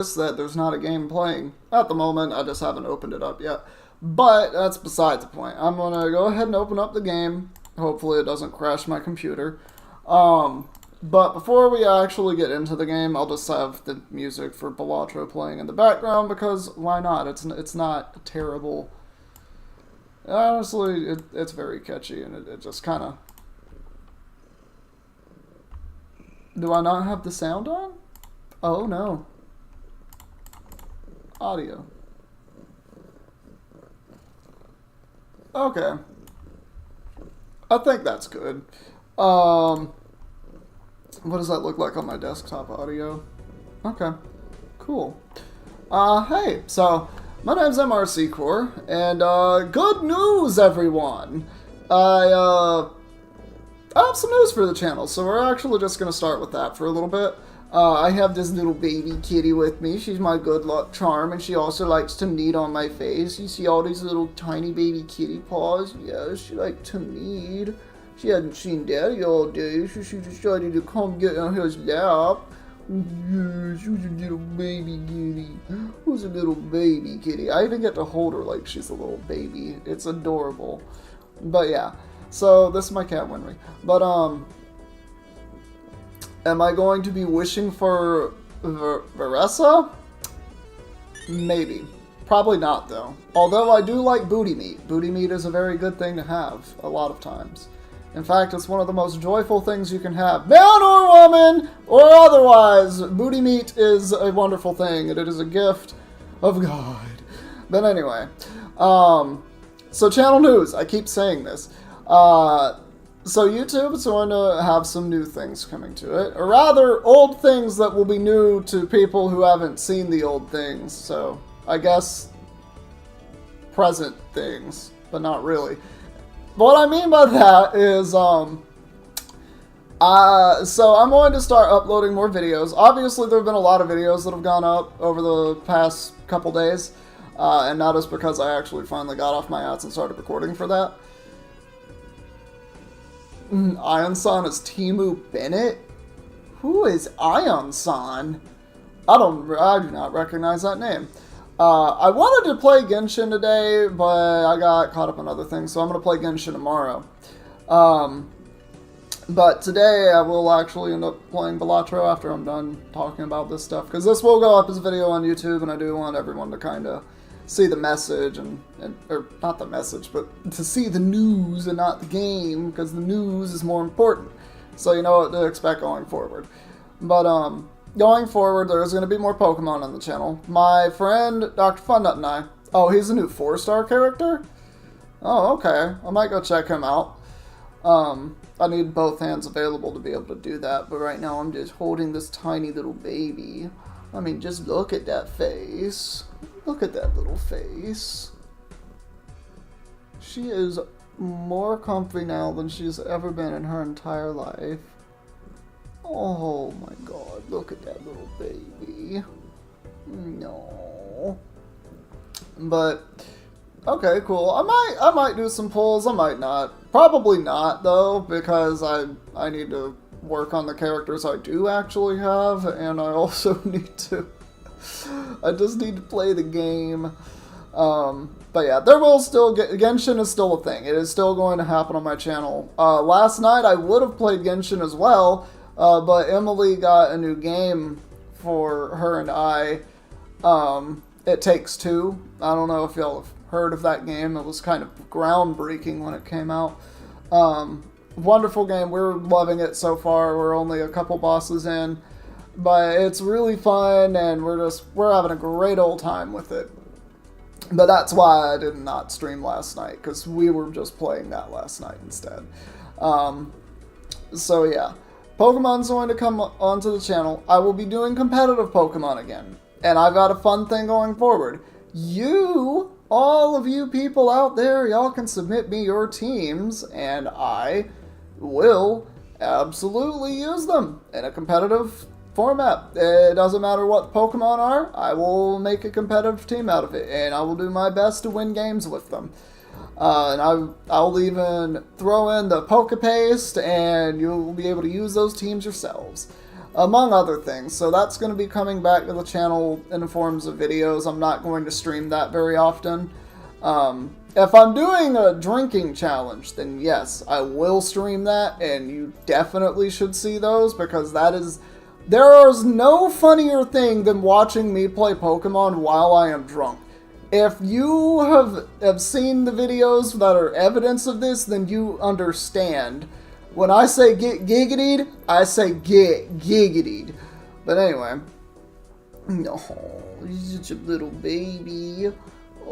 that there's not a game playing at the moment. I just haven't opened it up yet. But that's beside the point. I'm going to go ahead and open up the game. Hopefully it doesn't crash my computer. But before we actually get into the game, I'll just have the music for Balatro playing in the background because why not? It's not terrible. Honestly, it's very catchy and it just kind of... Do I not have the sound on? Oh no. Audio. Okay. I think that's good. What does that look like on my desktop audio? Okay. Cool. Hey, so my name's MRC Core, and good news, everyone! I have some news for the channel, so we're actually just gonna start with that for a little bit. I have this little baby kitty with me. She's my good luck charm, and she also likes to knead on my face. You see all these little tiny baby kitty paws? Yeah, she likes to knead. She hadn't seen Daddy all day, so she decided to come get on his lap. Yeah, she was a little baby kitty. Who's a little baby kitty? I even get to hold her like she's a little baby. It's adorable. But yeah, so this is my cat Winry. But am I going to be wishing for Veressa? Maybe. Probably not, though. Although I do like booty meat. Booty meat is a very good thing to have, a lot of times. In fact, it's one of the most joyful things you can have. Man or woman, or otherwise, booty meat is a wonderful thing, and it is a gift of God. But anyway, so channel news. I keep saying this. So YouTube is going to have some new things coming to it. Or rather, old things that will be new to people who haven't seen the old things. So, I guess, present things, but not really. What I mean by that is, so I'm going to start uploading more videos. Obviously, there have been a lot of videos that have gone up over the past couple days. And that is because I actually finally got off my ass and started recording for that. Ion-san is Timu Bennett? Who is Ion-san? I do not recognize that name. I wanted to play Genshin today, but I got caught up on other things, so I'm going to play Genshin tomorrow. But today I will actually end up playing Balatro after I'm done talking about this stuff, because this will go up as a video on YouTube, and I do want everyone to kind of see the message, or not the message, but to see the news and not the game, because the news is more important. So you know what to expect going forward. But, going forward, there's going to be more Pokemon on the channel. My friend, Dr. Funnut and I... Oh, he's a new 4-star character? Oh, okay. I might go check him out. I need both hands available to be able to do that, but right now I'm just holding this tiny little baby. I mean, just look at that face. Look at that little face. She is more comfy now than she's ever been in her entire life. Oh my god, look at that little baby. No. But, okay, cool. I might do some pulls, I might not. Probably not, though, because I need to work on the characters I do actually have, and I also need to... I just need to play the game. But yeah, there will still Genshin is still a thing. It is still going to happen on my channel. Last night I would have played Genshin as well, but Emily got a new game for her and I. It Takes Two. I don't know if y'all have heard of that game. It was kind of groundbreaking when it came out. Wonderful game. We're loving it so far. We're only a couple bosses in. But it's really fun, and we're having a great old time with it. But that's why I did not stream last night, because we were just playing that last night instead. So yeah, Pokemon's going to come onto the channel. I will be doing competitive Pokemon again, and I've got a fun thing going forward. All of you people out there, y'all can submit me your teams, and I will absolutely use them in a competitive format. It doesn't matter what the Pokemon are, I will make a competitive team out of it, and I will do my best to win games with them. And I'll even throw in the Pokepaste, and you'll be able to use those teams yourselves. among other things. So that's going to be coming back to the channel in the forms of videos. I'm not going to stream that very often. If I'm doing a drinking challenge, then yes, I will stream that, and you definitely should see those, because there is no funnier thing than watching me play Pokemon while I am drunk. If you have seen the videos that are evidence of this, then you understand. When I say get giggitied, I say get giggitied. But anyway. Oh, he's such a little baby.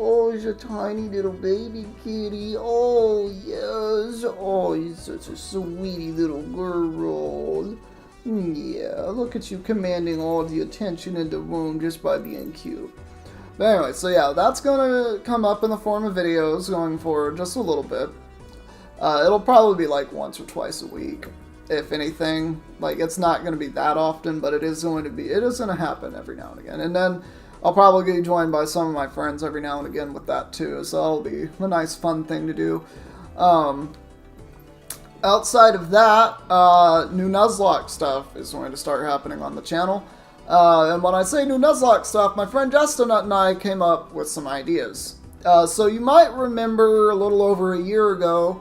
Oh, he's a tiny little baby kitty. Oh, yes. Oh, he's such a sweetie little girl. Yeah, look at you commanding all the attention in the room just by being cute. But anyway, so yeah, that's going to come up in the form of videos going forward just a little bit. It'll probably be like once or twice a week, if anything. Like, it's not going to be that often, but it is going to happen every now and again. And then I'll probably get joined by some of my friends every now and again with that too, so that'll be a nice fun thing to do. Outside of that, new Nuzlocke stuff is going to start happening on the channel. And when I say new Nuzlocke stuff, my friend Justin and I came up with some ideas. So you might remember a little over a year ago,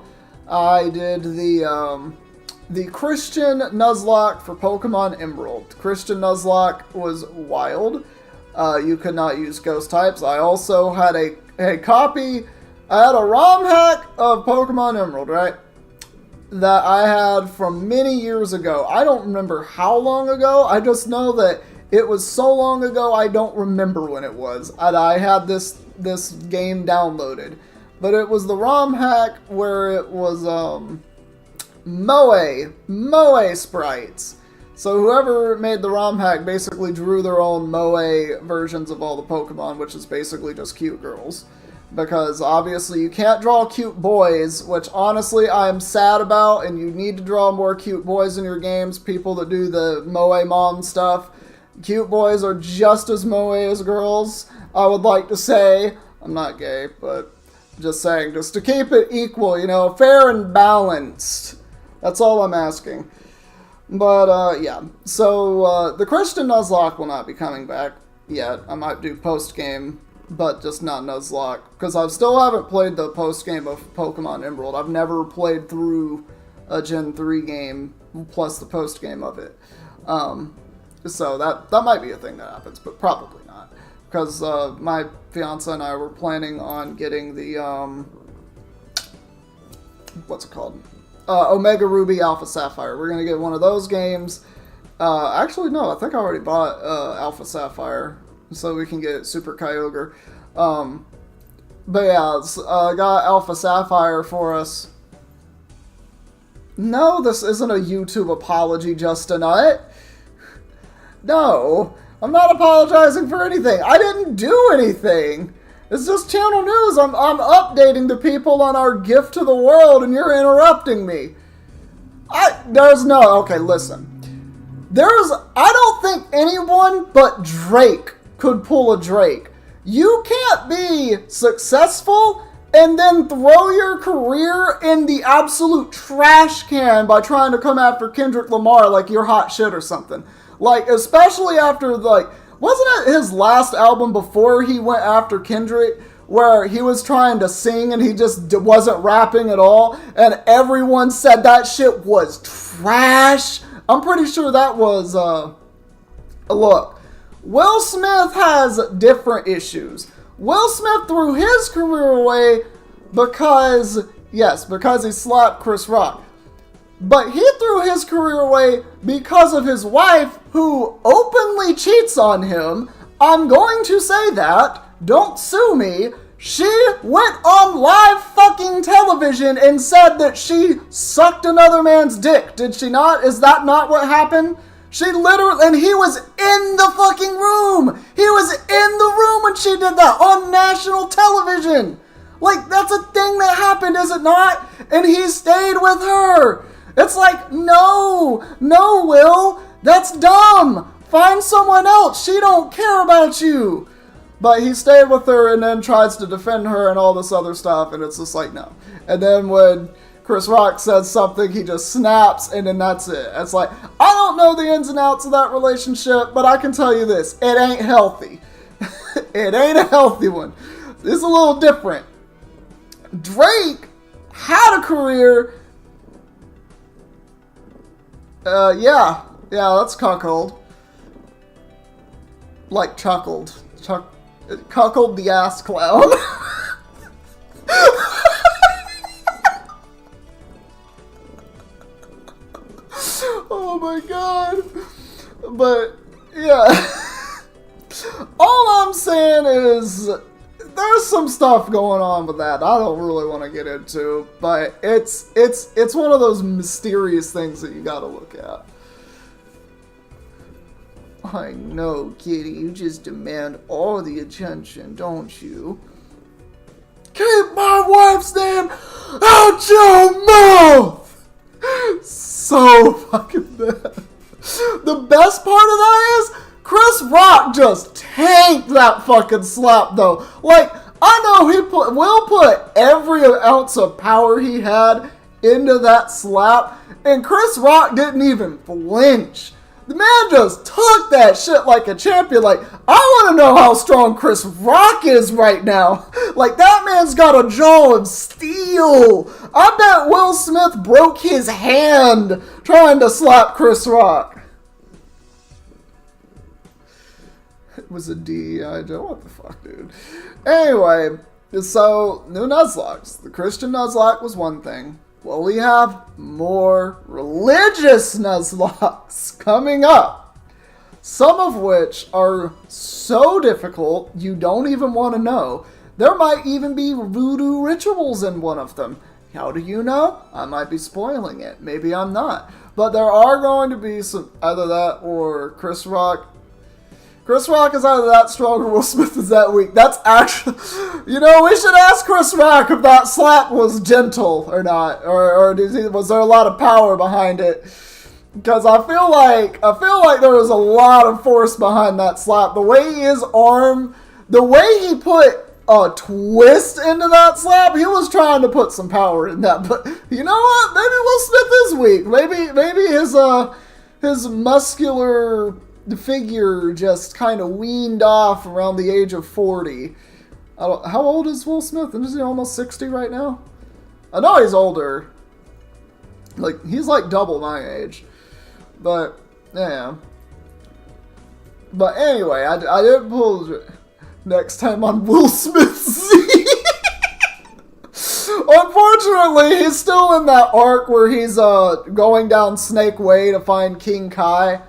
I did the Christian Nuzlocke for Pokemon Emerald. Christian Nuzlocke was wild. You could not use ghost types. I also had a copy, I had a ROM hack of Pokemon Emerald, right? That I had from many years ago. I don't remember how long ago. I just know that it was so long ago I don't remember when it was. And I had this game downloaded. But it was the ROM hack where it was Moe sprites. So whoever made the ROM hack basically drew their own Moe versions of all the Pokemon, which is basically just cute girls. Because obviously you can't draw cute boys, which honestly I'm sad about, and you need to draw more cute boys in your games, people that do the Moe mom stuff. Cute boys are just as Moe as girls, I would like to say. I'm not gay, but just saying, just to keep it equal, you know, fair and balanced. That's all I'm asking. But, yeah. So, the Christian Nuzlocke will not be coming back yet. I might do post-game, but just not Nuzlocke. Because I still haven't played the post-game of Pokemon Emerald. I've never played through a Gen 3 game, plus the post-game of it. So, that might be a thing that happens, but probably not. Because, my fiance and I were planning on getting the, what's it called? Omega Ruby Alpha Sapphire. We're going to get one of those games. Actually, no, I think I already bought Alpha Sapphire, so we can get Super Kyogre. But yeah, I got Alpha Sapphire for us. No, this isn't a YouTube apology, Justin. No, I'm not apologizing for anything. I didn't do anything. It's just channel news. I'm updating the people on our gift to the world, and you're interrupting me. Okay, listen. I don't think anyone but Drake could pull a Drake. You can't be successful and then throw your career in the absolute trash can by trying to come after Kendrick Lamar like you're hot shit or something. Like, especially after, like, wasn't it his last album before he went after Kendrick, where he was trying to sing and he just wasn't rapping at all, and everyone said that shit was trash? I'm pretty sure that was, look, Will Smith has different issues. Will Smith threw his career away because he slapped Chris Rock. But he threw his career away because of his wife, who openly cheats on him. I'm going to say that. Don't sue me. She went on live fucking television and said that she sucked another man's dick. Did she not? Is that not what happened? She literally, and he was in the fucking room. He was in the room when she did that on national television. Like, that's a thing that happened, is it not? And he stayed with her. It's like, no, Will, that's dumb. Find someone else. She don't care about you. But he stayed with her and then tries to defend her and all this other stuff, and it's just like, no. And then when Chris Rock says something, he just snaps, and then that's it. It's like, I don't know the ins and outs of that relationship, but I can tell you this, it ain't healthy. It ain't a healthy one. It's a little different. Drake had a career. Yeah, that's cuckold. Like chuckled. Cuckold the ass clown. Oh my god. But, yeah. All I'm saying is, there's some stuff going on with that I don't really want to get into, but it's one of those mysterious things that you gotta look at. I know, kitty, you just demand all the attention, don't you? Keep my wife's name out your mouth! So fucking bad. The best part of that is, Chris Rock just tanked that fucking slap, though. Like, I know Will put every ounce of power he had into that slap, and Chris Rock didn't even flinch. The man just took that shit like a champion. Like, I want to know how strong Chris Rock is right now. Like, that man's got a jaw of steel. I bet Will Smith broke his hand trying to slap Chris Rock. It was a D. I don't know what the fuck, dude. Anyway, so new Nuzlocke. The Christian Nuzlocke was one thing. Well, we have more religious Nuzlocke coming up. Some of which are so difficult you don't even want to know. There might even be voodoo rituals in one of them. How do you know? I might be spoiling it. Maybe I'm not. But there are going to be some, either that or Chris Rock. Chris Rock is either that strong or Will Smith is that weak. That's actually, you know, we should ask Chris Rock if that slap was gentle or not, or was there a lot of power behind it? Because I feel like there was a lot of force behind that slap. The way his arm, the way he put a twist into that slap, he was trying to put some power in that. But you know what? Maybe Will Smith is weak. Maybe his muscular figure just kind of weaned off around the age of 40. How old is Will Smith? Is he almost 60 right now? I know he's older. Like, he's like double my age. But, yeah. But anyway, I didn't pull next time on Will Smith's Z. Unfortunately, he's still in that arc where he's going down Snake Way to find King Kai.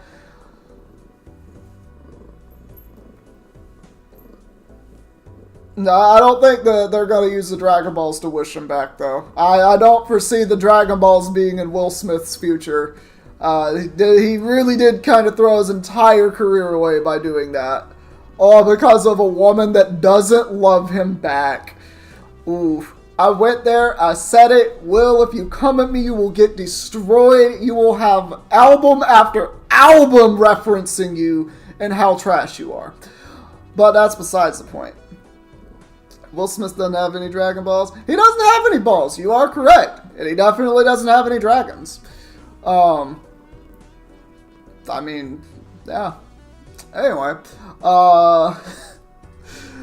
No, I don't think that they're going to use the Dragon Balls to wish him back, though. I don't foresee the Dragon Balls being in Will Smith's future. He really did kind of throw his entire career away by doing that. All because of a woman that doesn't love him back. Oof. I went there, I said it. Will, if you come at me, you will get destroyed. You will have album after album referencing you and how trash you are. But that's besides the point. Will Smith doesn't have any Dragon Balls. He doesn't have any balls. You are correct. And he definitely doesn't have any dragons. I mean, yeah. Anyway. So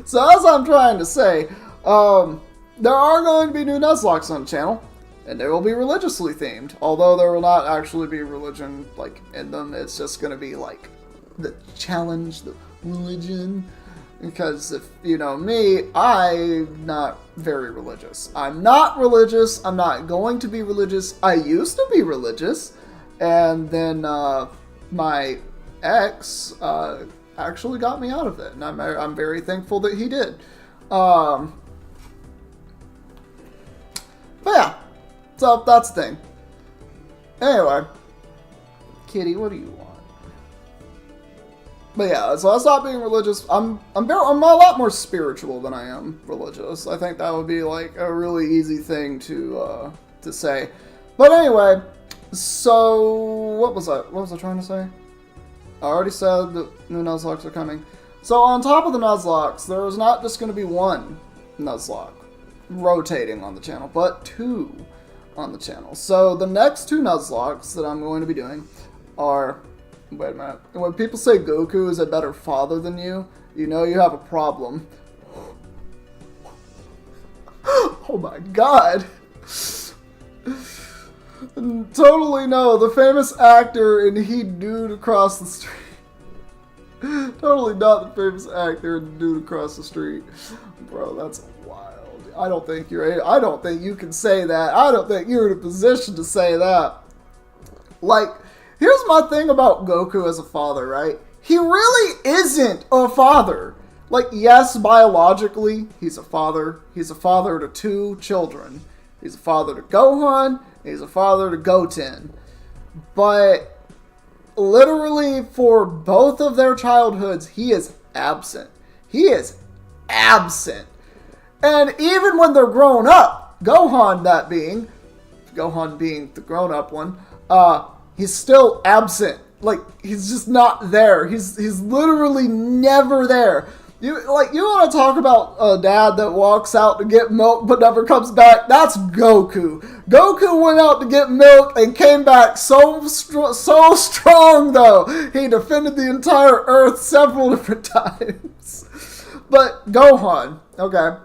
as I'm trying to say, there are going to be new Nuzlocke on the channel. And they will be religiously themed. Although there will not actually be religion, like, in them. It's just going to be, like, the challenge, the religion. Because if you know me, I'm not very religious. I'm not religious. I'm not going to be religious. I used to be religious. And then my ex actually got me out of it. And I'm very thankful that he did. But yeah. So that's the thing. Anyway. Kitty, what do you want? But yeah, so I stopped being religious. I'm a lot more spiritual than I am religious. I think that would be like a really easy thing to say. But anyway, so what was I trying to say? I already said that new Nuzlocke are coming. So on top of the Nuzlocke, there is not just going to be one Nuzlocke rotating on the channel, but two. on the channel. So the next two Nuzlockes that I'm going to be doing are... Wait a minute. When people say Goku is a better father than you, you know you have a problem. Oh my god. Totally no. The famous actor in He Dude Across the Street. Totally not the famous actor in Dude Across the Street. Bro, that's wild. I don't think you can say that. I don't think you're in a position to say that. Like, here's my thing about Goku as a father, right? He really isn't a father. Like, yes, biologically, he's a father. He's a father to two children. He's a father to Gohan. He's a father to Goten. But literally, for both of their childhoods, he is absent. He is absent. And even when they're grown up, Gohan being the grown-up one, he's still absent. Like, he's just not there. He's literally never there. You want to talk about a dad that walks out to get milk but never comes back? That's Goku. Goku went out to get milk and came back so strong, though. He defended the entire Earth several different times. But Gohan, okay.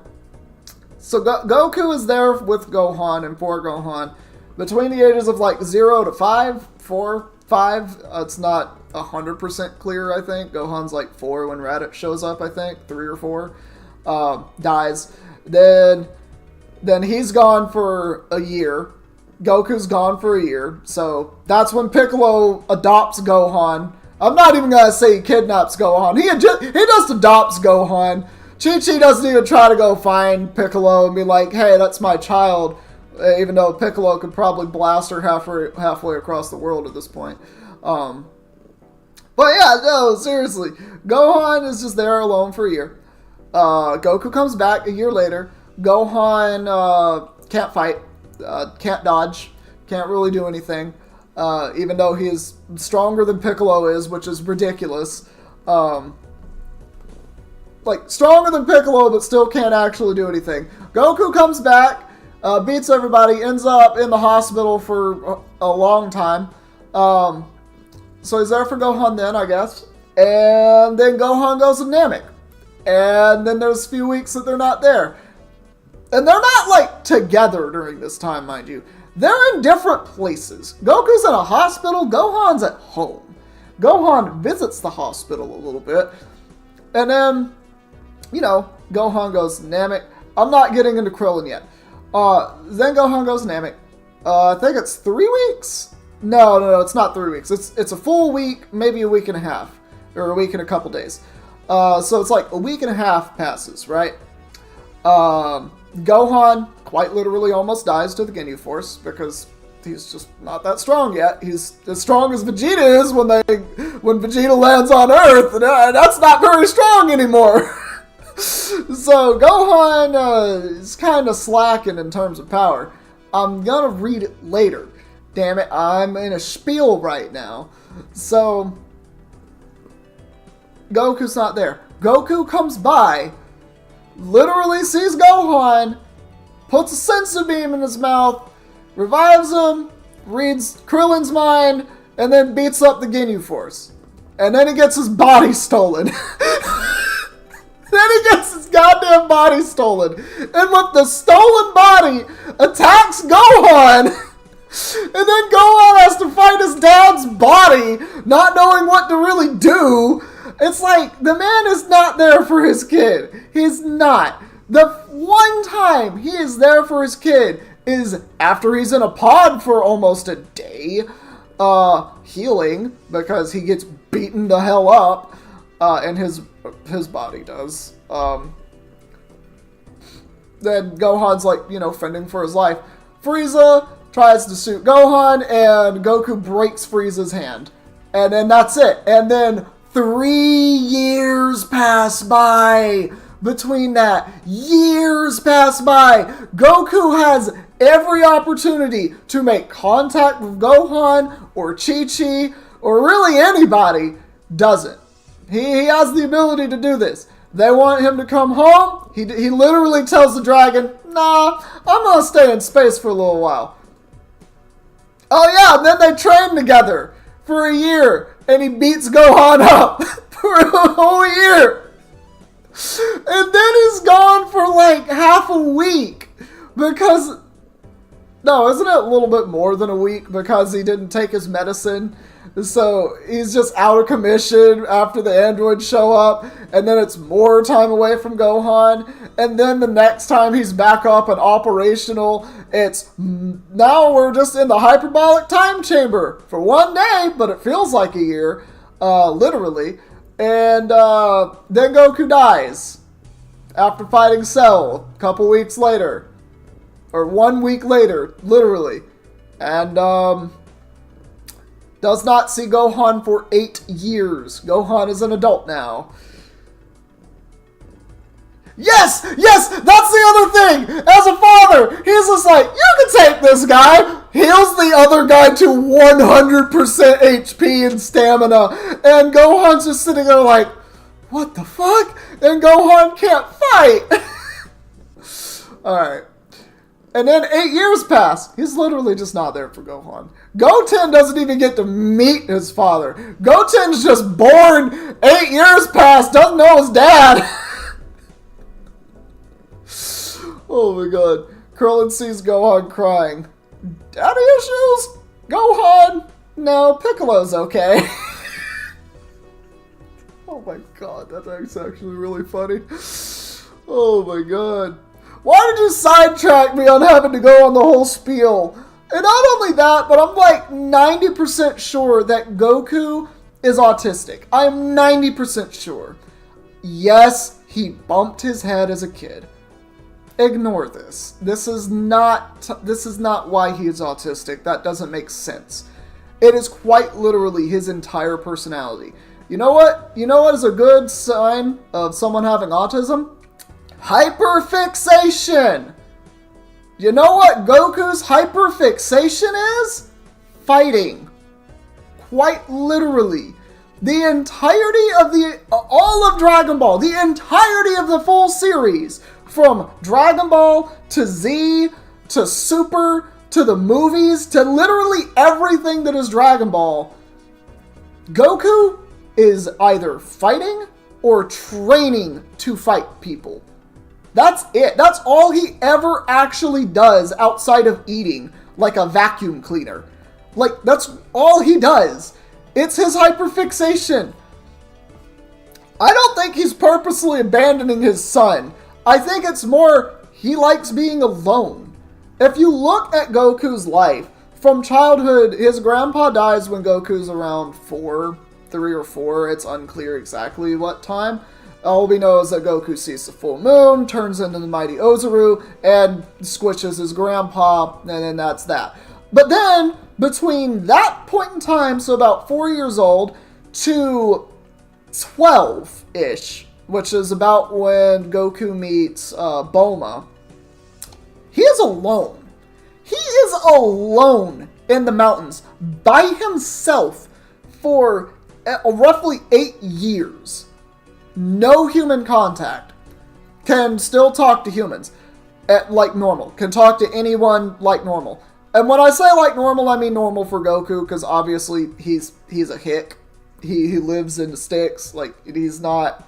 So Goku is there with Gohan and for Gohan between the ages of like 0 to 5, 4, 5. It's not 100% clear, I think. Gohan's like 4 when Raditz shows up, I think. 3 or 4. Dies. Then he's gone for a year. Goku's gone for a year. So that's when Piccolo adopts Gohan. I'm not even going to say he kidnaps Gohan. He just adopts Gohan. Chi-Chi doesn't even try to go find Piccolo and be like, hey, that's my child. Even though Piccolo could probably blast her halfway across the world at this point. But yeah, no, seriously. Gohan is just there alone for a year. Goku comes back a year later. Gohan can't fight. Can't dodge. Can't really do anything. Even though he is stronger than Piccolo is, which is ridiculous. Like, stronger than Piccolo, but still can't actually do anything. Goku comes back, beats everybody, ends up in the hospital for a long time. So he's there for Gohan then, I guess. And then Gohan goes to Namek. And then there's a few weeks that they're not there. And they're not, like, together during this time, mind you. They're in different places. Goku's in a hospital. Gohan's at home. Gohan visits the hospital a little bit. And then, you know, Gohan goes to Namek. I'm not getting into Krillin yet. Then Gohan goes to Namek. I think it's 3 weeks? No, it's not 3 weeks. It's a full week, maybe a week and a half. Or a week and a couple days. So it's like a week and a half passes, right? Gohan quite literally almost dies to the Ginyu Force because he's just not that strong yet. He's as strong as Vegeta is when Vegeta lands on Earth, and that's not very strong anymore. So Gohan is kind of slacking in terms of power. I'm gonna read it later. Damn it, I'm in a spiel right now. So Goku's not there. Goku comes by, literally sees Gohan, puts a senzu beam in his mouth, revives him, reads Krillin's mind, and then beats up the Ginyu Force. And then he gets his body stolen. Then he gets his goddamn body stolen. And with the stolen body, attacks Gohan. And then Gohan has to fight his dad's body, not knowing what to really do. It's like, the man is not there for his kid. He's not. The one time he is there for his kid is after he's in a pod for almost a day, healing, because he gets beaten the hell up, and his body does. Then Gohan's like, fending for his life. Frieza tries to shoot Gohan, and Goku breaks Frieza's hand. And then that's it. And then 3 years pass by between that. Years pass by. Goku has every opportunity to make contact with Gohan or Chi-Chi or really anybody. Doesn't. He has the ability to do this. They want him to come home. He literally tells the dragon, nah, I'm going to stay in space for a little while. Oh yeah, and then they train together for a year, and he beats Gohan up for a whole year. And then he's gone for like half a week because... No, isn't it a little bit more than a week because he didn't take his medicine? So he's just out of commission after the androids show up, and then it's more time away from Gohan, and then the next time he's back up and operational, it's now we're just in the hyperbolic time chamber for one day, but it feels like a year, literally, and then Goku dies after fighting Cell a couple weeks later, or 1 week later, literally, and does not see Gohan for 8 years. Gohan is an adult now. Yes! Yes! That's the other thing! As a father, he's just like, you can take this guy! Heals the other guy to 100% HP and stamina. And Gohan's just sitting there like, what the fuck? And Gohan can't fight! Alright. And then 8 years pass. He's literally just not there for Gohan. Goten doesn't even get to meet his father. Goten's just born. 8 years pass. Doesn't know his dad. Oh my god. Krillin sees Gohan crying. Daddy issues? Gohan? No, Piccolo's okay. Oh my god. That's actually really funny. Oh my god. Why did you sidetrack me on having to go on the whole spiel? And not only that, but I'm like 90% sure that Goku is autistic. I'm 90% sure. Yes, he bumped his head as a kid. Ignore this. This is not why he is autistic. That doesn't make sense. It is quite literally his entire personality. You know what? You know what is a good sign of someone having autism? Hyperfixation! You know what Goku's hyperfixation is? Fighting. Quite literally. The entirety of all of Dragon Ball, the entirety of the full series, from Dragon Ball to Z to Super to the movies to literally everything that is Dragon Ball, Goku is either fighting or training to fight people. That's it. That's all he ever actually does outside of eating, like a vacuum cleaner. Like, that's all he does. It's his hyperfixation. I don't think he's purposely abandoning his son. I think it's more he likes being alone. If you look at Goku's life, from childhood, his grandpa dies when Goku's around 3 or 4. It's unclear exactly what time. All we know is that Goku sees the full moon, turns into the mighty Ozaru, and squishes his grandpa, and then that's that. But then, between that point in time, so about 4 years old, to 12-ish, which is about when Goku meets Bulma, he is alone. He is alone in the mountains, by himself, for roughly 8 years. No human contact. Can still talk to humans like normal. Can talk to anyone like normal. And when I say like normal, I mean normal for Goku, because obviously he's a hick. He lives in the sticks. Like, he's not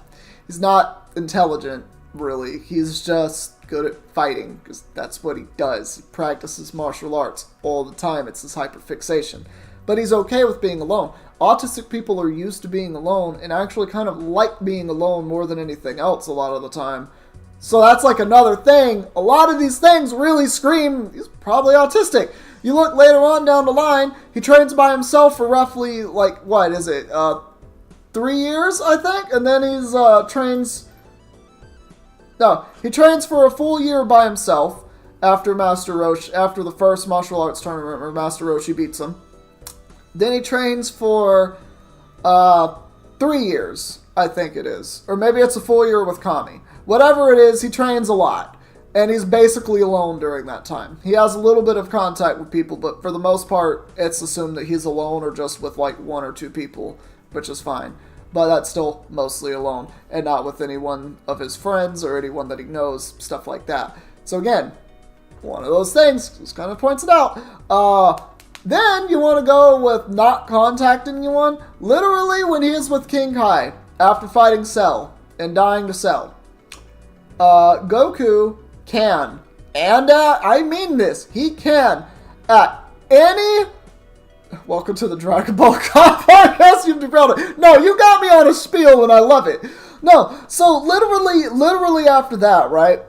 intelligent, really. He's just good at fighting, because that's what he does. He practices martial arts all the time. It's his hyperfixation. But he's okay with being alone. Autistic people are used to being alone and actually kind of like being alone more than anything else a lot of the time. So that's like another thing. A lot of these things really scream he's probably autistic. You look later on down the line, he trains by himself for roughly, like, what is it? 3 years, I think? And then he's he trains for a full year by himself after Master Roshi, after the first martial arts tournament where Master Roshi beats him. Then he trains for 3 years, I think it is. Or maybe it's a full year with Kami. Whatever it is, he trains a lot. And he's basically alone during that time. He has a little bit of contact with people, but for the most part, it's assumed that he's alone or just with like 1 or 2 people, which is fine. But that's still mostly alone, and not with anyone of his friends or anyone that he knows, stuff like that. So again, one of those things, just kind of points it out. Then you want to go with not contacting anyone. Literally, when he is with King Kai after fighting Cell and dying to Cell, Goku can, and I mean this, he can, at any... Welcome to the Dragon Ball podcast, you'd be proud of. No, you got me on a spiel and I love it. No, so literally after that, right?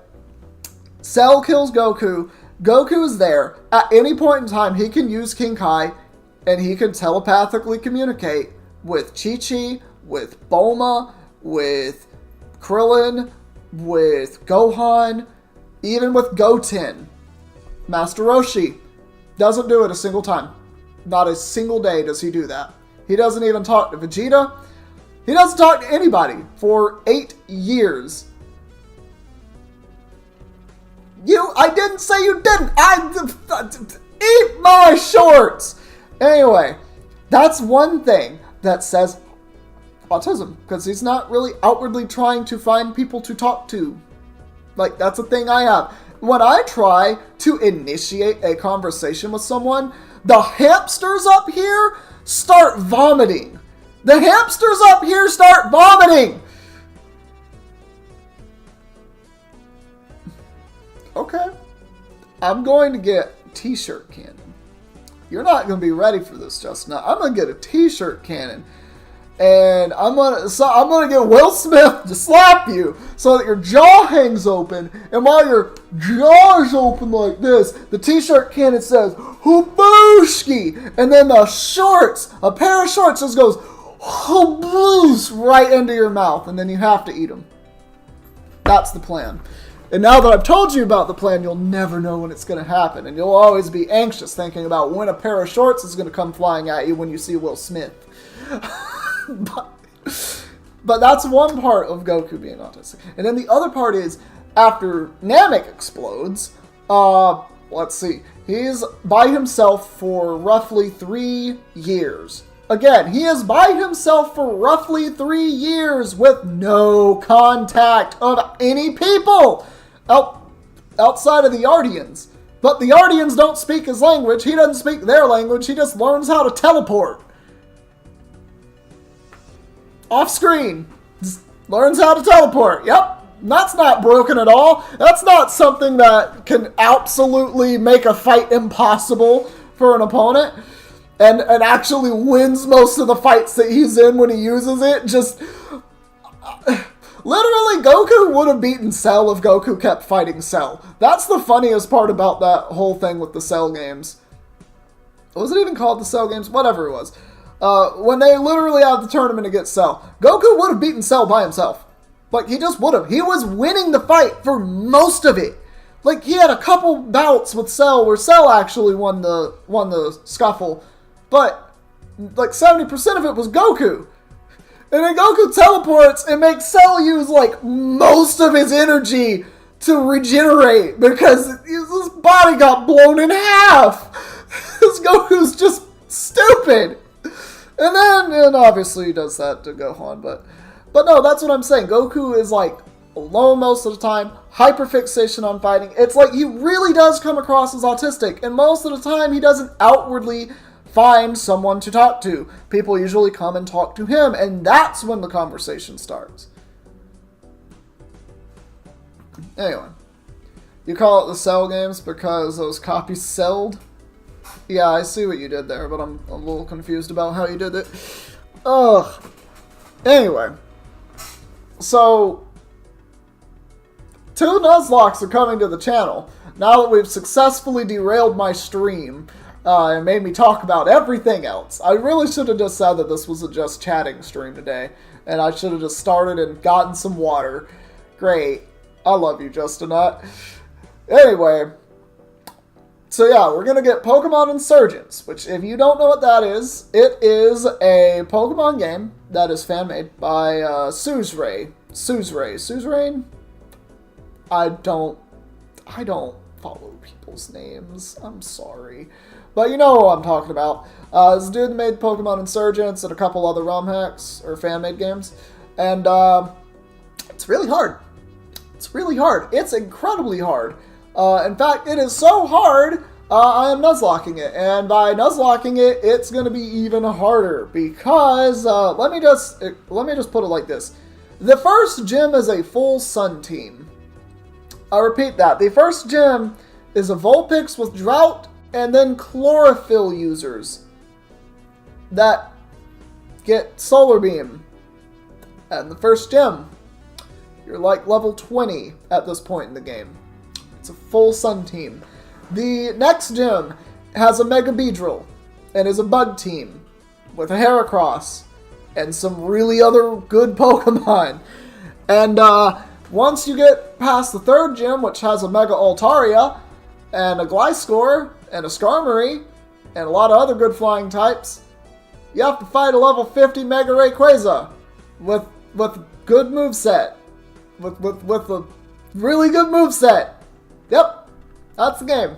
Cell kills Goku. Goku is there. At any point in time, he can use King Kai and he can telepathically communicate with Chi-Chi, with Bulma, with Krillin, with Gohan, even with Goten. Master Roshi doesn't do it a single time. Not a single day does he do that. He doesn't even talk to Vegeta. He doesn't talk to anybody for 8 years. I didn't say you didn't. Eat my shorts. Anyway, that's one thing that says autism, because he's not really outwardly trying to find people to talk to. Like, that's a thing I have. When I try to initiate a conversation with someone, the hamsters up here start vomiting. The hamsters up here start vomiting. Okay. I'm going to get t-shirt cannon. You're not going to be ready for this just now. I'm going to get a t-shirt cannon. And I'm gonna get Will Smith to slap you so that your jaw hangs open, and while your jaw is open like this, the t-shirt cannon says "Hubooshki," and then the shorts, a pair of shorts, just goes "Haboosh" right into your mouth, and then you have to eat them. That's the plan. And now that I've told you about the plan, you'll never know when it's going to happen, and you'll always be anxious thinking about when a pair of shorts is going to come flying at you when you see Will Smith. But that's one part of Goku being autistic. And then the other part is, after Namek explodes, let's see, he's by himself for roughly 3 years. Again, he is by himself for roughly 3 years with no contact of any people outside of the Yardians. But the Yardians don't speak his language, he doesn't speak their language, he just learns how to teleport. Off screen. Just learns how to teleport. Yep. That's not broken at all. That's not something that can absolutely make a fight impossible for an opponent. And actually wins most of the fights that he's in when he uses it. Just... Literally, Goku would have beaten Cell if Goku kept fighting Cell. That's the funniest part about that whole thing with the Cell games. Was it even called the Cell games? Whatever it was. When they literally had the tournament against Cell, Goku would have beaten Cell by himself. Like, he just would have. He was winning the fight for most of it. Like, he had a couple bouts with Cell where Cell actually won the scuffle, but like 70% of it was Goku. And then Goku teleports and makes Cell use like most of his energy to regenerate because his body got blown in half. Because Goku's just stupid. And obviously he does that to Gohan, but no, that's what I'm saying. Goku is like alone most of the time, hyperfixation on fighting. It's like he really does come across as autistic, and most of the time he doesn't outwardly find someone to talk to. People usually come and talk to him, and that's when the conversation starts. Anyway, you call it the Cell games because those copies selled? Yeah, I see what you did there, but I'm a little confused about how you did it. Ugh. Anyway. So, 2 Nuzlockes are coming to the channel. Now that we've successfully derailed my stream, and made me talk about everything else. I really should have just said that this was a just chatting stream today, and I should have just started and gotten some water. Great. I love you, Justinette. Anyway. So yeah, we're going to get Pokemon Insurgence, which if you don't know what that is, it is a Pokemon game that is fan-made by Suzerain. Suzerain? I don't follow people's names. I'm sorry. But you know what I'm talking about. This dude made Pokemon Insurgence and a couple other ROM hacks, or fan-made games. And it's really hard. It's really hard. It's incredibly hard. In fact, it is so hard I am nuzlocking it, and by nuzlocking it, it's going to be even harder because let me just put it like this: the first gym is a full Sun team. I repeat that: the first gym is a Vulpix with Drought, and then Chlorophyll users that get Solar Beam. And the first gym, you're like level 20 at this point in the game. It's a full Sun team. The next gym has a Mega Beedrill and is a bug team with a Heracross and some really other good Pokemon. And once you get past the third gym, which has a Mega Altaria and a Gliscor and a Skarmory and a lot of other good flying types, you have to fight a level 50 Mega Rayquaza with good moveset. With a really good moveset. Yep. That's the game.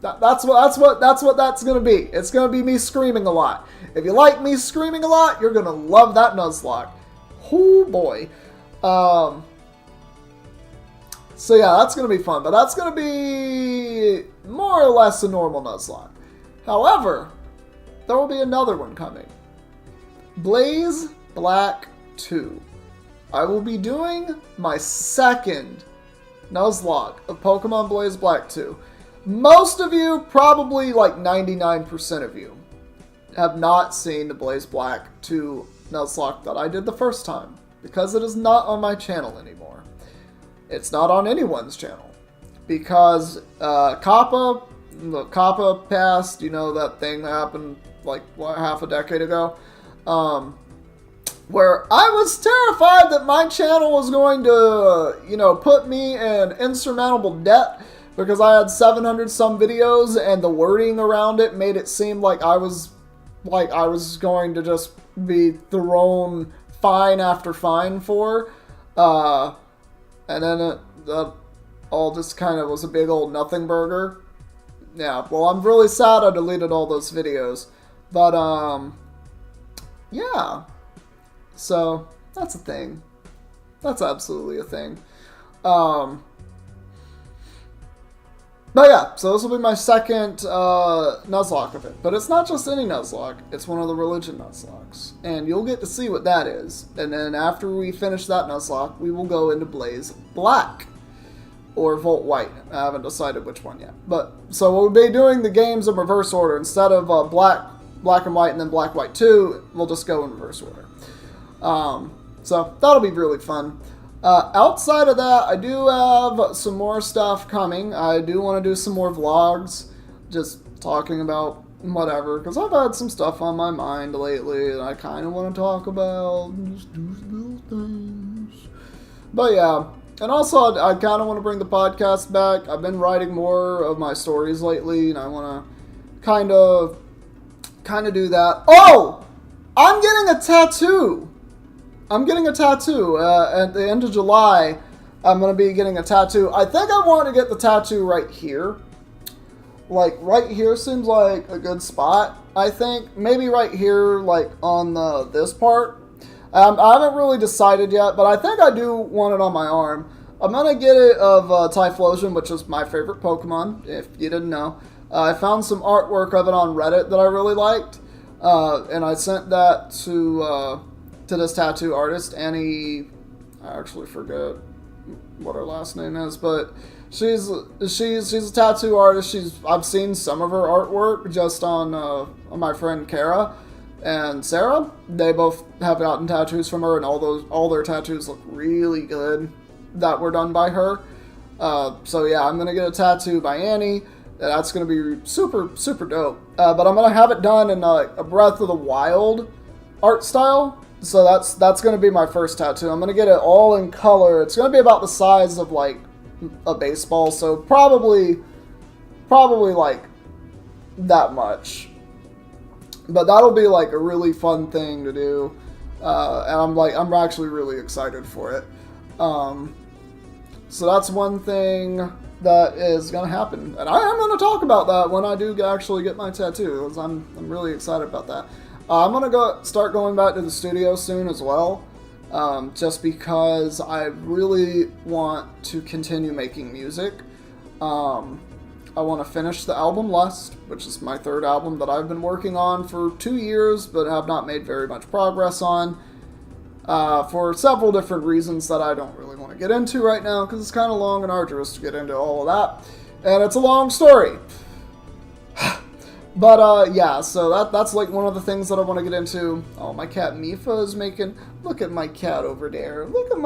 That's what that's gonna be. It's gonna be me screaming a lot. If you like me screaming a lot, you're gonna love that Nuzlocke. Oh boy. So yeah, that's gonna be fun, but that's gonna be more or less a normal Nuzlocke. However, there will be another one coming. Blaze Black 2. I will be doing my second Nuzlocke of Pokemon Blaze Black 2. Most of you, probably like 99% of you, have not seen the Blaze Black 2 Nuzlocke that I did the first time, because it is not on my channel anymore. It's not on anyone's channel, because Kappa passed, you know, that thing that happened like, what, half a decade ago? Where I was terrified that my channel was going to, you know, put me in insurmountable debt because I had 700 some videos and the wording around it made it seem like I was going to just be thrown fine after fine for. And then it all just kind of was a big old nothing burger. Yeah, well, I'm really sad I deleted all those videos. But, yeah. So, that's a thing. That's absolutely a thing. But yeah, so this will be my second Nuzlocke of it. But it's not just any Nuzlocke, it's one of the religion Nuzlockes. And you'll get to see what that is. And then after we finish that Nuzlocke, we will go into Blaze Black. Or Volt White. I haven't decided which one yet. But, so we'll be doing the games in reverse order. Instead of Black and White and then Black, White 2, we'll just go in reverse order. So that'll be really fun. Outside of that, I do have some more stuff coming. I do want to do some more vlogs, just talking about whatever, because I've had some stuff on my mind lately, and I kind of want to talk about just do little things. But yeah, and also I kind of want to bring the podcast back. I've been writing more of my stories lately, and I want to kind of do that. Oh! I'm getting a tattoo! At the end of July. I'm going to be getting a tattoo. I think I want to get the tattoo right here. Like, right here seems like a good spot, I think. Maybe right here, like, on this part. I haven't really decided yet, but I think I do want it on my arm. I'm going to get it of Typhlosion, which is my favorite Pokemon, if you didn't know. I found some artwork of it on Reddit that I really liked. And I sent that to this tattoo artist, Annie. I actually forget what her last name is, but she's a tattoo artist. I've seen some of her artwork just on my friend Kara and Sarah. They both have gotten tattoos from her, and all their tattoos look really good that were done by her. So yeah, I'm gonna get a tattoo by Annie. That's going to be super, super dope. But I'm going to have it done in a Breath of the Wild art style. So that's going to be my first tattoo. I'm going to get it all in color. It's going to be about the size of, like, a baseball. So probably like, that much. But that'll be, like, a really fun thing to do. And I'm actually really excited for it. So that's one thing that is going to happen. And I am going to talk about that when I do actually get my tattoo, because I'm really excited about that. I'm going to start going back to the studio soon as well, just because I really want to continue making music. I want to finish the album Lust, which is my third album that I've been working on for 2 years, but have not made very much progress on. For several different reasons that I don't really want to get into right now, because it's kind of long and arduous to get into all of that. And it's a long story. But, yeah, so that's like one of the things that I want to get into. Oh, my cat Mifa is making... Look at my cat over there. Look at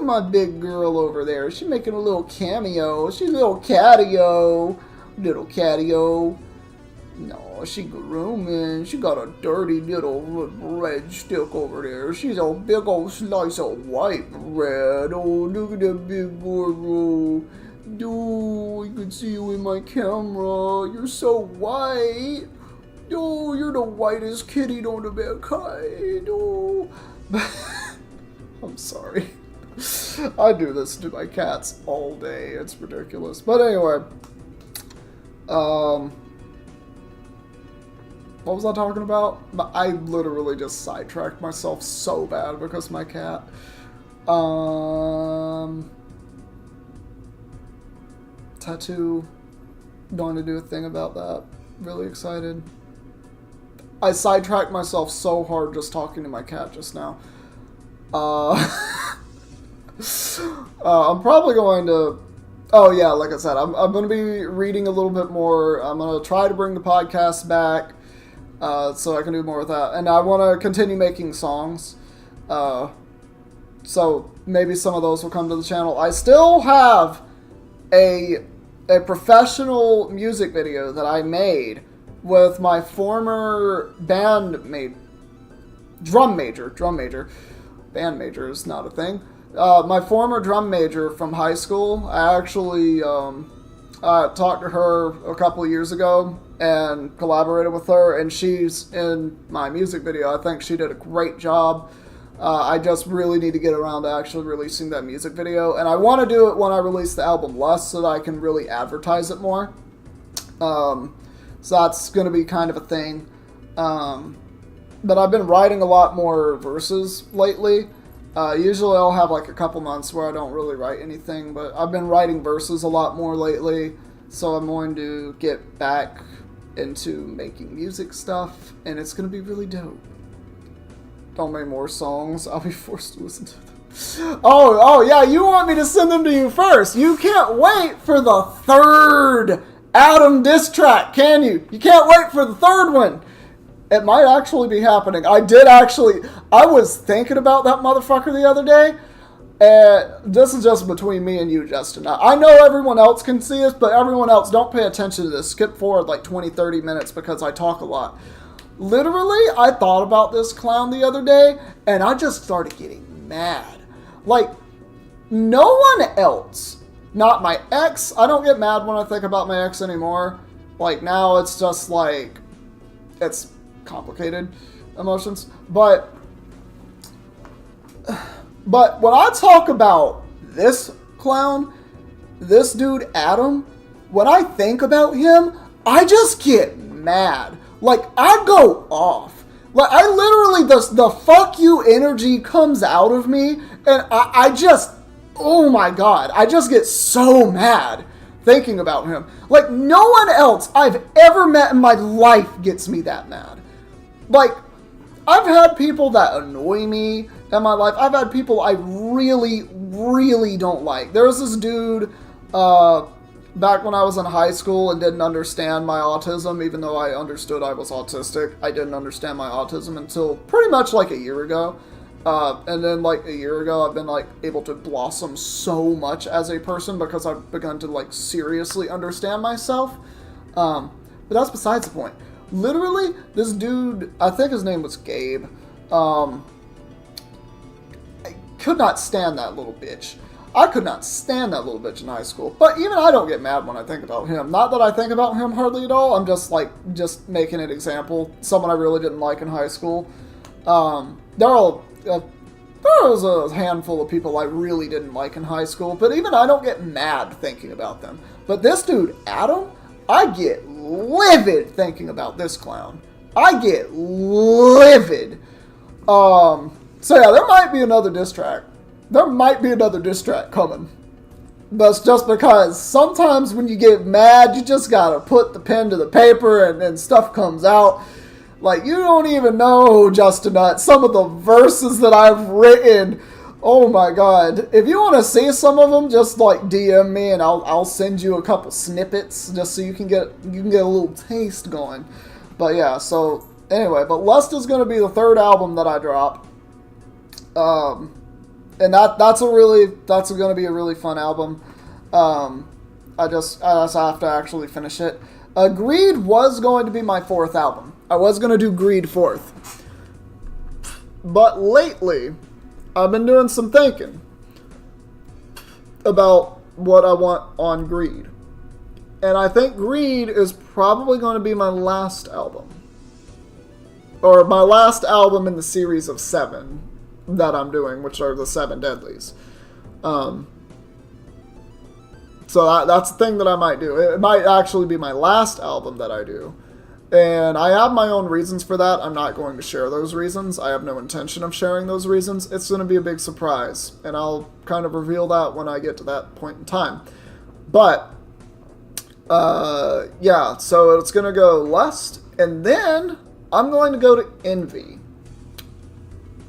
my big girl over there. She's making a little cameo. She's a little catio. Little catio. No, she grooming. She got a dirty little red stick over there. She's a big old slice of white bread. Oh, look at that big girl. Oh, I can see you in my camera. You're so white. Oh, you're the whitest kitty on the mankind. Oh. I'm sorry. I do this to my cats all day. It's ridiculous. But anyway. What was I talking about? I literally just sidetracked myself so bad because of my cat. Tattoo. Going to do a thing about that. Really excited. I sidetracked myself so hard just talking to my cat just now. I'm probably going to... Oh yeah, like I said, I'm going to be reading a little bit more. I'm going to try to bring the podcast back so I can do more with that. And I want to continue making songs. So maybe some of those will come to the channel. I still have a professional music video that I made with my former drum major. Band major is not a thing. My former drum major from high school. I actually talked to her a couple of years ago and collaborated with her, and she's in my music video. I think she did a great job. I just really need to get around to actually releasing that music video, and I want to do it when I release the album Lust so that I can really advertise it more. So that's going to be kind of a thing. But I've been writing a lot more verses lately. Usually I'll have like a couple months where I don't really write anything, but I've been writing verses a lot more lately, so I'm going to get back into making music stuff, and it's going to be really dope. Don't make more songs. I'll be forced to listen to them. Oh, yeah, you want me to send them to you first. You can't wait for the third Adam diss track, can you? You can't wait for the third one. It might actually be happening. I was thinking about that motherfucker the other day, and this is just between me and you, Justin. I know everyone else can see this, but everyone else, don't pay attention to this. Skip forward like 20, 30 minutes because I talk a lot. Literally, I thought about this clown the other day, and I just started getting mad. Like, no one else, not my ex, I don't get mad when I think about my ex anymore. Like, now it's just like, it's complicated emotions. But when I talk about this clown, this dude Adam, when I think about him, I just get mad. Like, I go off. Like, I literally, the fuck you energy comes out of me, and I just, oh my god, I just get so mad thinking about him. Like, no one else I've ever met in my life gets me that mad. Like, I've had people that annoy me in my life. I've had people I really, really don't like. There was this dude, back when I was in high school and didn't understand my autism, even though I understood I was autistic, I didn't understand my autism until pretty much like a year ago. And then like a year ago, I've been like able to blossom so much as a person because I've begun to like seriously understand myself. But that's besides the point. Literally, this dude, I think his name was Gabe, I could not stand that little bitch. I could not stand that little bitch in high school. But even I don't get mad when I think about him. Not that I think about him hardly at all. I'm just making an example. Someone I really didn't like in high school. There was a handful of people I really didn't like in high school. But even I don't get mad thinking about them. But this dude, Adam, I get livid thinking about this clown. I get livid. So yeah, there might be another diss track. There might be another diss track coming. That's just because sometimes when you get mad, you just gotta put the pen to the paper and stuff comes out. Like, you don't even know, Justin Nutt, some of the verses that I've written. Oh my god. If you want to see some of them, just like DM me and I'll send you a couple snippets just so you can get a little taste going. But yeah, so anyway, but Lust is going to be the third album that I drop. And that's going to be a really fun album. I just have to actually finish it. Greed was going to be my fourth album. I was going to do Greed fourth. But lately, I've been doing some thinking about what I want on Greed. And I think Greed is probably going to be my last album. Or my last album in the series of 7 that I'm doing, which are the 7 Deadlies. So that's the thing that I might do. It might actually be my last album that I do. And I have my own reasons for that. I'm not going to share those reasons. I have no intention of sharing those reasons. It's going to be a big surprise. And I'll kind of reveal that when I get to that point in time. But, yeah, so it's going to go Lust. And then I'm going to go to Envy.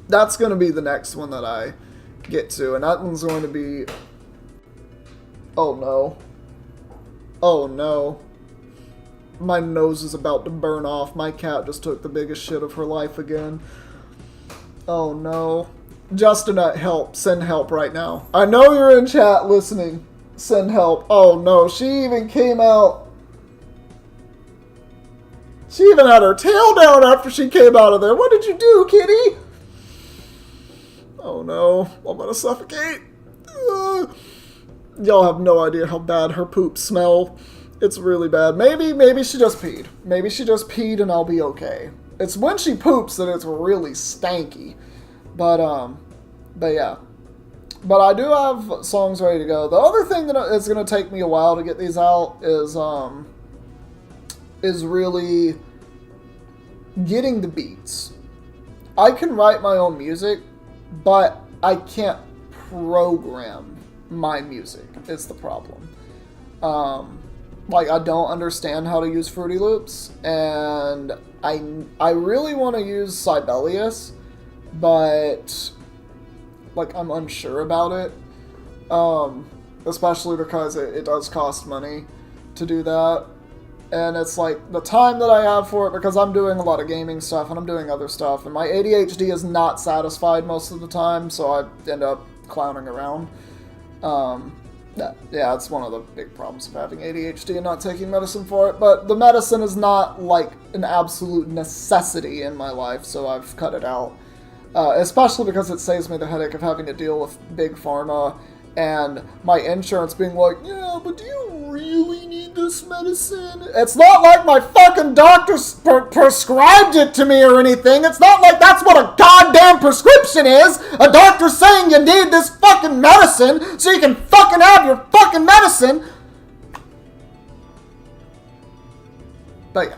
That's going to be the next one that I get to. And that one's going to be... Oh, no. Oh, no. My nose is about to burn off. My cat just took the biggest shit of her life again. Oh, no. Justin, help. Send help right now. I know you're in chat listening. Send help. Oh, no. She even came out. She even had her tail down after she came out of there. What did you do, kitty? Oh, no. I'm gonna suffocate. Y'all have no idea how bad her poops smell. It's really bad. Maybe she just peed. Maybe she just peed and I'll be okay. It's when she poops that it's really stanky. But yeah. But I do have songs ready to go. The other thing that is going to take me a while to get these out is really getting the beats. I can write my own music, but I can't program my music. It's the problem. Like, I don't understand how to use Fruity Loops, and I really want to use Sibelius, but, like, I'm unsure about it, especially because it does cost money to do that, and it's, like, the time that I have for it, because I'm doing a lot of gaming stuff, and I'm doing other stuff, and my ADHD is not satisfied most of the time, so I end up clowning around. Yeah, it's one of the big problems of having ADHD and not taking medicine for it, but the medicine is not, like, an absolute necessity in my life, so I've cut it out. Especially because it saves me the headache of having to deal with big pharma and my insurance being like, yeah, but do you really need this medicine? It's not like my fucking doctor prescribed it to me or anything. It's not like that's what a goddamn prescription is. A doctor saying you need this fucking medicine so you can fucking have your fucking medicine. But yeah.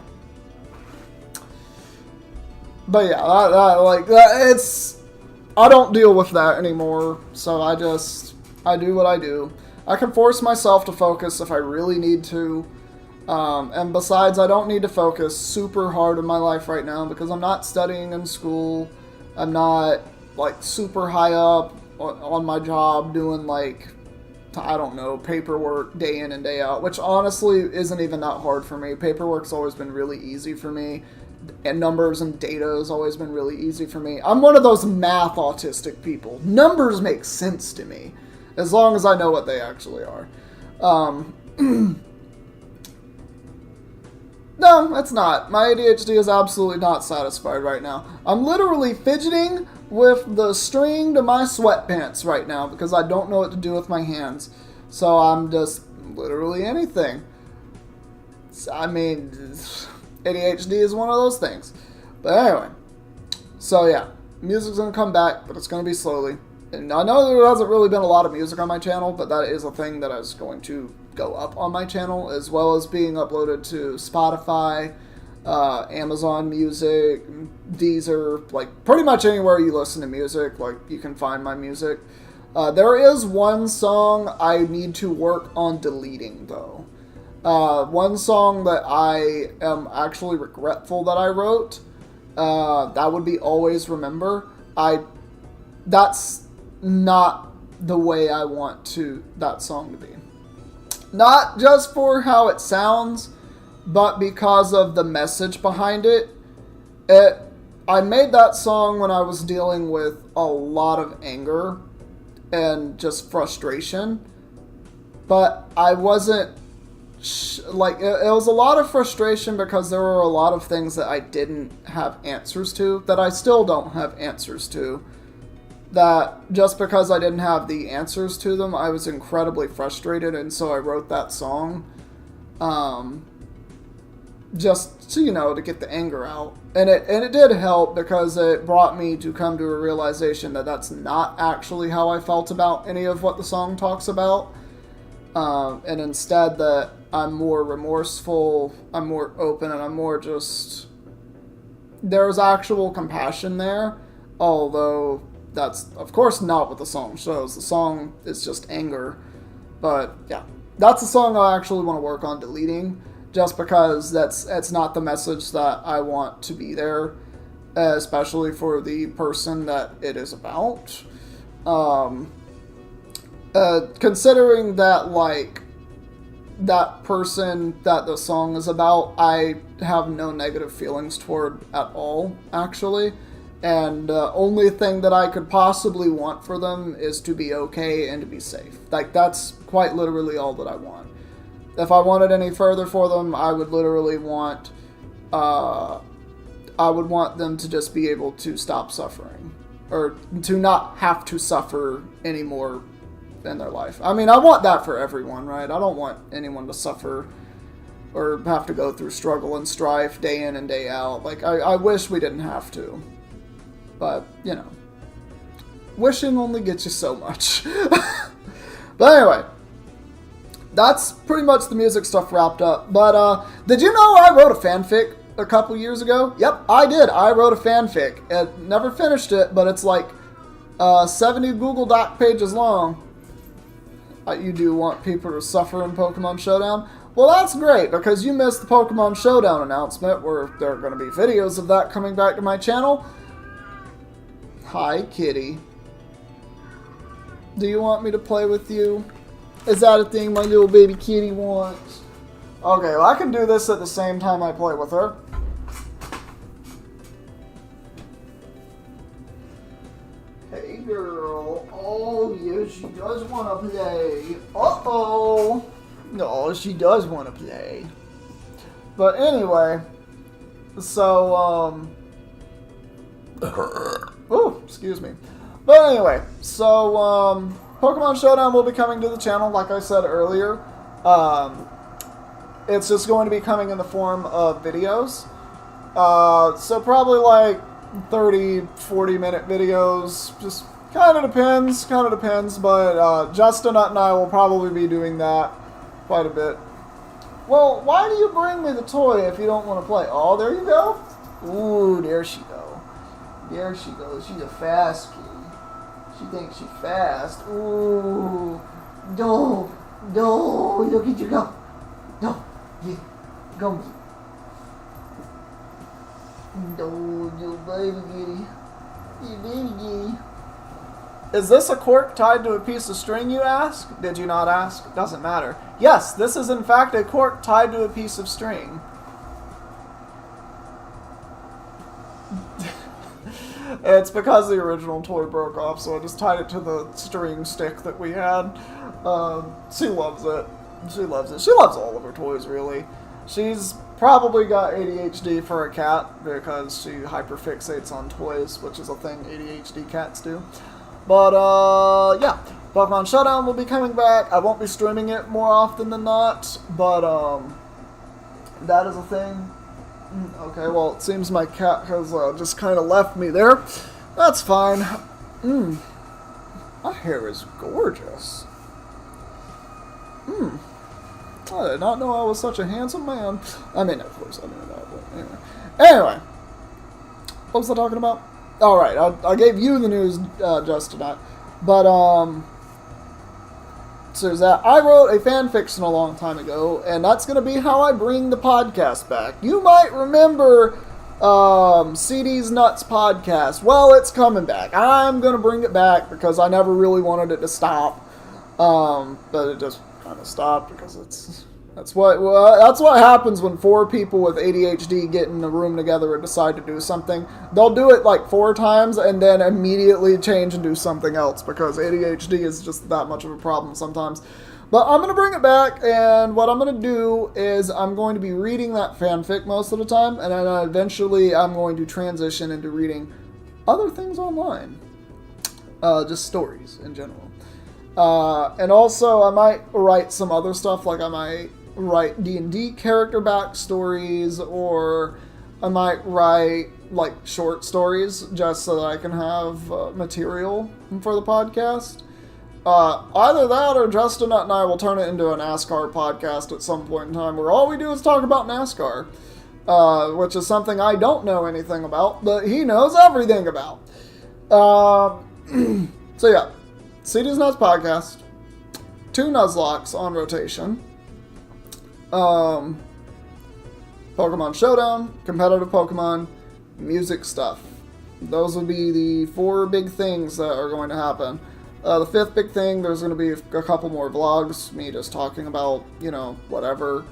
I don't deal with that anymore, so I do what I do. I can force myself to focus if I really need to. And besides, I don't need to focus super hard in my life right now because I'm not studying in school. I'm not, like, super high up on my job doing, like, I don't know, paperwork day in and day out, which honestly isn't even that hard for me. Paperwork's always been really easy for me. And numbers and data has always been really easy for me. I'm one of those math autistic people. Numbers make sense to me, as long as I know what they actually are. No, it's not. My ADHD is absolutely not satisfied right now. I'm literally fidgeting with the string to my sweatpants right now because I don't know what to do with my hands. So I'm just literally anything. I mean, ADHD is one of those things. But anyway. So yeah, music's going to come back, but it's going to be slowly. And I know there hasn't really been a lot of music on my channel, but that is a thing that is going to go up on my channel, as well as being uploaded to Spotify, Amazon Music, Deezer, like pretty much anywhere you listen to music, like you can find my music. There is one song I need to work on deleting, though. One song that I am actually regretful that I wrote, that would be Always Remember. That's not the way I want that song to be. Not just for how it sounds, but because of the message behind it. I made that song when I was dealing with a lot of anger and just frustration, but I wasn't it was a lot of frustration because there were a lot of things that I didn't have answers to, that I still don't have answers to, that just because I didn't have the answers to them, I was incredibly frustrated, and so I wrote that song, just to get the anger out. And it did help, because it brought me to come to a realization that that's not actually how I felt about any of what the song talks about. And instead that I'm more remorseful, I'm more open, and I'm more just... There's actual compassion there, although that's, of course, not what the song shows. The song is just anger. But, yeah. That's a song I actually want to work on deleting, just because it's not the message that I want to be there, especially for the person that it is about. Considering that, that person that the song is about, I have no negative feelings toward at all, actually. And the only thing that I could possibly want for them is to be okay and to be safe. That's quite literally all that I want. If I wanted any further for them, I would literally want, I would want them to just be able to stop suffering, or to not have to suffer anymore in their life. I mean, I want that for everyone, right? I don't want anyone to suffer or have to go through struggle and strife day in and day out. I wish we didn't have to, but, wishing only gets you so much. But anyway, that's pretty much the music stuff wrapped up. But, did you know I wrote a fanfic a couple years ago? Yep, I did. I wrote a fanfic. And never finished it, but it's 70 Google Doc pages long. You do want people to suffer in Pokemon Showdown? Well, that's great, because you missed the Pokemon Showdown announcement, where there are going to be videos of that coming back to my channel. Hi, kitty. Do you want me to play with you? Is that a thing my little baby kitty wants? Okay, well, I can do this at the same time I play with her. Hey, girl. Oh, yes, she does want to play. Uh-oh. No, she does want to play. But anyway, so, oh, excuse me. But anyway, so, Pokemon Showdown will be coming to the channel, like I said earlier. It's just going to be coming in the form of videos. So probably 30, 40-minute videos. Just kind of depends. But Justin and I will probably be doing that quite a bit. Well, why do you bring me the toy if you don't want to play? Oh, there you go. Ooh, there she go. There she goes. She's a fast kitty. She thinks she's fast. Ooh. No. Look at you go. No. Yeah. Go. No, you baby kitty. You baby kitty. Is this a cork tied to a piece of string, you ask? Did you not ask? Doesn't matter. Yes, this is in fact a cork tied to a piece of string. It's because the original toy broke off, so I just tied it to the string stick that we had. She loves it. She loves it. She loves all of her toys, really. She's probably got ADHD for a cat, because she hyperfixates on toys, which is a thing ADHD cats do. But, yeah. Pokemon Showdown will be coming back. I won't be streaming it more often than not, but, that is a thing. Okay, well, it seems my cat has just kind of left me there. That's fine. My hair is gorgeous. I did not know I was such a handsome man. I mean, of course I knew that, but anyway. Anyway. What was I talking about? Alright, I gave you the news, Justin. But, so there's that. I wrote a fan fiction a long time ago, and that's going to be how I bring the podcast back. You might remember CD's Nuts podcast. Well, it's coming back. I'm going to bring it back because I never really wanted it to stop. But it just kind of stopped because that's what happens when 4 people with ADHD get in a room together and decide to do something. They'll do it like 4 times and then immediately change and do something else because ADHD is just that much of a problem sometimes. But I'm going to bring it back, and what I'm going to do is I'm going to be reading that fanfic most of the time, and then eventually I'm going to transition into reading other things online. Just stories in general. And also I might write some other stuff, like I might write D&D character backstories, or I might write like short stories just so that I can have material for the podcast. Either that or Justin and I will turn it into a NASCAR podcast at some point in time where all we do is talk about NASCAR, which is something I don't know anything about, but he knows everything about. So yeah, CD's Nuts podcast, 2 Nuzlocks on rotation, Pokemon Showdown, competitive Pokemon, music stuff. Those will be the 4 big things that are going to happen. The 5th big thing, there's going to be a couple more vlogs, me just talking about, whatever.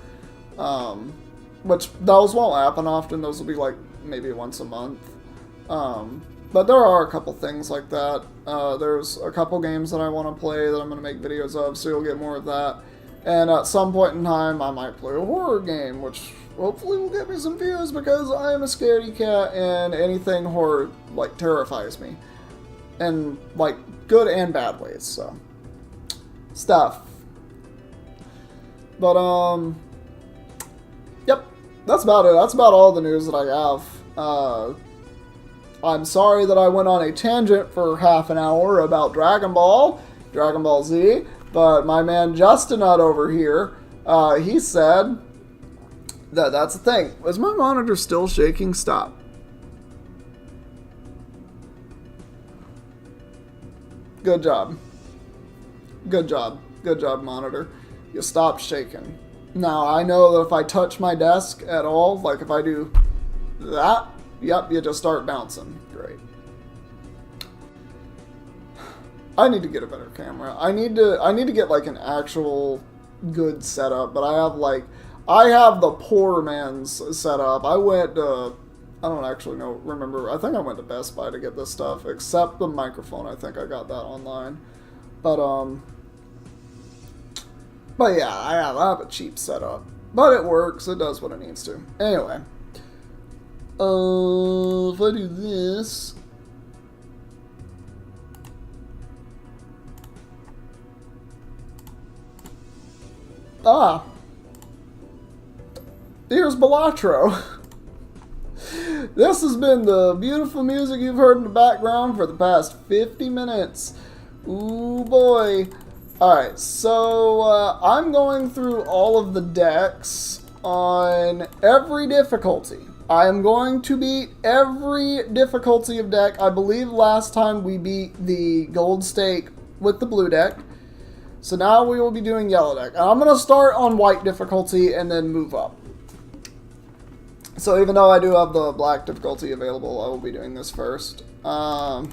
Which those won't happen often. Those will be like maybe once a month. But there are a couple things like that. There's a couple games that I want to play that I'm going to make videos of, so you'll get more of that. And at some point in time, I might play a horror game, which hopefully will get me some views because I am a scaredy cat and anything horror, like, terrifies me. And, like, good and bad ways, so. Stuff. But, yep. That's about it. That's about all the news that I have. I'm sorry that I went on a tangent for half an hour about Dragon Ball Z, but my man Justin over here, he said that that's the thing. Is my monitor still shaking? Stop. Good job. Good job. Good job, monitor. You stopped shaking. Now, I know that if I touch my desk at all, like if I do that, yep, you just start bouncing. Great. I need to get a better camera. I need to get like an actual good setup, but I have the poor man's setup. I went to, I don't actually remember. I think I went to Best Buy to get this stuff, except the microphone. I think I got that online. But yeah, I have a cheap setup, but it works. It does what it needs to. Anyway. If I do this, here's Balatro. This has been the beautiful music you've heard in the background for the past 50 minutes. Ooh boy. Alright, so I'm going through all of the decks on every difficulty. I am going to beat every difficulty of deck. I believe last time we beat the gold stake with the blue deck. So now we will be doing yellow deck. And I'm going to start on white difficulty and then move up. So even though I do have the black difficulty available, I will be doing this first. I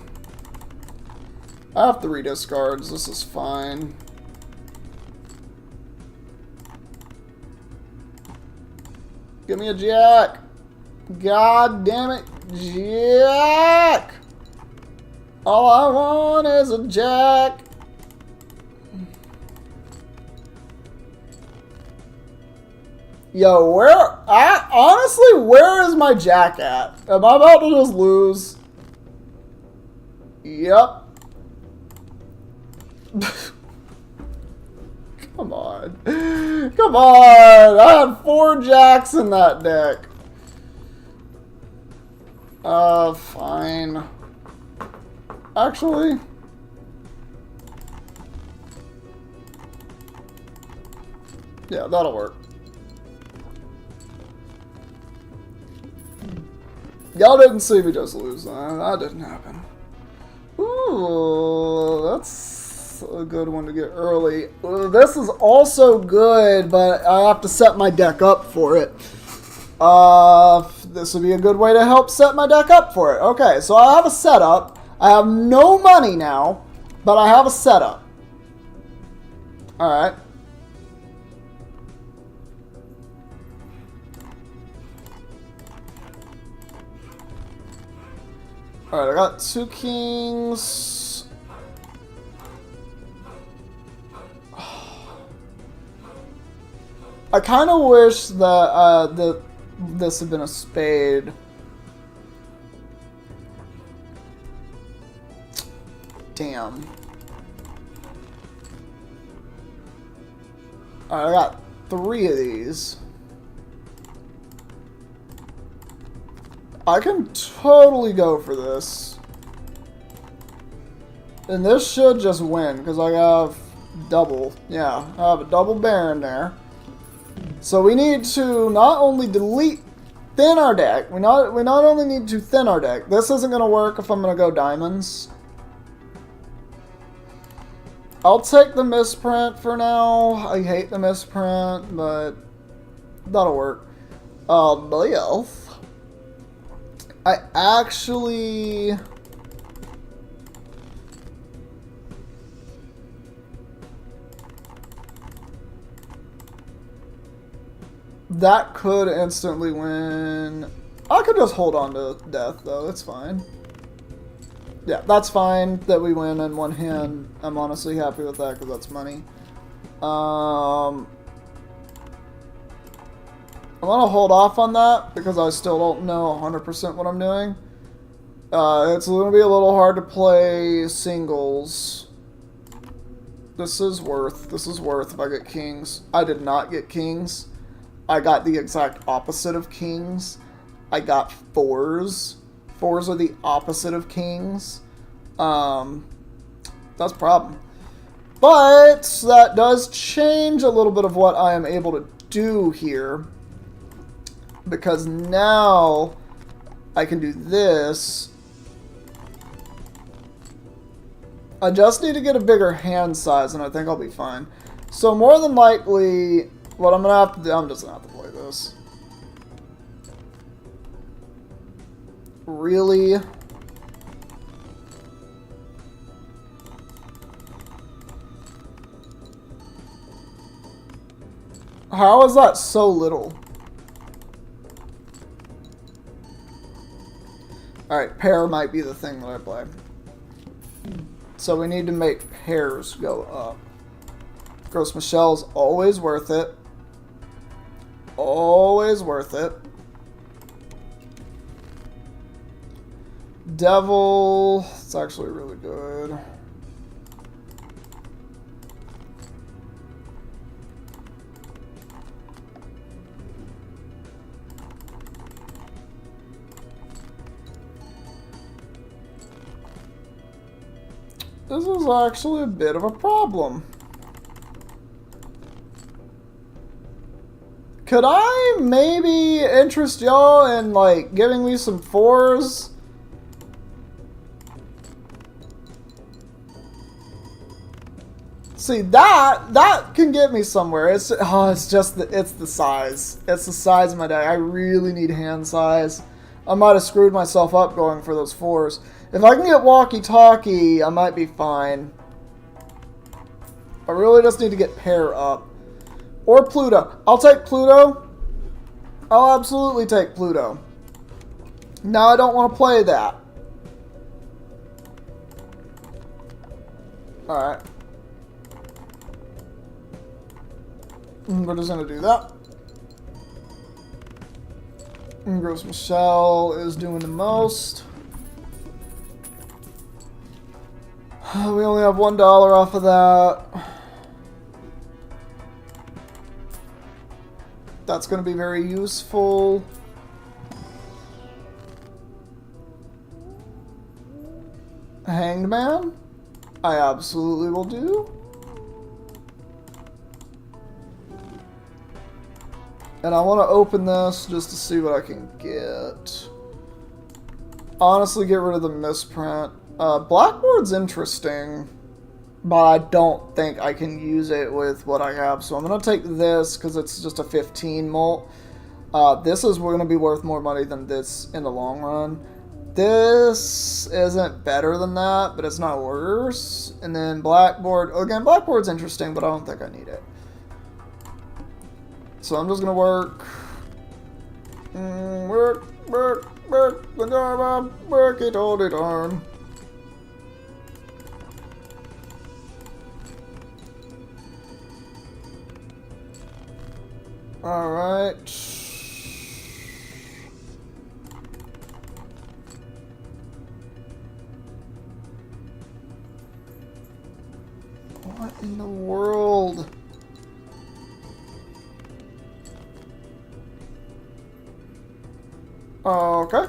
have 3 discards. This is fine. Give me a jack. God damn it, Jack! All I want is a jack. Yo, honestly, where is my jack at? Am I about to just lose? Yep. Come on. Come on! I had 4 jacks in that deck. Fine. Actually, yeah, that'll work. Y'all didn't see me just lose. That didn't happen. Ooh. Ooh, that's a good one to get early. This is also good, but I have to set my deck up for it. This would be a good way to help set my deck up for it. Okay, so I have a setup. I have no money now, but I have a setup. Alright. Alright, I got 2 kings. I kind of wish that this had been a spade. Damn. Alright, I got 3 of these. I can totally go for this. And this should just win, because I have double. Yeah, I have a double Baron there. So we need to not only thin our deck, we not only need to thin our deck. This isn't going to work if I'm going to go diamonds. I'll take the misprint for now. I hate the misprint, but that'll work. Blyth. I actually... That could instantly win. I could just hold on to death, though. It's fine. Yeah, that's fine that we win in one hand. I'm honestly happy with that because that's money. I'm going to hold off on that because I still don't know 100% what I'm doing. It's going to be a little hard to play singles. This is worth if I get kings. I did not get kings. I got the exact opposite of kings. I got 4s. 4s are the opposite of kings. That's a problem. But that does change a little bit of what I am able to do here. Because now I can do this. I just need to get a bigger hand size and I think I'll be fine. So more than likely, what I'm going to have to do, I'm just going to have to play this. Really? How is that so little? Alright, pair might be the thing that I play. So we need to make pairs go up. Gros Michelle's always worth it. Always worth it. Devil, it's actually really good. This is actually a bit of a problem. Could I maybe interest y'all in, like, giving me some 4s? See, that can get me somewhere. It's just it's the size. It's the size of my deck. I really need hand size. I might have screwed myself up going for those 4s. If I can get walkie-talkie, I might be fine. I really just need to get pair up. Or Pluto. I'll take Pluto. I'll absolutely take Pluto. Now I don't want to play that. Alright. We're just going to do that. And Gros Michelle is doing the most. We only have $1 off of that. That's going to be very useful. Hanged Man? I absolutely will do. And I want to open this just to see what I can get. Honestly, get rid of the misprint. Blackboard's interesting, but I don't think I can use it with what I have. So I'm going to take this because it's just a 15 molt. This is going to be worth more money than this in the long run. This isn't better than that, but it's not worse. And then Blackboard, again, Blackboard's interesting, but I don't think I need it. So I'm just going to work, work it all the time. All right. What in the world? Okay.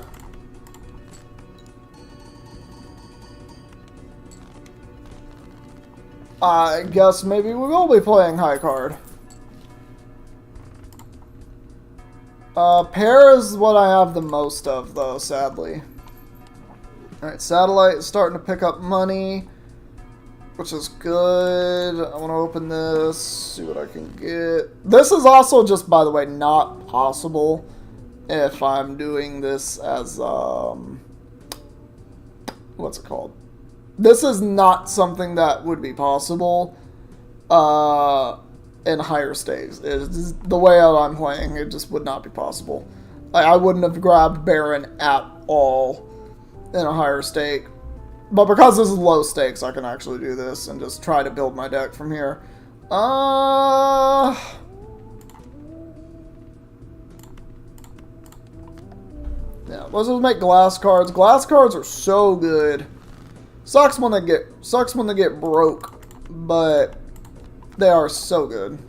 I guess maybe we will be playing high card. Pair is what I have the most of, though, sadly. Alright, Satellite is starting to pick up money, which is good. I want to open this, see what I can get. This is also just, by the way, not possible if I'm doing this as, what's it called? This is not something that would be possible, in higher stakes. It's the way that I'm playing, it just would not be possible. I wouldn't have grabbed Baron at all in a higher stake. But because this is low stakes, I can actually do this and just try to build my deck from here. Yeah, let's just make glass cards. Glass cards are so good. Sucks when they get broke, but they are so good.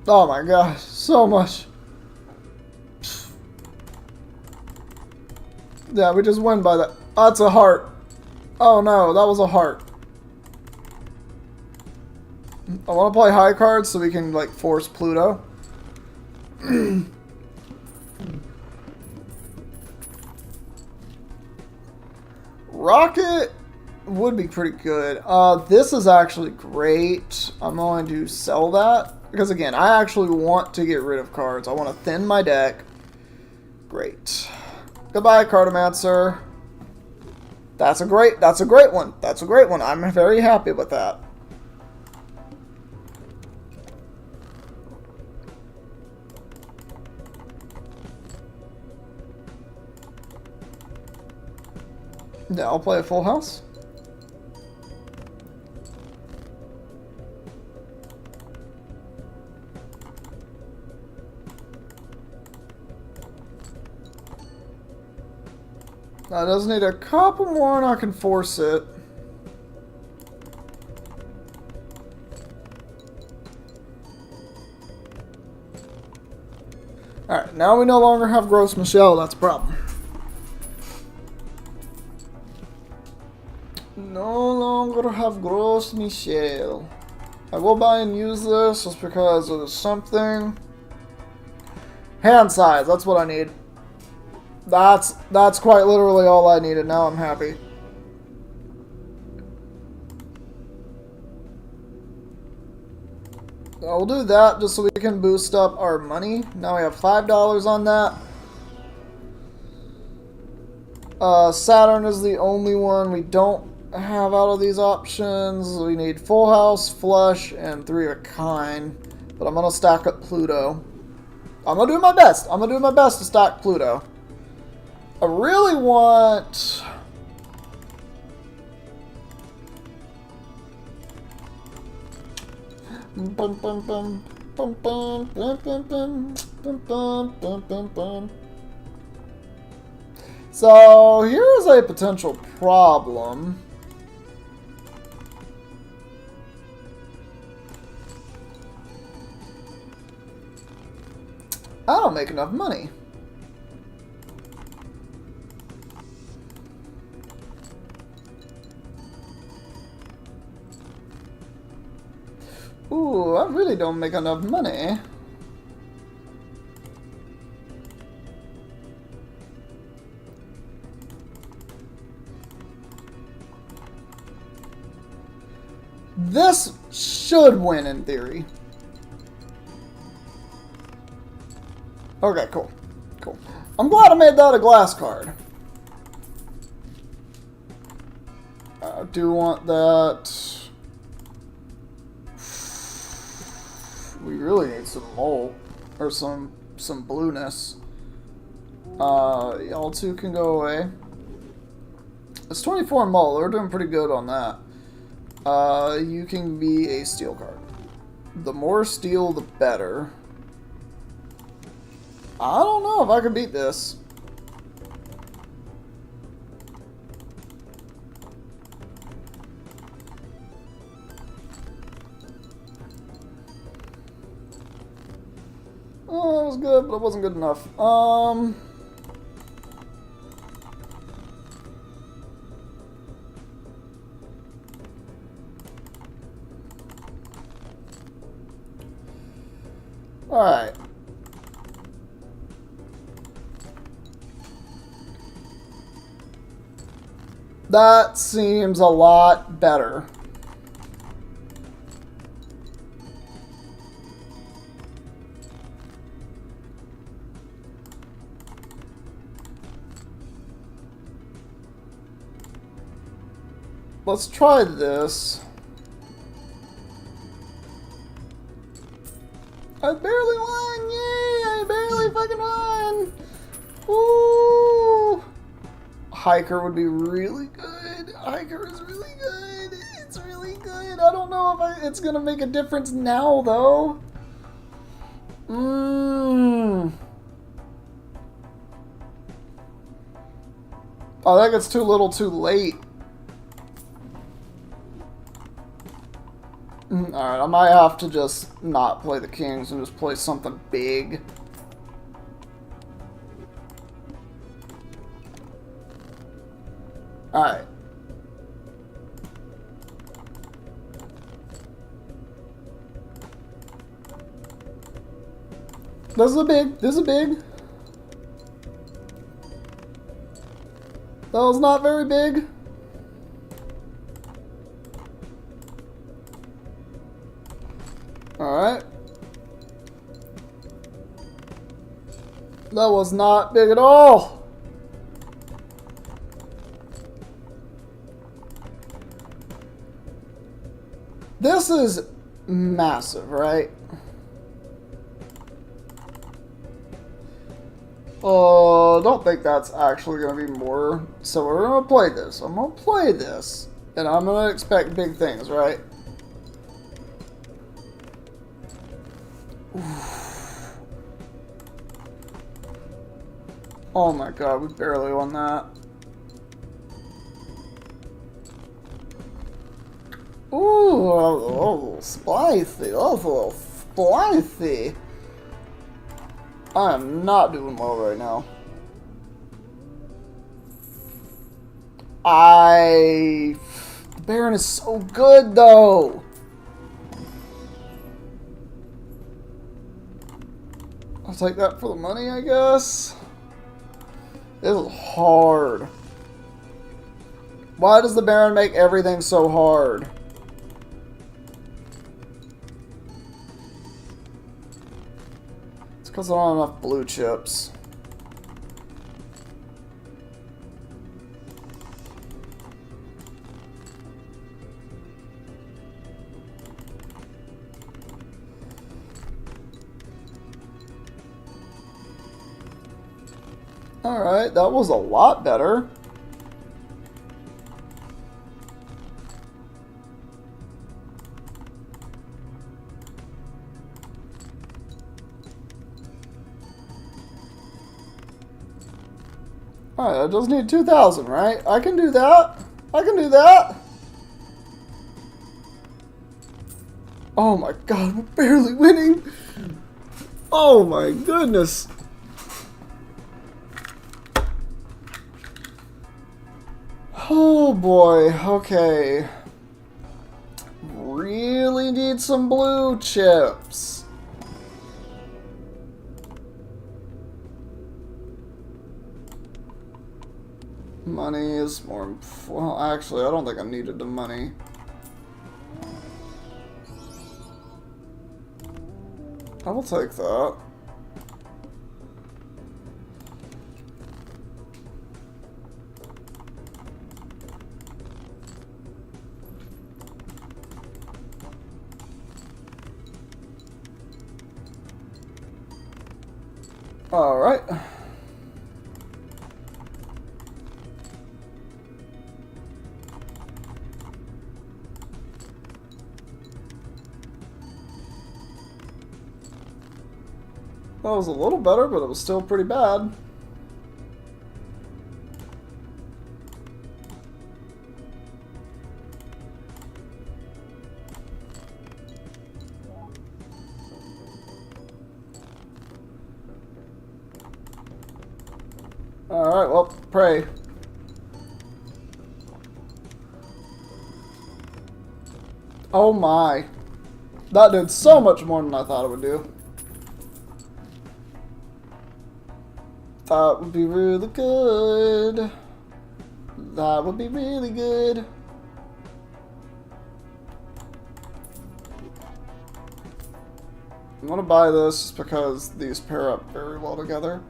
Oh my gosh, so much. Yeah, we just win by that. Oh, that's a heart. Oh no, that was a heart. I want to play high cards so we can, like, force Pluto. Rocket would be pretty good. This is actually great. I'm going to sell that. Because, again, I actually want to get rid of cards. I want to thin my deck. Great. Goodbye, Cartomancer. That's a great one. That's a great one. I'm very happy with that. Yeah, I'll play a full house. I just need a couple more and I can force it. Alright, now we no longer have Gross Michelle, that's a problem. No longer have Gross Michelle. I will buy and use this just because it is something. Hand size, that's what I need. That's quite literally all I needed. Now I'm happy. I'll do that just so we can boost up our money. Now we have $5 on that. Saturn is the only one we don't have out of these options. We need full house, flush, and 3 of a kind. But I'm gonna stack up Pluto. I'm gonna do my best. I'm gonna do my best to stack Pluto. I really want... So, here is a potential problem. I don't make enough money. Ooh, I really don't make enough money. This should win in theory. Okay, cool. Cool. I'm glad I made that a glass card. I do want that. We really need some molt. Or some blueness. Y'all two can go away. It's 24 molt. We're doing pretty good on that. You can be a steel card. The more steel, the better. I don't know if I can beat this. Oh, that was good, but it wasn't good enough. Alright. That seems a lot better. Let's try this. I barely won! Yay! I barely fucking won! Ooh! Hiker would be really good. Hiker is really good. It's really good. I don't know if it's gonna make a difference now, though. I think it's too little too late. Alright, I might have to just not play the kings and just play something big. Alright. This is a big. This is a big. That was not very big. Alright. That was not big at all. This is massive, right? Don't think that's actually going to be more. So we're going to play this. I'm going to play this. And I'm going to expect big things, right? Oh my god, we barely won that. Ooh, oh, spicy. Oh, a little spicy. I am not doing well right now. The Baron is so good, though. I'll take that for the money, I guess. This is hard. Why does the Baron make everything so hard? It's because I don't have enough blue chips. Alright, that was a lot better. Alright, I just need 2,000, right? I can do that. I can do that. Oh my god, we're barely winning. Oh my goodness. Oh boy, okay. Really need some blue chips. Money is more... Well, actually, I don't think I needed the money. I will take that. All right. That was a little better, but it was still pretty bad. Alright, well, pray. Oh my. That did so much more than I thought it would do. That would be really good. That would be really good. I'm gonna buy this just because these pair up very well together.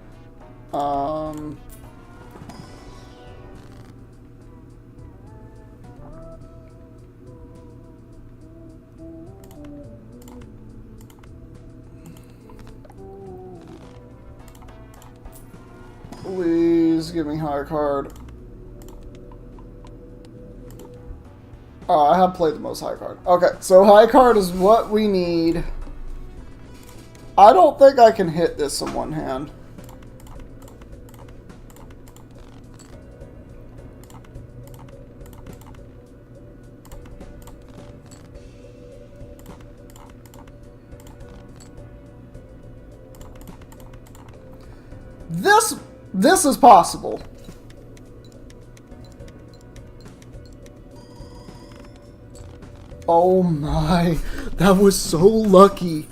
Please give me high card. Oh, I have played the most high card. Okay, so high card is what we need. I don't think I can hit this in one hand. This is possible. Oh my, that was so lucky.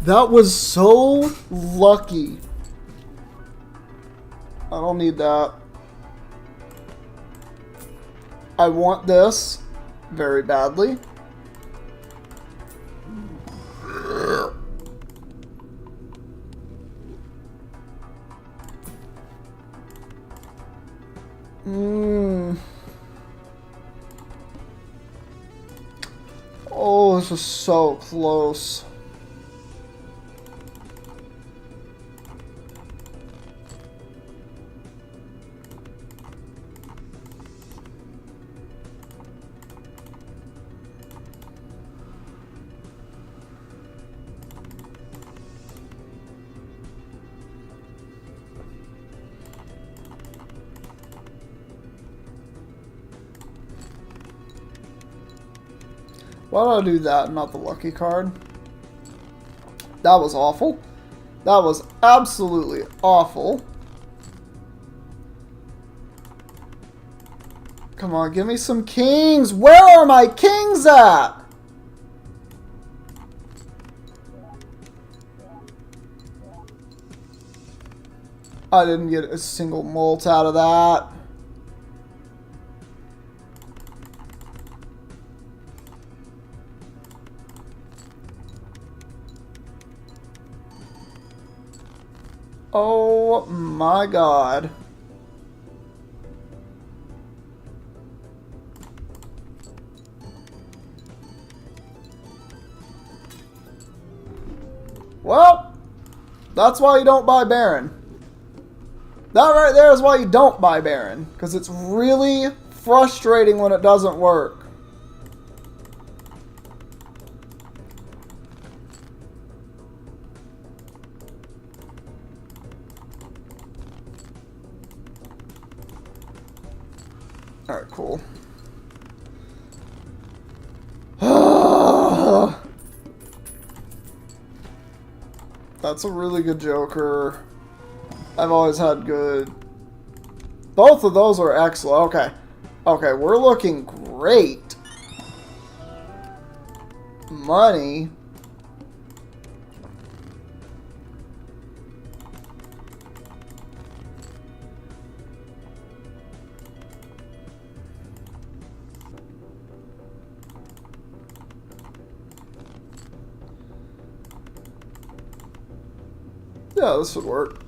That was so lucky. I don't need that. I want this very badly. Oh, this is so close. Why did I do that, not the lucky card? That was awful. That was absolutely awful. Come on, give me some kings. Where are my kings at? I didn't get a single molt out of that. Oh my god. Well, that's why you don't buy Baron. That right there is why you don't buy Baron. Because it's really frustrating when it doesn't work. Alright, cool. That's a really good Joker. I've always had good... Both of those are excellent. Okay. Okay, we're looking great. Money. Yeah, this would work.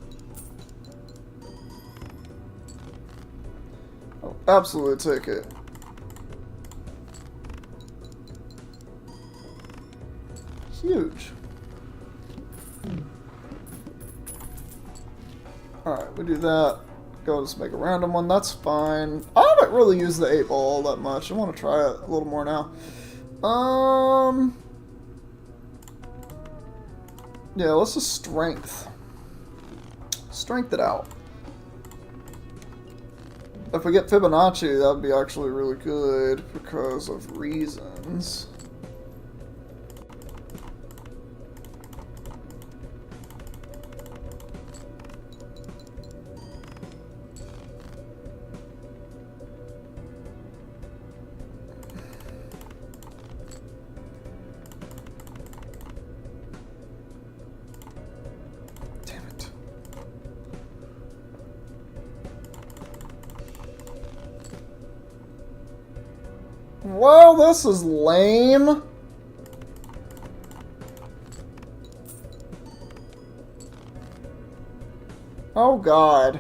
I'll absolutely take it. Huge. Alright, we do that. Go just make a random one, that's fine. I haven't really used the 8 ball all that much. I want to try it a little more now. Yeah, let's just strength. Strength it out. If we get Fibonacci, that would be actually really good because of reasons. Well, this is lame. Oh, God.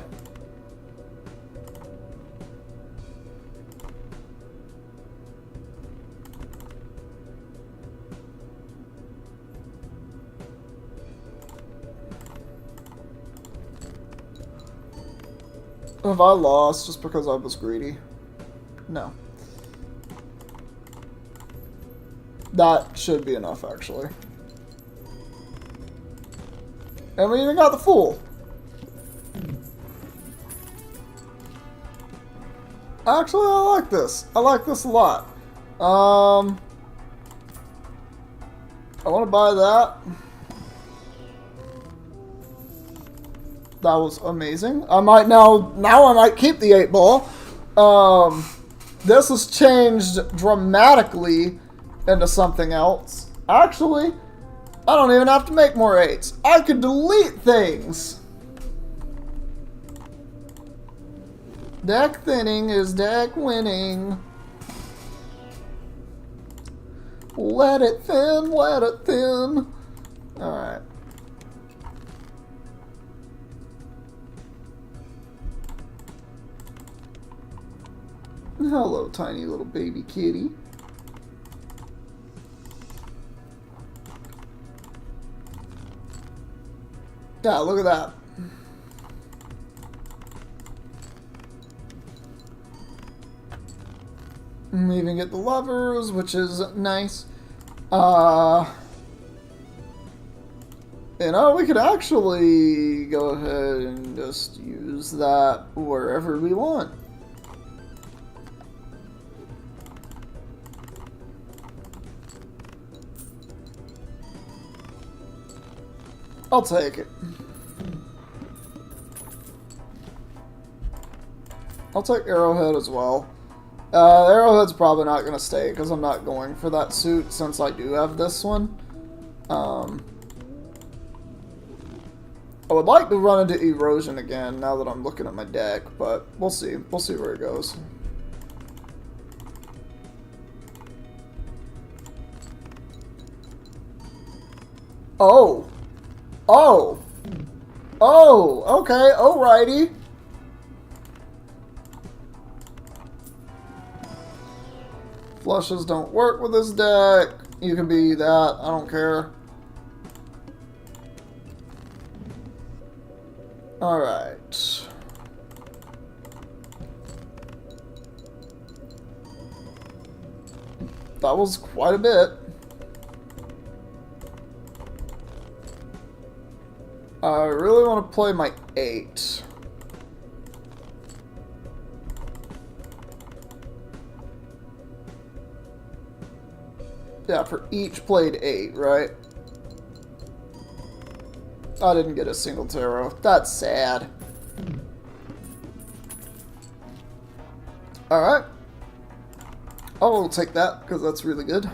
Have I lost just because I was greedy? No. That should be enough, actually. And we even got the Fool. Actually, I like this. I like this a lot. I want to buy that. That was amazing. I might now I might keep the 8 ball. This has changed dramatically into something else. Actually, I don't even have to make more 8s. I could delete things. Deck thinning is deck winning. Let it thin, let it thin. Alright. Hello, tiny little baby kitty. Yeah, look at that. We even get the lovers, which is nice. You know, we could actually go ahead and just use that wherever we want. I'll take it. I'll take Arrowhead as well. Arrowhead's probably not going to stay because I'm not going for that suit since I do have this one. I would like to run into Erosion again now that I'm looking at my deck, but we'll see. We'll see where it goes. Oh! Oh! Oh! Okay, alrighty. Flushes don't work with this deck. You can be that. I don't care. Alright. That was quite a bit. I really want to play my 8. Yeah, for each played 8, right? I didn't get a single tarot. That's sad. Alright. I will take that, because that's really good.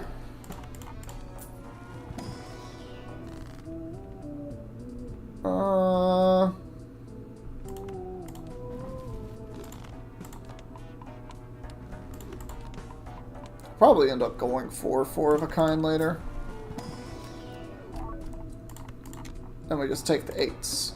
Probably end up going for 4 of a kind later. And and we just take the 8s.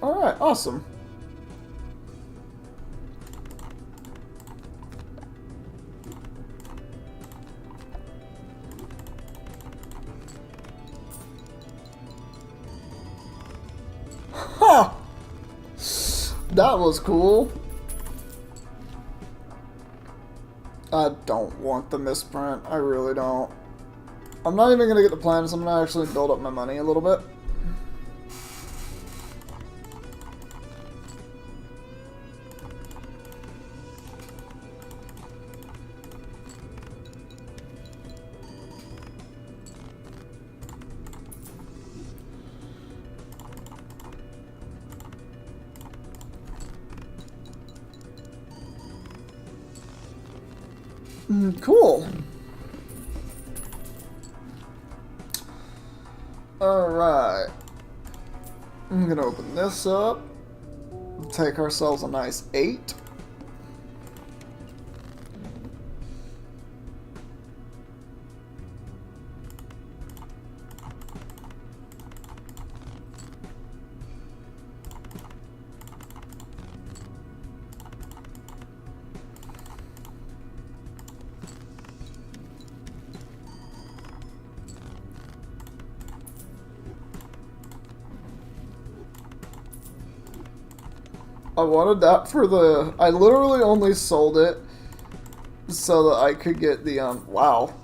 Alright, awesome. Huh! That was cool. I don't want the misprint. I really don't. I'm not even gonna get the plans. I'm gonna actually build up my money a little bit. Cool. Alright. I'm gonna open this up. Take ourselves a nice 8. I wanted that for the... I literally only sold it so that I could get the, wow.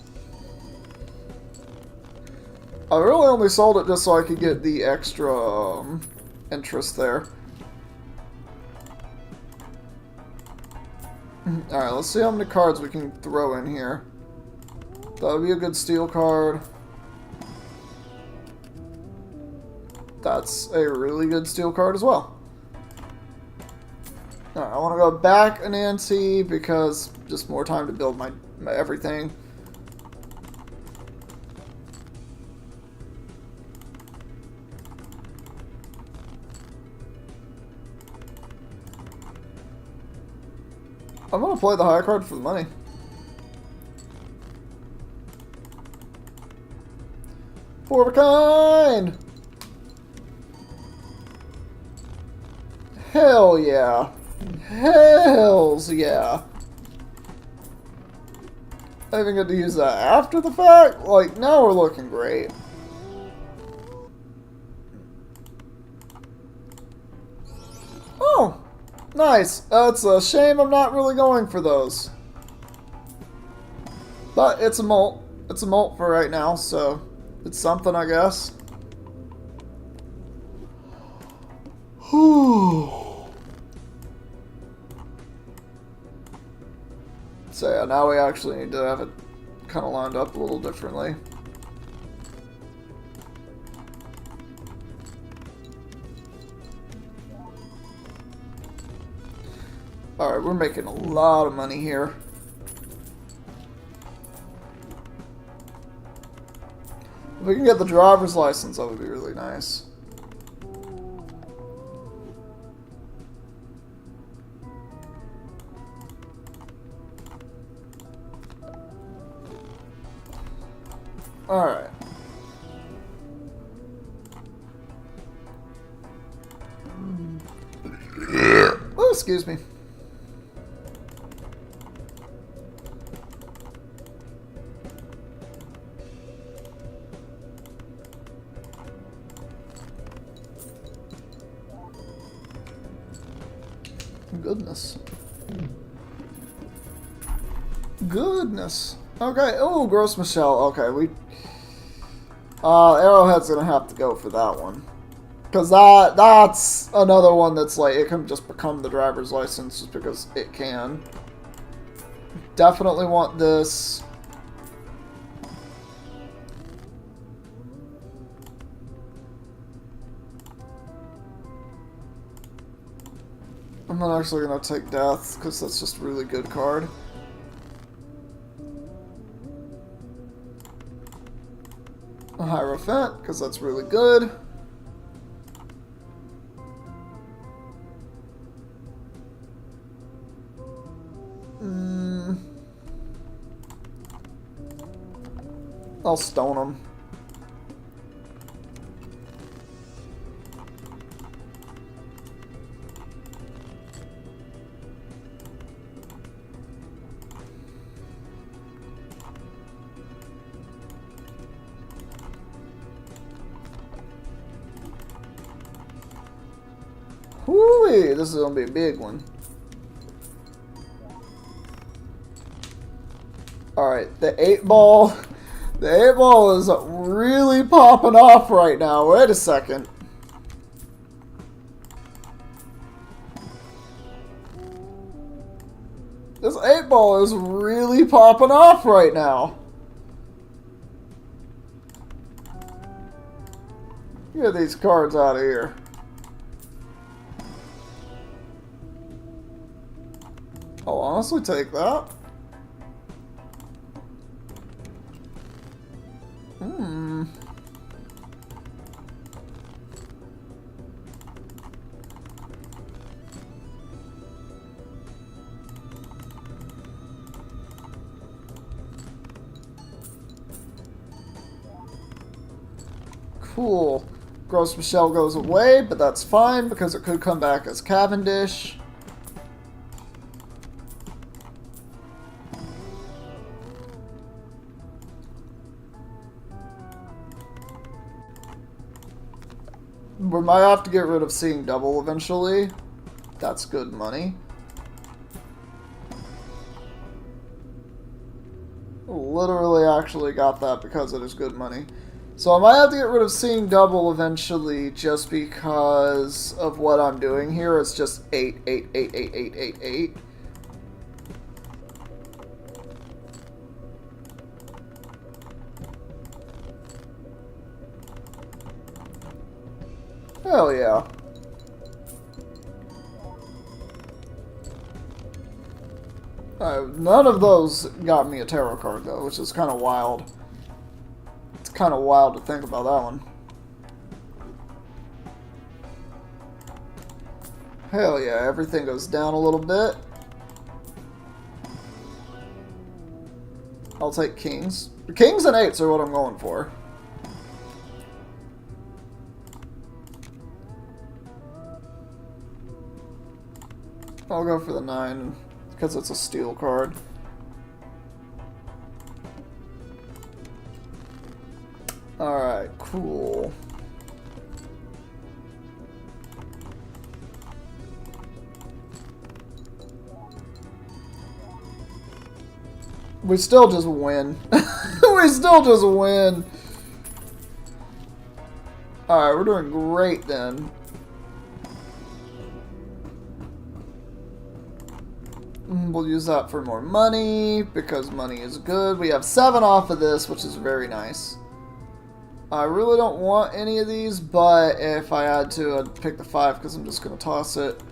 I really only sold it just so I could get the extra, interest there. Alright, let's see how many cards we can throw in here. That would be a good steel card. That's a really good steel card as well. Alright, I want to go back an ante because just more time to build my everything. I'm gonna play the high card for the money. Four of a kind! Hell yeah. Hells yeah. I even get to use that after the fact? Like, now we're looking great. Oh! Nice. It's a shame I'm not really going for those. But it's a molt. It's a molt for right now, so it's something, I guess. Whew. So yeah, now we actually need to have it kind of lined up a little differently. Alright, we're making a lot of money here. If we can get the driver's license, that would be really nice. Alright. Oh, excuse me. Goodness. Goodness. Okay. Oh, Gross Michelle. Okay, we... Arrowhead's gonna have to go for that one. Because that's another one that's like, it can just become the driver's license just because it can. Definitely want this. I'm not actually going to take Death, because that's just a really good card. A Hierophant, because that's really good. I'll stone him. Whoo-wee, this is gonna be a big one. Alright, the 8-ball. The 8-ball is really popping off right now. Wait a second. This 8-ball is really popping off right now. Get these cards out of here. I'll honestly take that. Cool. Gros Michel goes away, but that's fine because it could come back as Cavendish. We might have to get rid of Seeing Double eventually. That's good money. Literally actually got that because it is good money. So I might have to get rid of Seeing Double eventually just because of what I'm doing here. It's just 8, 8, 8, 8, 8, 8, 8. Hell yeah. None of those got me a tarot card though, which is kind of wild. It's kind of wild to think about that one. Hell yeah, everything goes down a little bit. I'll take kings. Kings and 8s are what I'm going for. I'll go for the 9 because it's a steel card. Alright, cool. We still just win. We still just win. Alright, we're doing great then. We'll use that for more money, because money is good. We have 7 off of this, which is very nice. I really don't want any of these, but if I had to, I'd pick the 5, because I'm just going to toss it.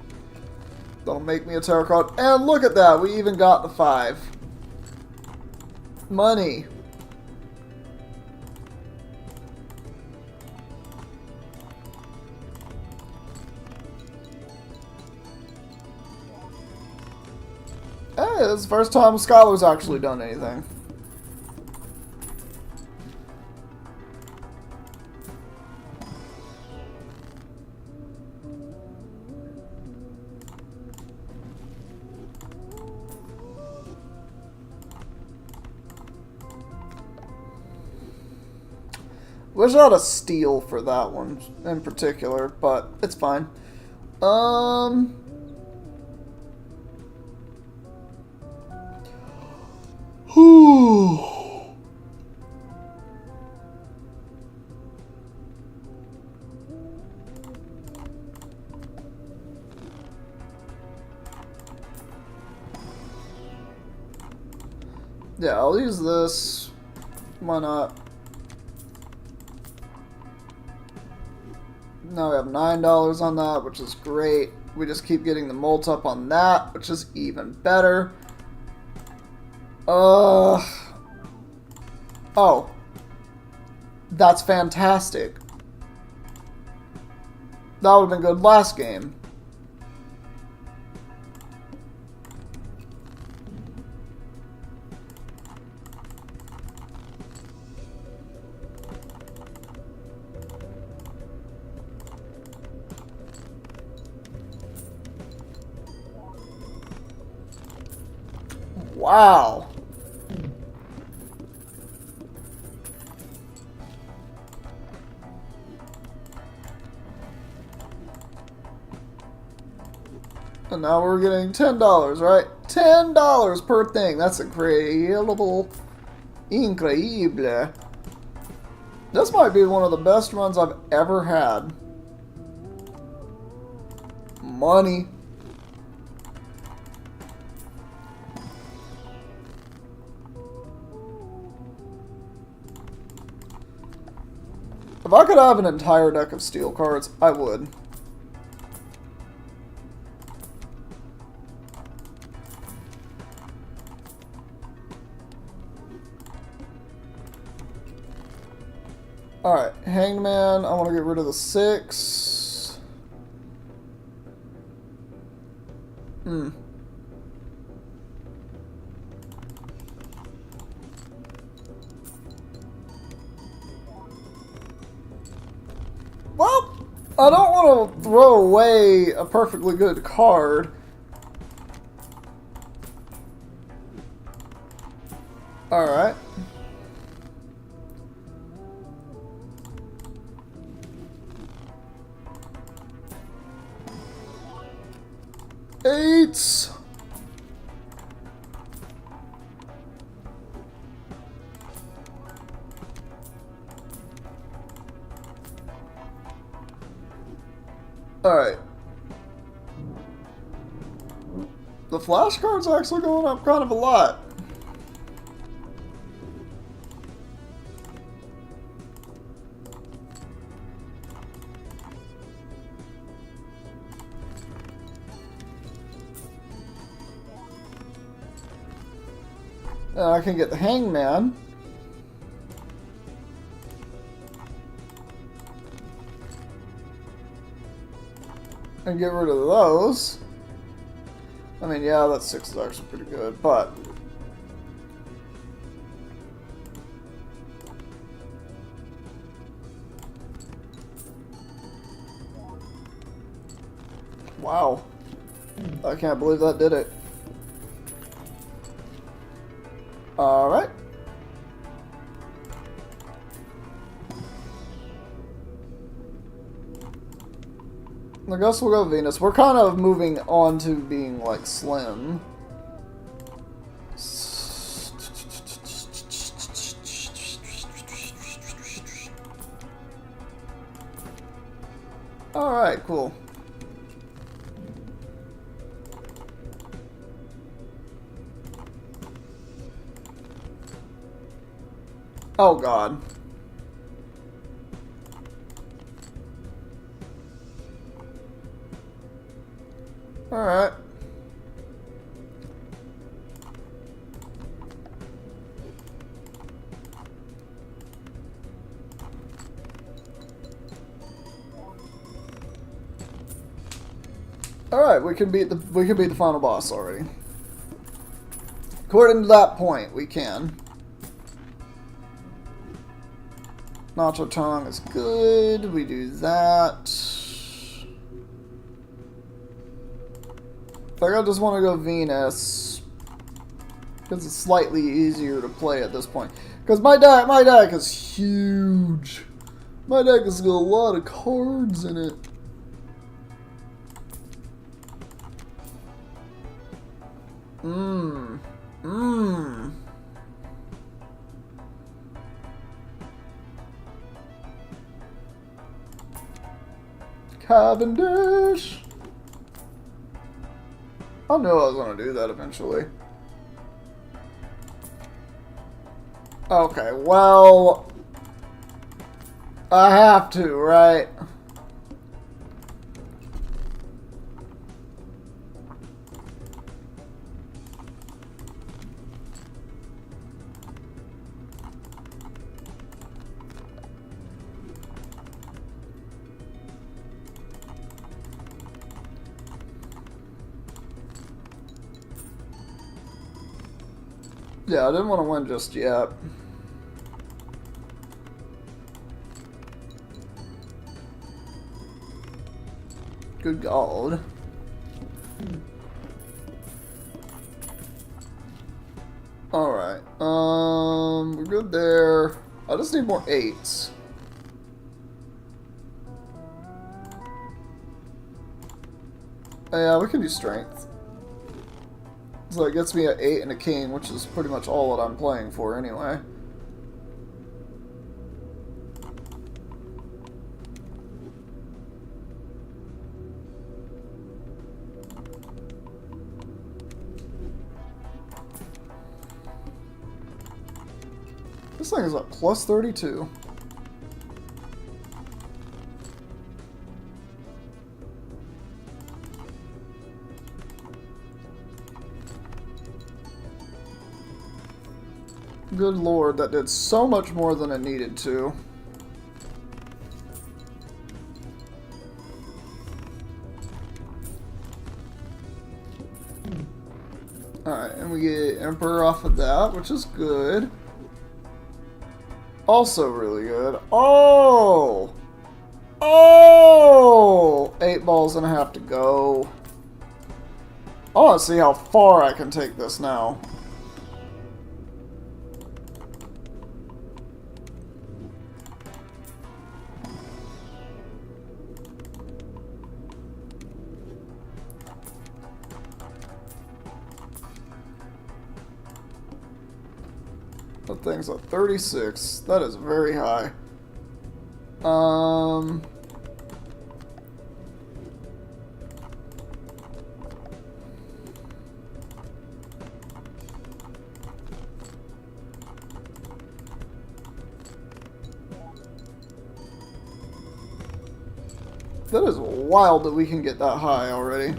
That'll make me a tarot card. And look at that, we even got the 5. Money. Hey, this is the first time Scholar's actually done anything. Wish I had a steal for that one in particular, but it's fine. Yeah, I'll use this. Why not? Now we have $9 on that, which is great. We just keep getting the molds up on that, which is even better. Oh. That's fantastic. That would have been good last game. Wow. And now we're getting $10, right? $10 per thing. That's incredible. Increíble. This might be one of the best runs I've ever had. Money. If I could have an entire deck of steel cards, I would. Alright, Hangman, I want to get rid of the 6. Well, I don't want to throw away a perfectly good card. Alright. Eights. Alright. The flashcard's actually going up kind of a lot. I can get the Hangman. And get rid of those. I mean, yeah, that 6 is actually pretty good, but... Wow. I can't believe that did it. Alright. I guess we'll go Venus. We're kind of moving on to being like slim. Alright, cool. Oh god. Alright. Alright, we can beat the final boss already. According to that point, we can. Nacho Tongue is good. We do that. I think I just want to go Venus because it's slightly easier to play at this point. Because my deck is huge. My deck has got a lot of cards in it. Cavendish. I knew I was going to do that eventually. Okay, well, I have to, right? Yeah, I didn't want to win just yet. Good God. Alright. We're good there. I just need more 8s. Yeah, we can do strength. So it gets me an 8 and a king, which is pretty much all that I'm playing for anyway. This thing is at plus 32. Good lord, that did so much more than it needed to. Alright, and we get Emperor off of that, which is good. Also really good. Oh! Oh! 8 balls and a half to go. I want to see how far I can take this now. That thing's at 36. That is very high. That is wild that we can get that high already.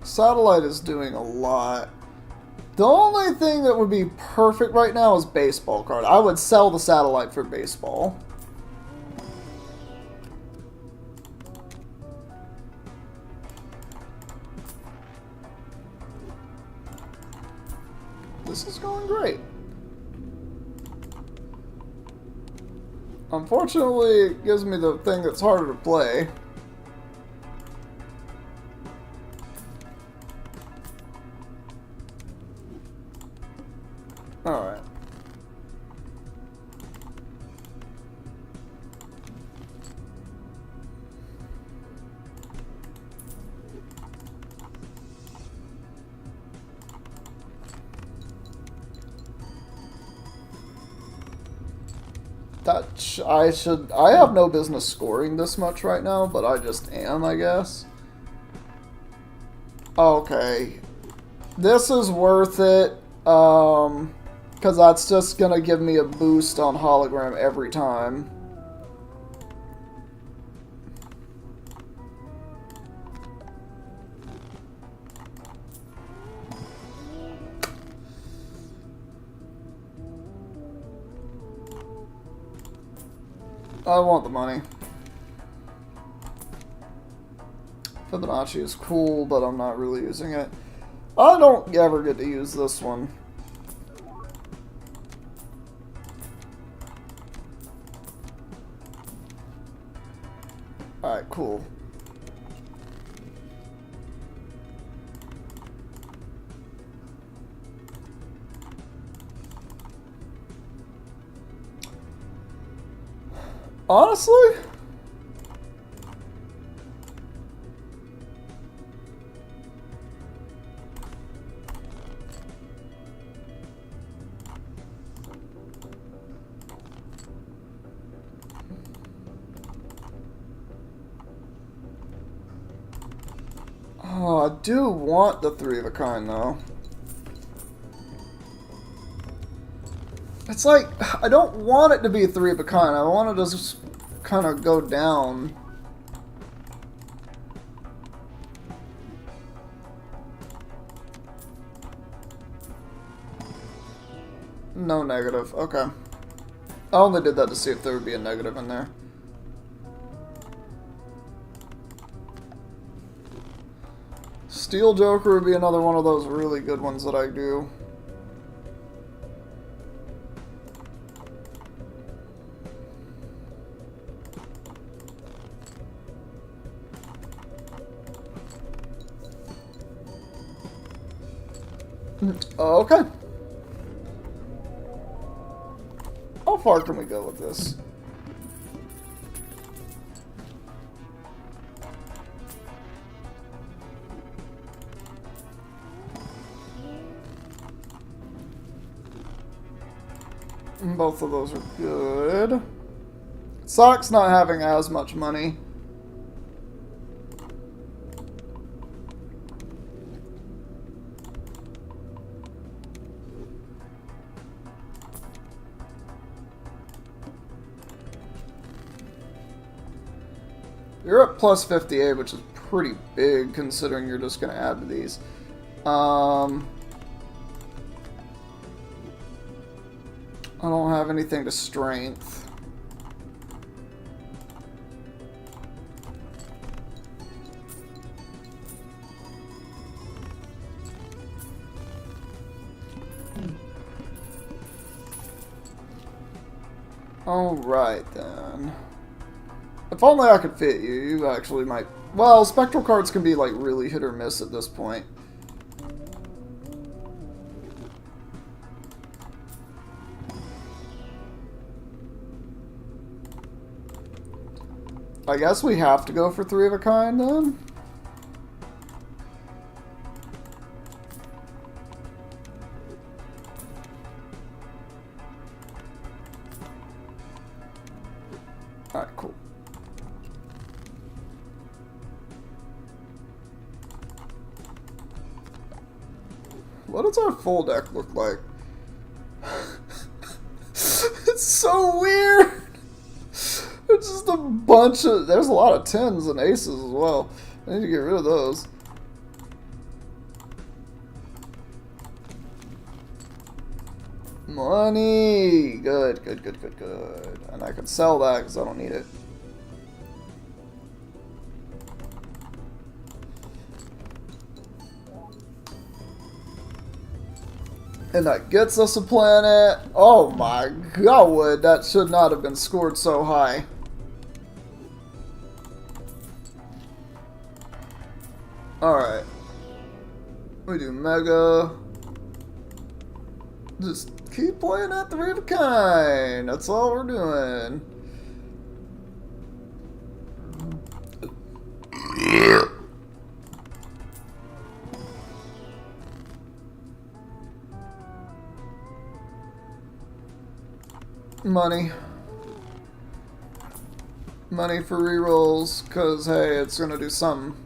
Satellite is doing a lot. The only thing that would be perfect right now is baseball card. I would sell the satellite for baseball. This is going great. Unfortunately, it gives me the thing that's harder to play. Alright. I have no business scoring this much right now, but I just am, I guess. Okay. This is worth it, because that's just gonna give me a boost on hologram every time. I want the money. Fibonacci is cool, but I'm not really using it. I don't ever get to use this one. Alright, cool. Honestly? Oh, I do want the 3 of a kind, though. It's like, I don't want it to be a 3 of a kind. I want it to just kind of go down. No negative. Okay. I only did that to see if there would be a negative in there. Steel Joker would be another one of those really good ones that I do. Okay. How far can we go with this? Both of those are good. Sucks not having as much money. You're at plus 58, which is pretty big considering you're just going to add to these. I don't have anything to strength. Alright then. If only I could fit you, you actually might... Well, spectral cards can be like really hit or miss at this point. I guess we have to go for 3 of a kind then? Alright, cool. What does our full deck look like? It's so weird! It's just a bunch of... There's a lot of 10s and aces as well. I need to get rid of those. Money! Good, good, good, good, good. And I can sell that because I don't need it. And that gets us a planet. Oh my god, that should not have been scored so high. Alright. We do Mega. Just keep playing at 3 of a kind. That's all we're doing. Money. Money for rerolls, because, hey, it's going to do something.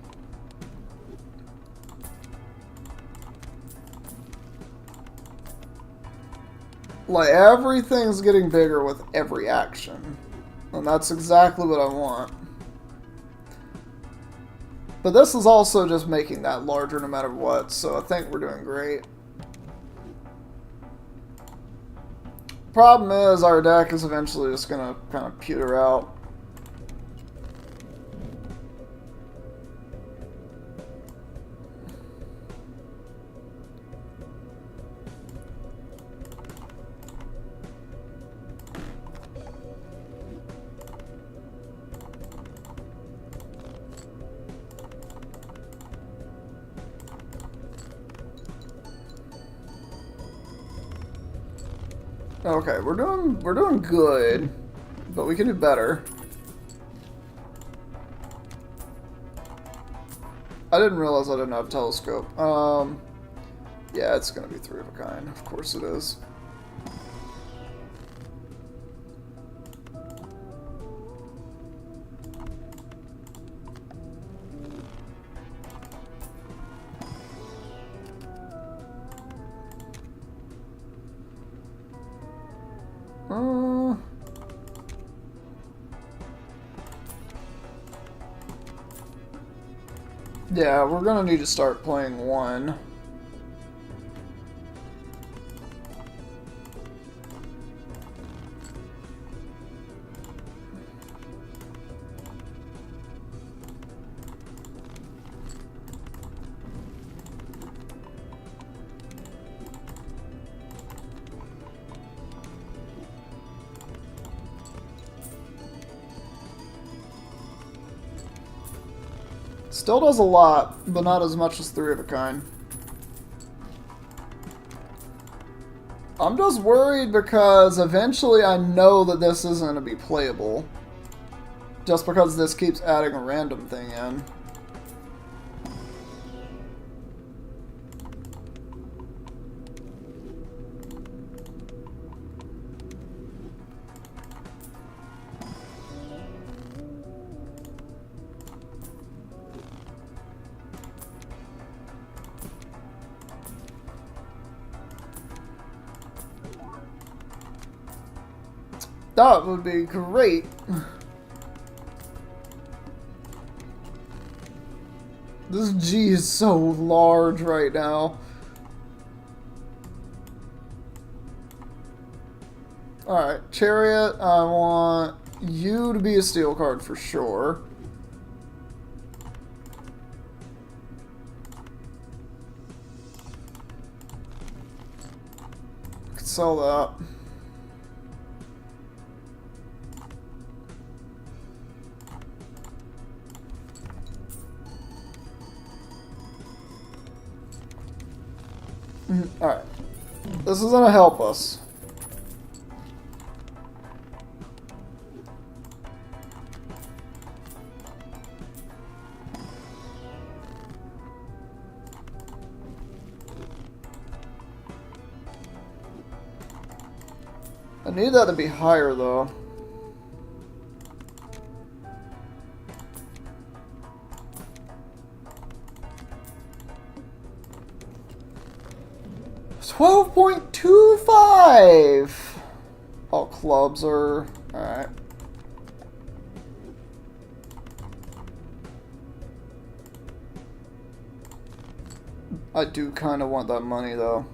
Like, everything's getting bigger with every action. And that's exactly what I want. But this is also just making that larger no matter what, so I think we're doing great. Problem is, our deck is eventually just gonna kind of pewter out. Okay, we're doing good, but we can do better. I didn't realize I didn't have a telescope. Yeah, it's gonna be 3 of a kind. Of course it is. Yeah, we're gonna need to start playing 1. Still does a lot, but not as much as 3 of a kind. I'm just worried because eventually I know that this isn't going to be playable. Just because this keeps adding a random thing in. That would be great. This G is so large right now. Alright, Chariot, I want you to be a steel card for sure. I could sell that. Alright. This is gonna help us. I need that to be higher though. $12.25! All clubs are... Alright. I do kind of want that money though.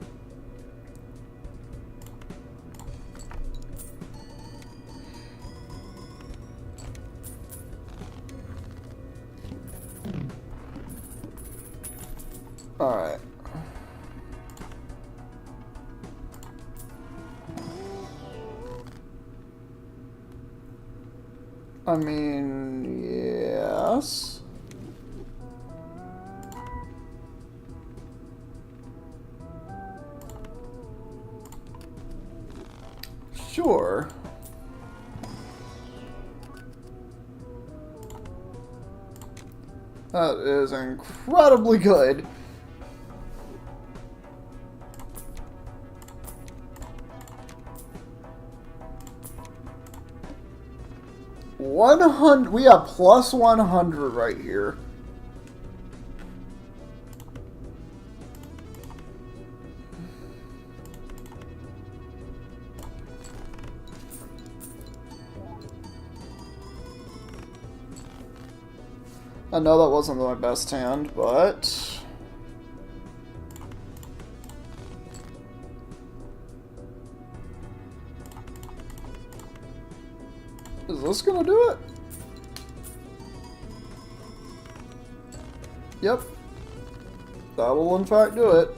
Alright. I mean, yes. Sure. That is incredibly good. We have plus 100 right here. I know that wasn't my best hand, but... Is this gonna do it? Yep. That will in fact do it.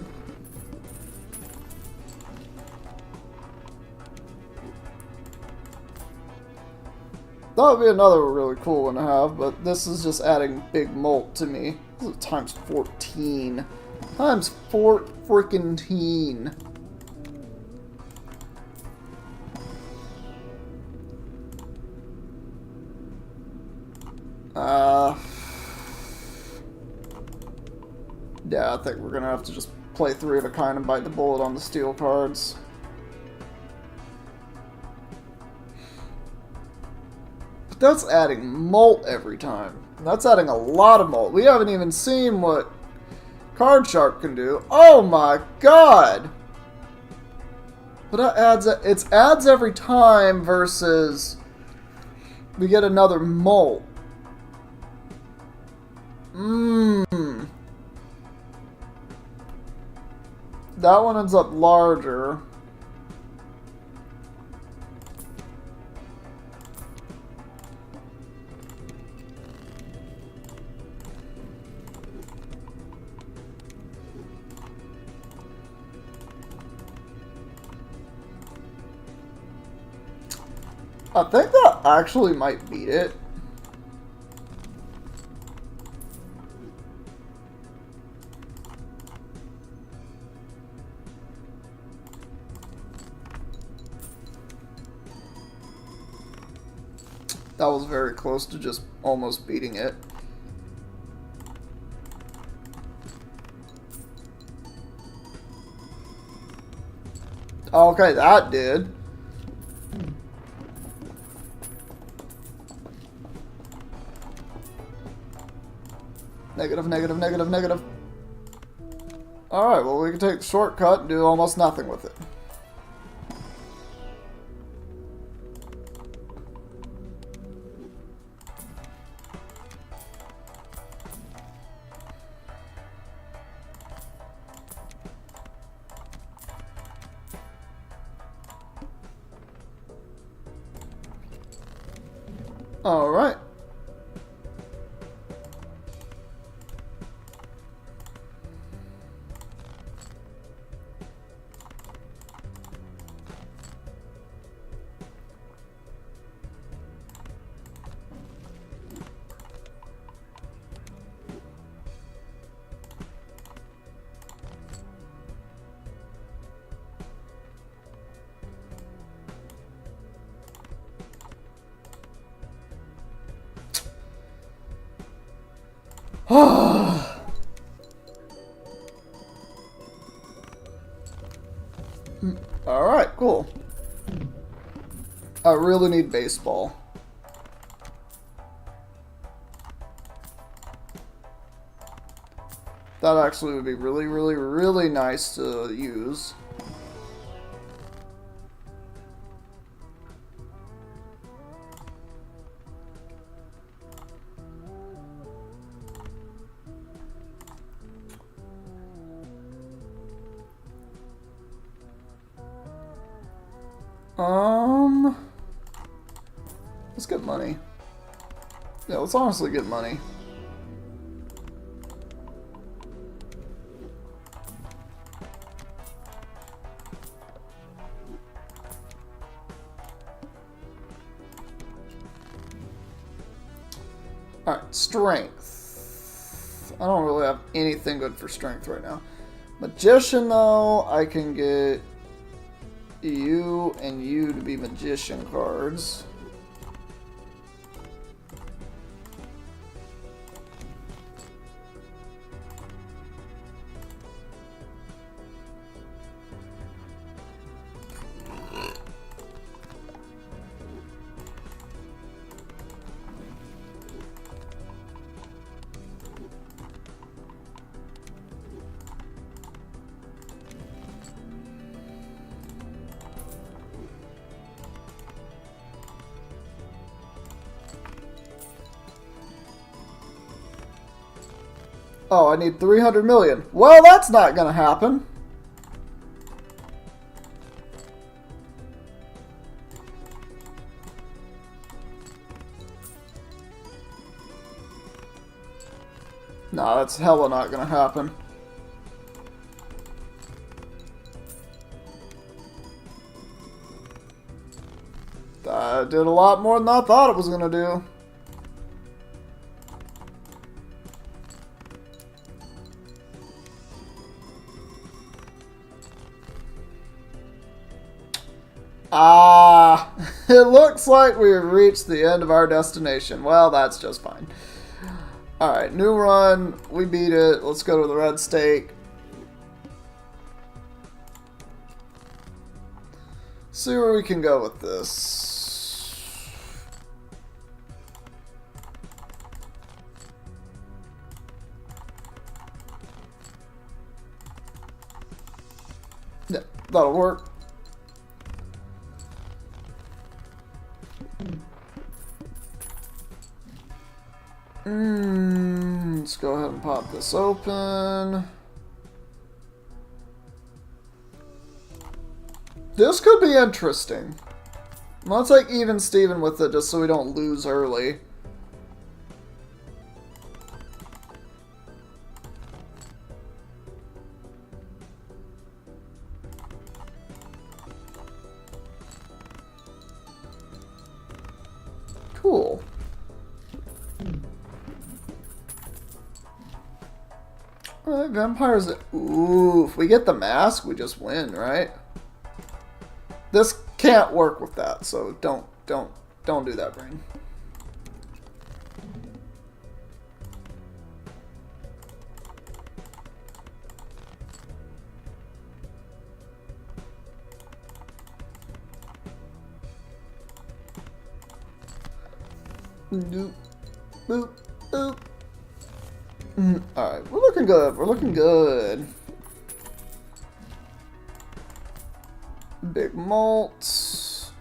That would be another really cool one to have, but this is just adding big molt to me. This is times 14. Times 4 freaking teen. Yeah, I think we're gonna have to just play 3 of a kind and bite the bullet on the steel cards. But that's adding molt every time. That's adding a lot of molt. We haven't even seen what Card Shark can do. Oh my god! But that adds, it's adds every time versus we get another molt. That one ends up larger. I think that actually might beat it. That was very close to just almost beating it. Okay, that did. Negative, negative, negative, negative. Alright, well we can take the shortcut and do almost nothing with it. Alright. Alright, cool. I really need baseball. That actually would be really, really, really nice to use. Let's get money. Yeah, let's honestly get money. Alright, strength. I don't really have anything good for strength right now. Magician, though, I can get you and you to be magician cards. Oh, I need 300 million. Well, that's not gonna happen. Nah, that's hella not gonna happen. That did a lot more than I thought it was gonna do. Ah, it looks like we've reached the end of our destination. Well, that's just fine. Alright, new run. We beat it. Let's go to the red stake. See where we can go with this. Yeah, that'll work. Let's go ahead and pop this open. This could be interesting. Let's take even Steven with it just so we don't lose early. Cool. Alright, vampires. Ooh, if we get the mask, we just win, right? This can't work with that, so don't do that, brain. Doop, boop, boop. Alright, we're looking good. We're looking good. Big malt.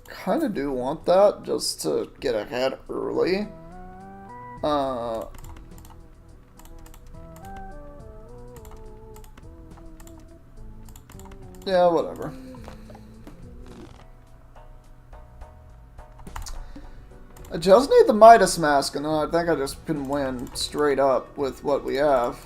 Kind of do want that just to get ahead early. Yeah, whatever. I just need the Midas Mask, and then I think I just can win straight up with what we have.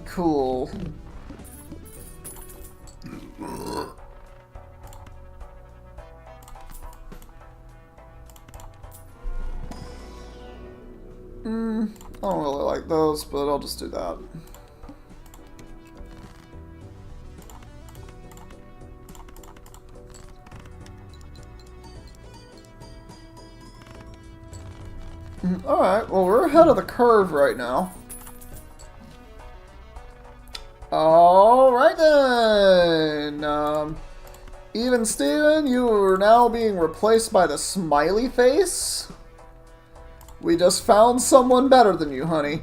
Cool. I don't really like those, but I'll just do that. Alright, well we're ahead of the curve right now. Alright then! Even Steven, you are now being replaced by the smiley face. We just found someone better than you, honey.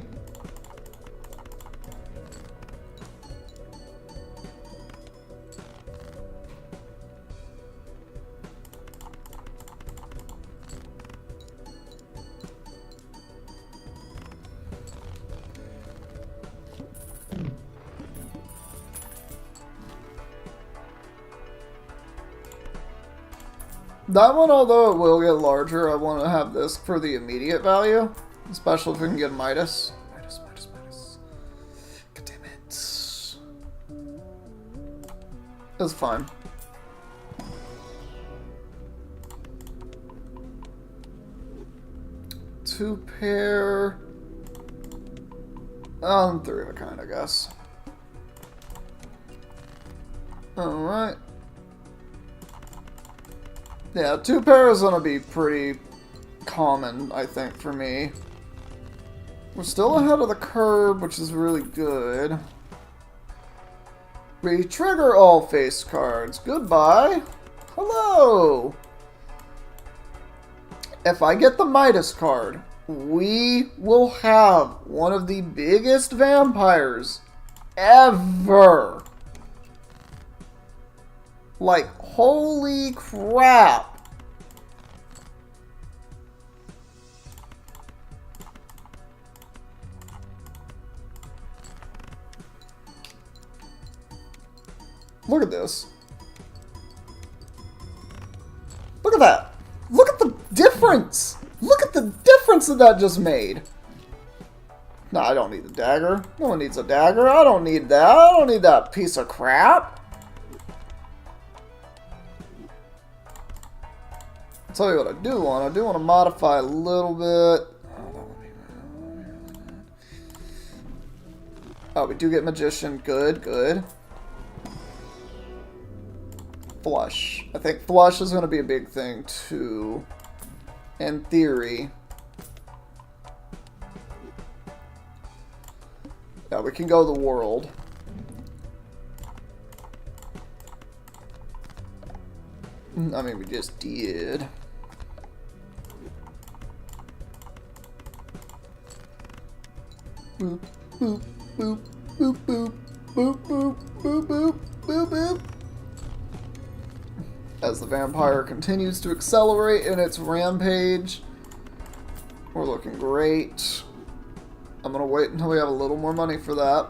That one, although it will get larger, I want to have this for the immediate value. Especially if we can get Midas. Midas. God damn it. It's fine. Two pair. Three of a kind, I guess. Alright. Yeah, two pair is gonna be pretty common, I think, for me. We're still ahead of the curve, which is really good. We trigger all face cards. Goodbye. Hello. If I get the Midas card, we will have one of the biggest vampires ever. Like, holy crap. Look at this. Look at that. Look at the difference. Look at the difference that just made. No, I don't need a dagger. No one needs a dagger. I don't need that. I don't need that piece of crap. I'll tell you what I do want. I do want to modify a little bit. Oh, we do get Magician. Good, good. Flush. I think Flush is going to be a big thing, too. In theory. Yeah, we can go the world. I mean, we just did. Boop, boop, boop, boop, boop, boop, boop, boop, boop, boop, boop. As the vampire continues to accelerate in its rampage. We're looking great. I'm gonna wait until we have a little more money for that.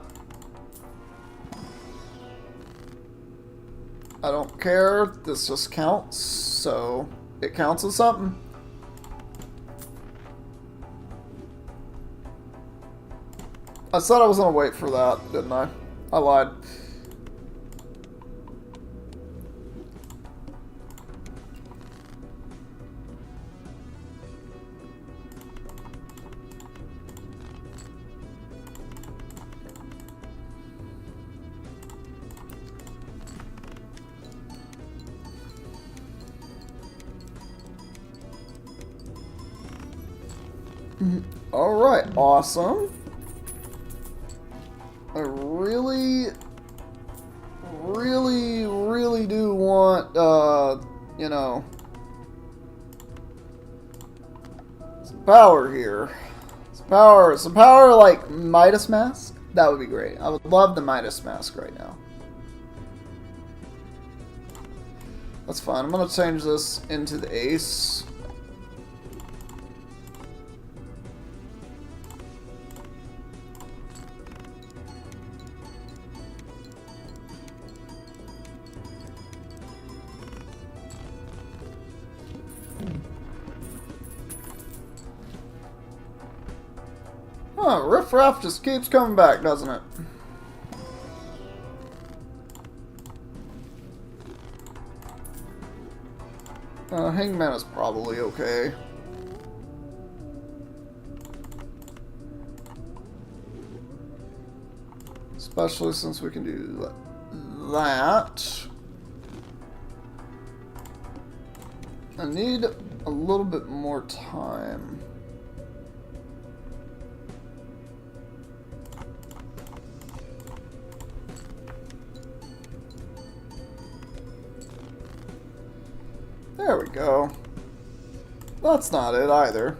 I don't care. This just counts, so it counts as something. I said I was gonna wait for that, didn't I? I lied. Alright, awesome. I really, really do want, you know, some power here. Some power like Midas Mask. That would be great. I would love the Midas Mask right now. That's fine. I'm going to change this into the Ace. Huh, Riff Raff just keeps coming back, doesn't it? Hangman is probably okay. Especially since we can do that. I need a little bit more time. There we go. That's not it either.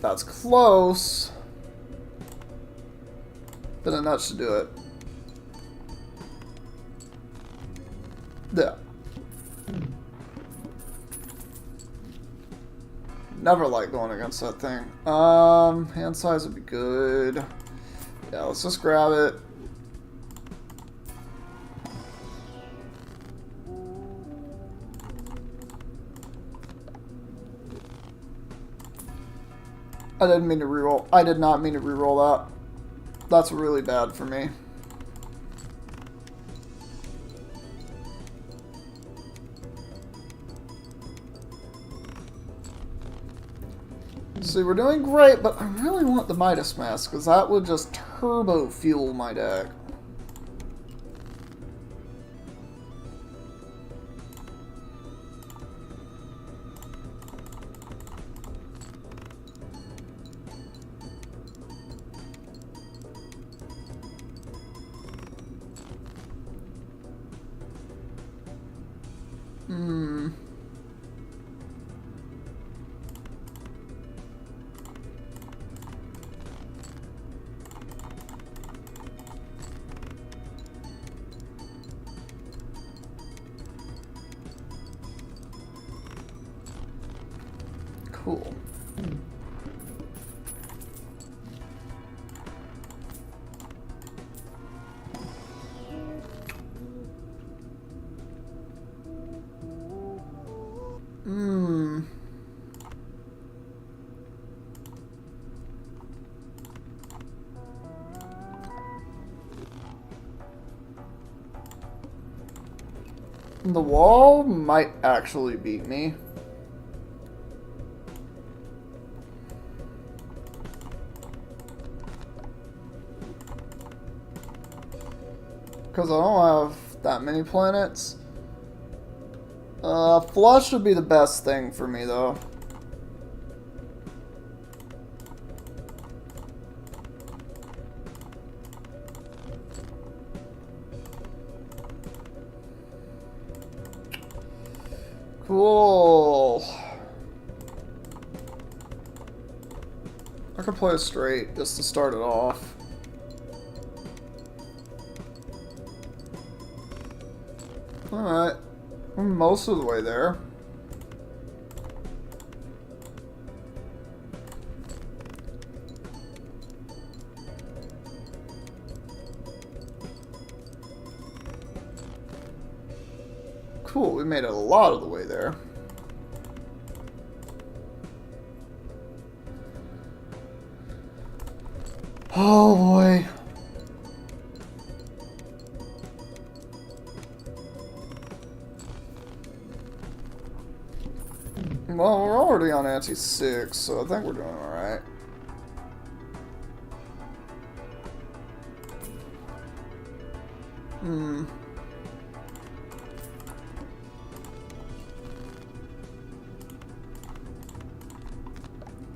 That's close. But enough should do it. Yeah. Never like going against that thing. Hand size would be good. Yeah, let's just grab it. I didn't mean to reroll. I did not mean to reroll that. That's really bad for me. See, we're doing great, but I really want the Midas Mask, because that would just turbo fuel my deck. Cool. The wall might actually beat me. Because I don't have that many planets. Flush would be the best thing for me, though. Cool. I could play a straight just to start it off. Alright. We're most of the way there. Cool, we made it a lot of the way there. Oh boy. Well, we're already on anti-6, so I think we're doing alright.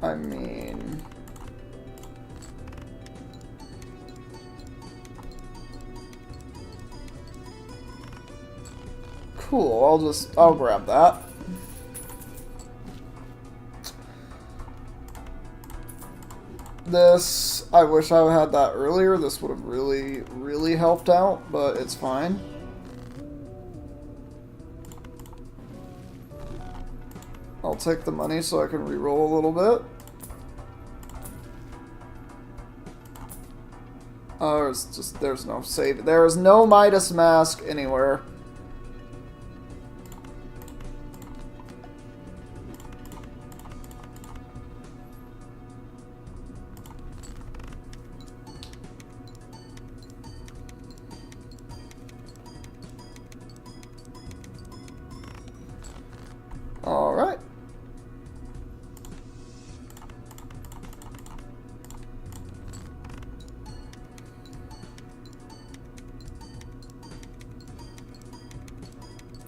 I mean... Cool, I'll grab that. This, I wish I had that earlier. This would have really, really helped out, but it's fine. I'll take the money so I can reroll a little bit. Oh, there's no save. There is no Midas Mask anywhere. Alright.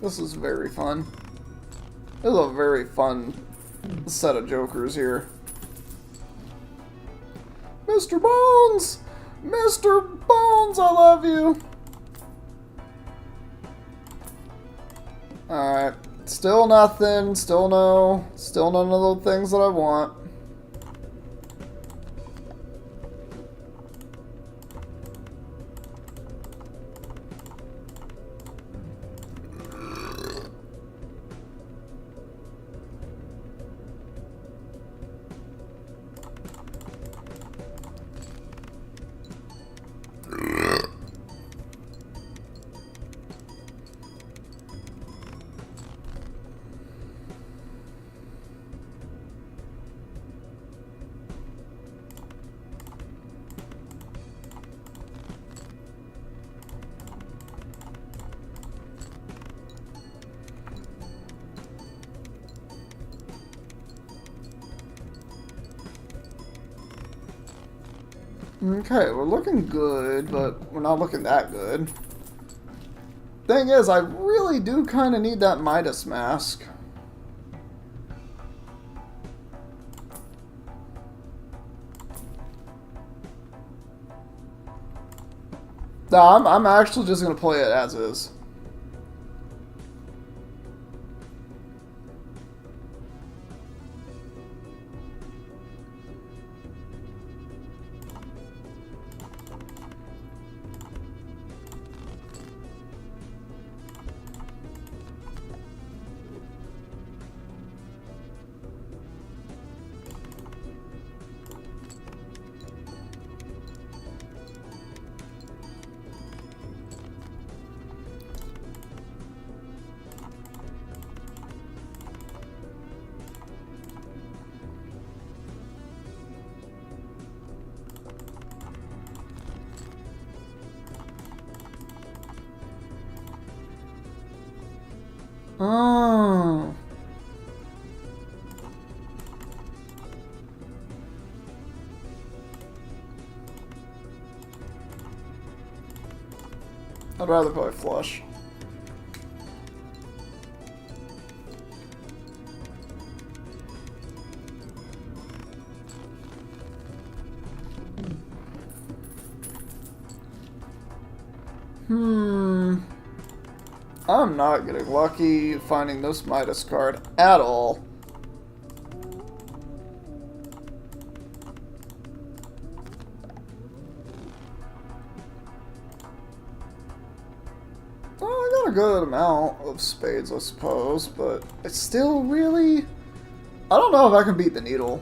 This is very fun. This is a very fun set of jokers here. Mr. Bones! Mr. Bones, I love you! Alright. Still nothing. Still none of the things that I want. Okay, we're looking good, but we're not looking that good. Thing is, I really do kind of need that Midas Mask. No, I'm actually just going to play it as is. Oh. I'd rather play flush. I'm not getting lucky finding this Midas card at all. Well, I got a good amount of spades, I suppose, but it's still really... I don't know if I can beat the needle.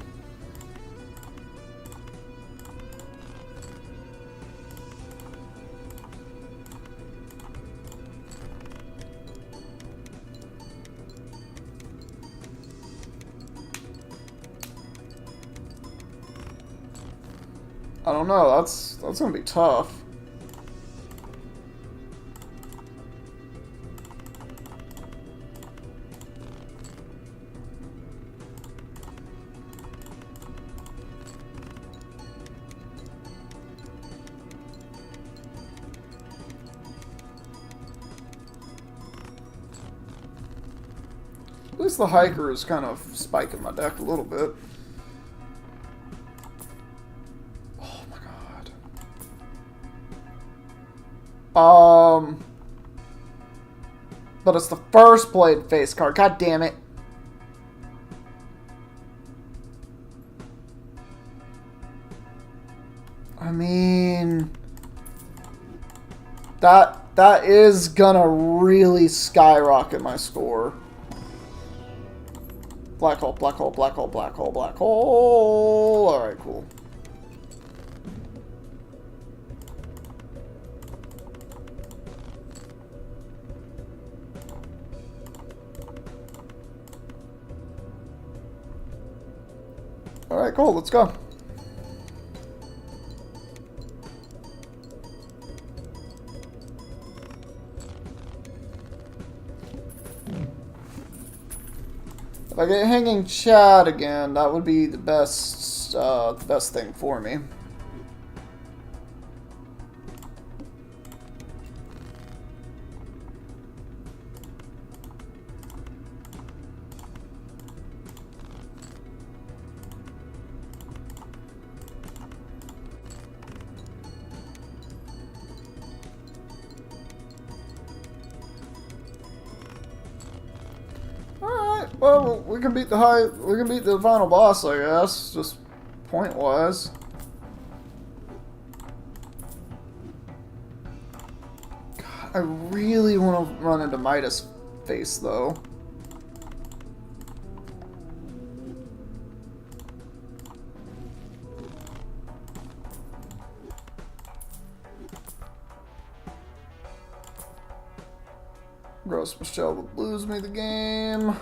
I don't know, that's gonna be tough. At least the hiker is kind of spiking my deck a little bit. Oh my god. But it's the first played face card. God damn it. I mean, that is gonna really skyrocket my score. Black hole, black hole, black hole, black hole, black hole. Alright, cool. Alright, cool, let's go. If I get Hanging Chad again, that would be the best thing for me. Well, we can beat the final boss, I guess, just point-wise. God, I really want to run into Midas face, though. Gross Michelle would lose me the game.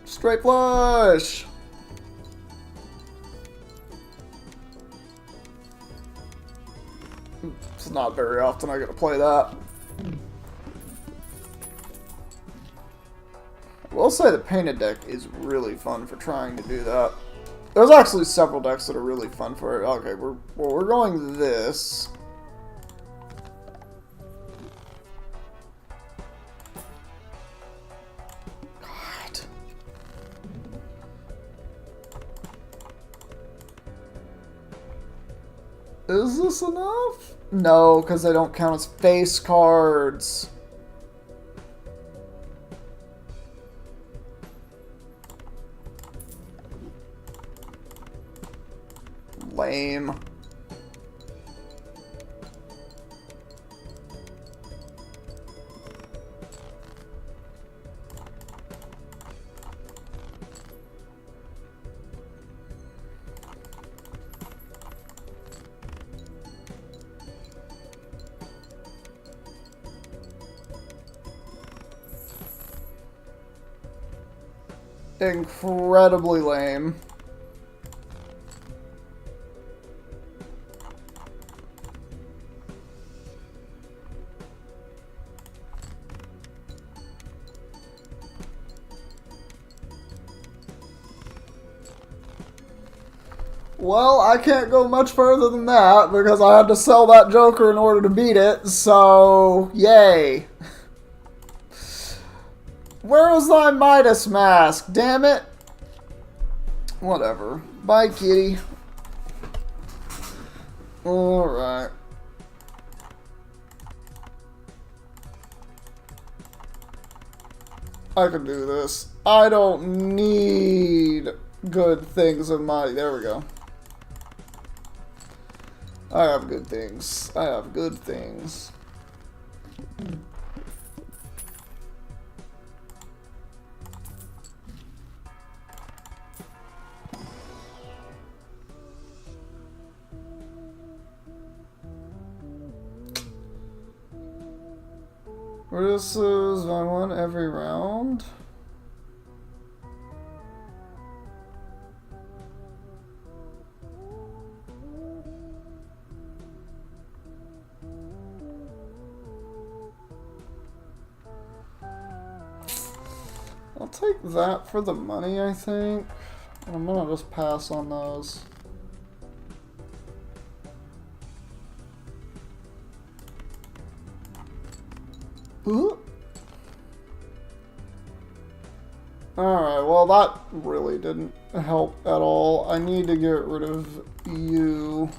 Straight flush! It's not very often I get to play that. I will say the painted deck is really fun for trying to do that. There's actually several decks that are really fun for it. Okay, we're going this. God. Is this enough? No, because they don't count as face cards. Lame. Incredibly lame. Well, I can't go much further than that because I had to sell that Joker in order to beat it, so yay. Where was thy Midas mask? Damn it. Whatever. Bye, kitty. Alright. I can do this. I don't need good things in my... There we go. I have good things. I have good things. This is I won every round. I'll take that for the money, I think. I'm gonna just pass on those. Ooh. Alright, well that really didn't help at all. I need to get rid of you.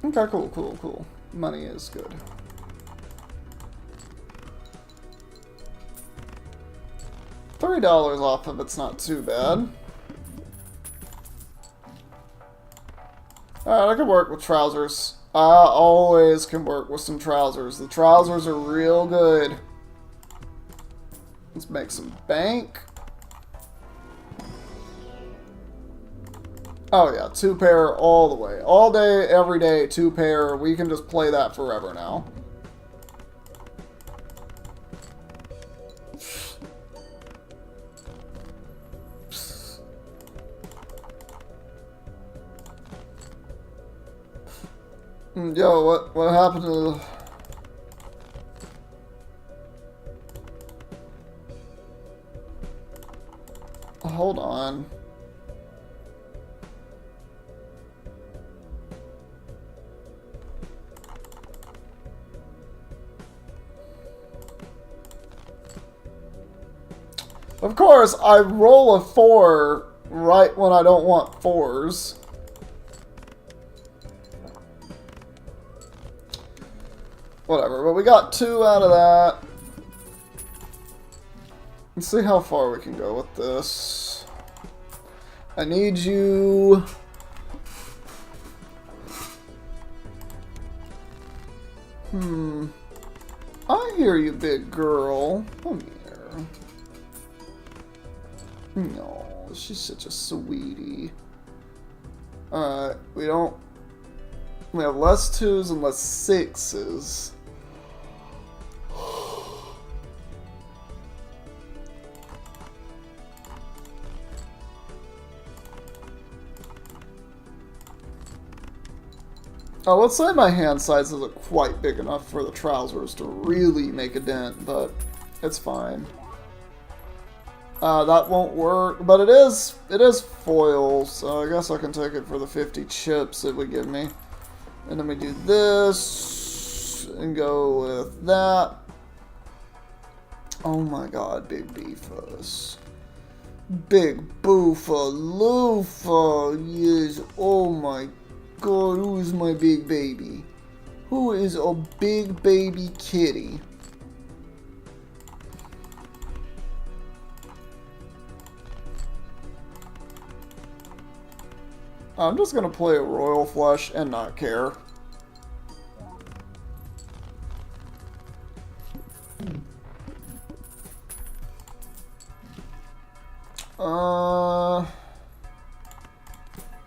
Okay, cool. Money is good. $3 off of it's not too bad. Alright, I can work with trousers. I always can work with some trousers. The trousers are real good. Let's make some bank. Oh yeah, 2 pair all the way. All day, every day, 2 pair. We can just play that forever now. Yo, what happened to... Hold on. Of course, I roll a 4 right when I don't want 4s. Whatever, but we got 2 out of that. Let's see how far we can go with this. I need you... I hear you, big girl. Come here. No, she's such a sweetie. Alright, we have less 2s and less 6s. Oh, let's say my hand size isn't quite big enough for the trousers to really make a dent, but it's fine. That won't work, but it is foil, so I guess I can take it for the 50 chips it would give me. And then we do this, and go with that. Oh my god, big beefus. Big boofa loofa, yes, oh my god, who is my big baby? Who is a big baby kitty? I'm just gonna play a Royal Flush and not care.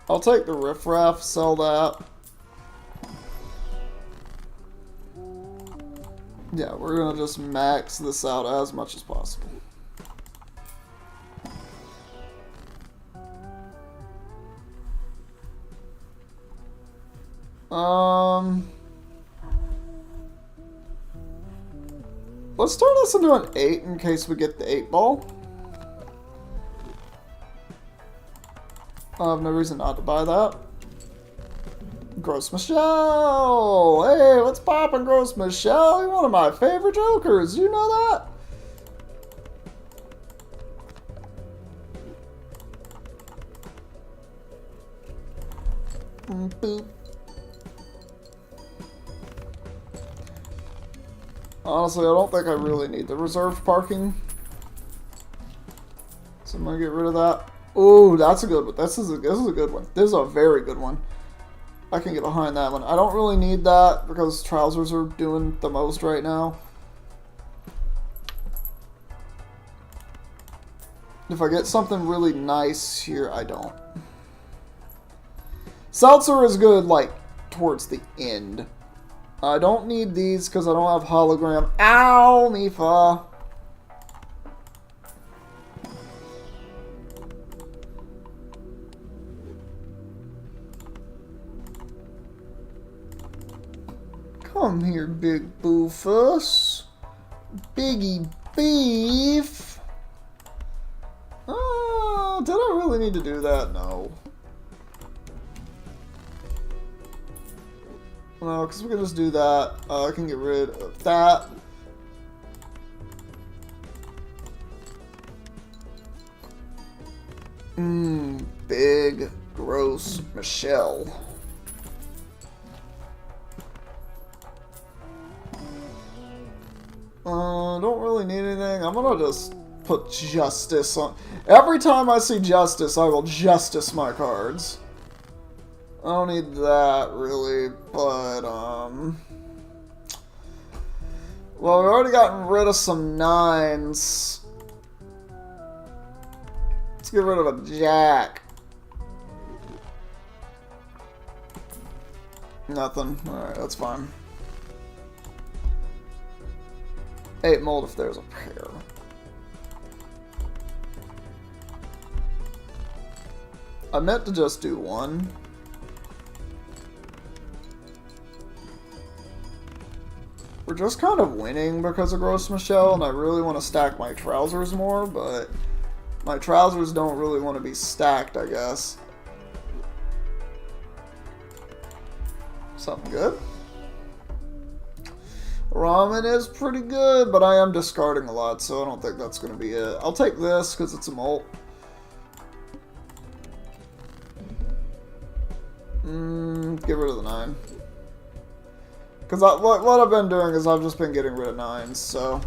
I'll take the riffraff, sell that. Yeah, we're gonna just max this out as much as possible. Let's turn this into an 8 in case we get the 8 ball. I have no reason not to buy that. Gross Michelle! Hey, what's poppin', Gross Michelle? You're one of my favorite jokers. You know that? Boop. Honestly, I don't think I really need the reserved parking. So I'm gonna get rid of that. Ooh, that's a good one. This is a good one. This is a very good one. I can get behind that one. I don't really need that because trousers are doing the most right now. If I get something really nice here, I don't. Seltzer is good, like, towards the end. I don't need these because I don't have hologram. Ow, Mifa! Come here, Big Boofus. Biggie Beef. Did I really need to do that? No. No, because we can just do that. I can get rid of that. Big, gross Michelle. Don't really need anything. I'm gonna just put Justice on. Every time I see Justice, I will Justice my cards. I don't need that, really, but, well, we've already gotten rid of some 9s. Let's get rid of a Jack. Nothing. Alright, that's fine. 8 mold if there's a pair. I meant to just do 1. We're just kind of winning because of Gross Michelle, and I really want to stack my trousers more, but my trousers don't really want to be stacked, I guess. Something good. Ramen is pretty good, but I am discarding a lot, so I don't think that's going to be it. I'll take this because it's a molt. Get rid of the 9. Because what I've been doing is I've just been getting rid of 9s, so...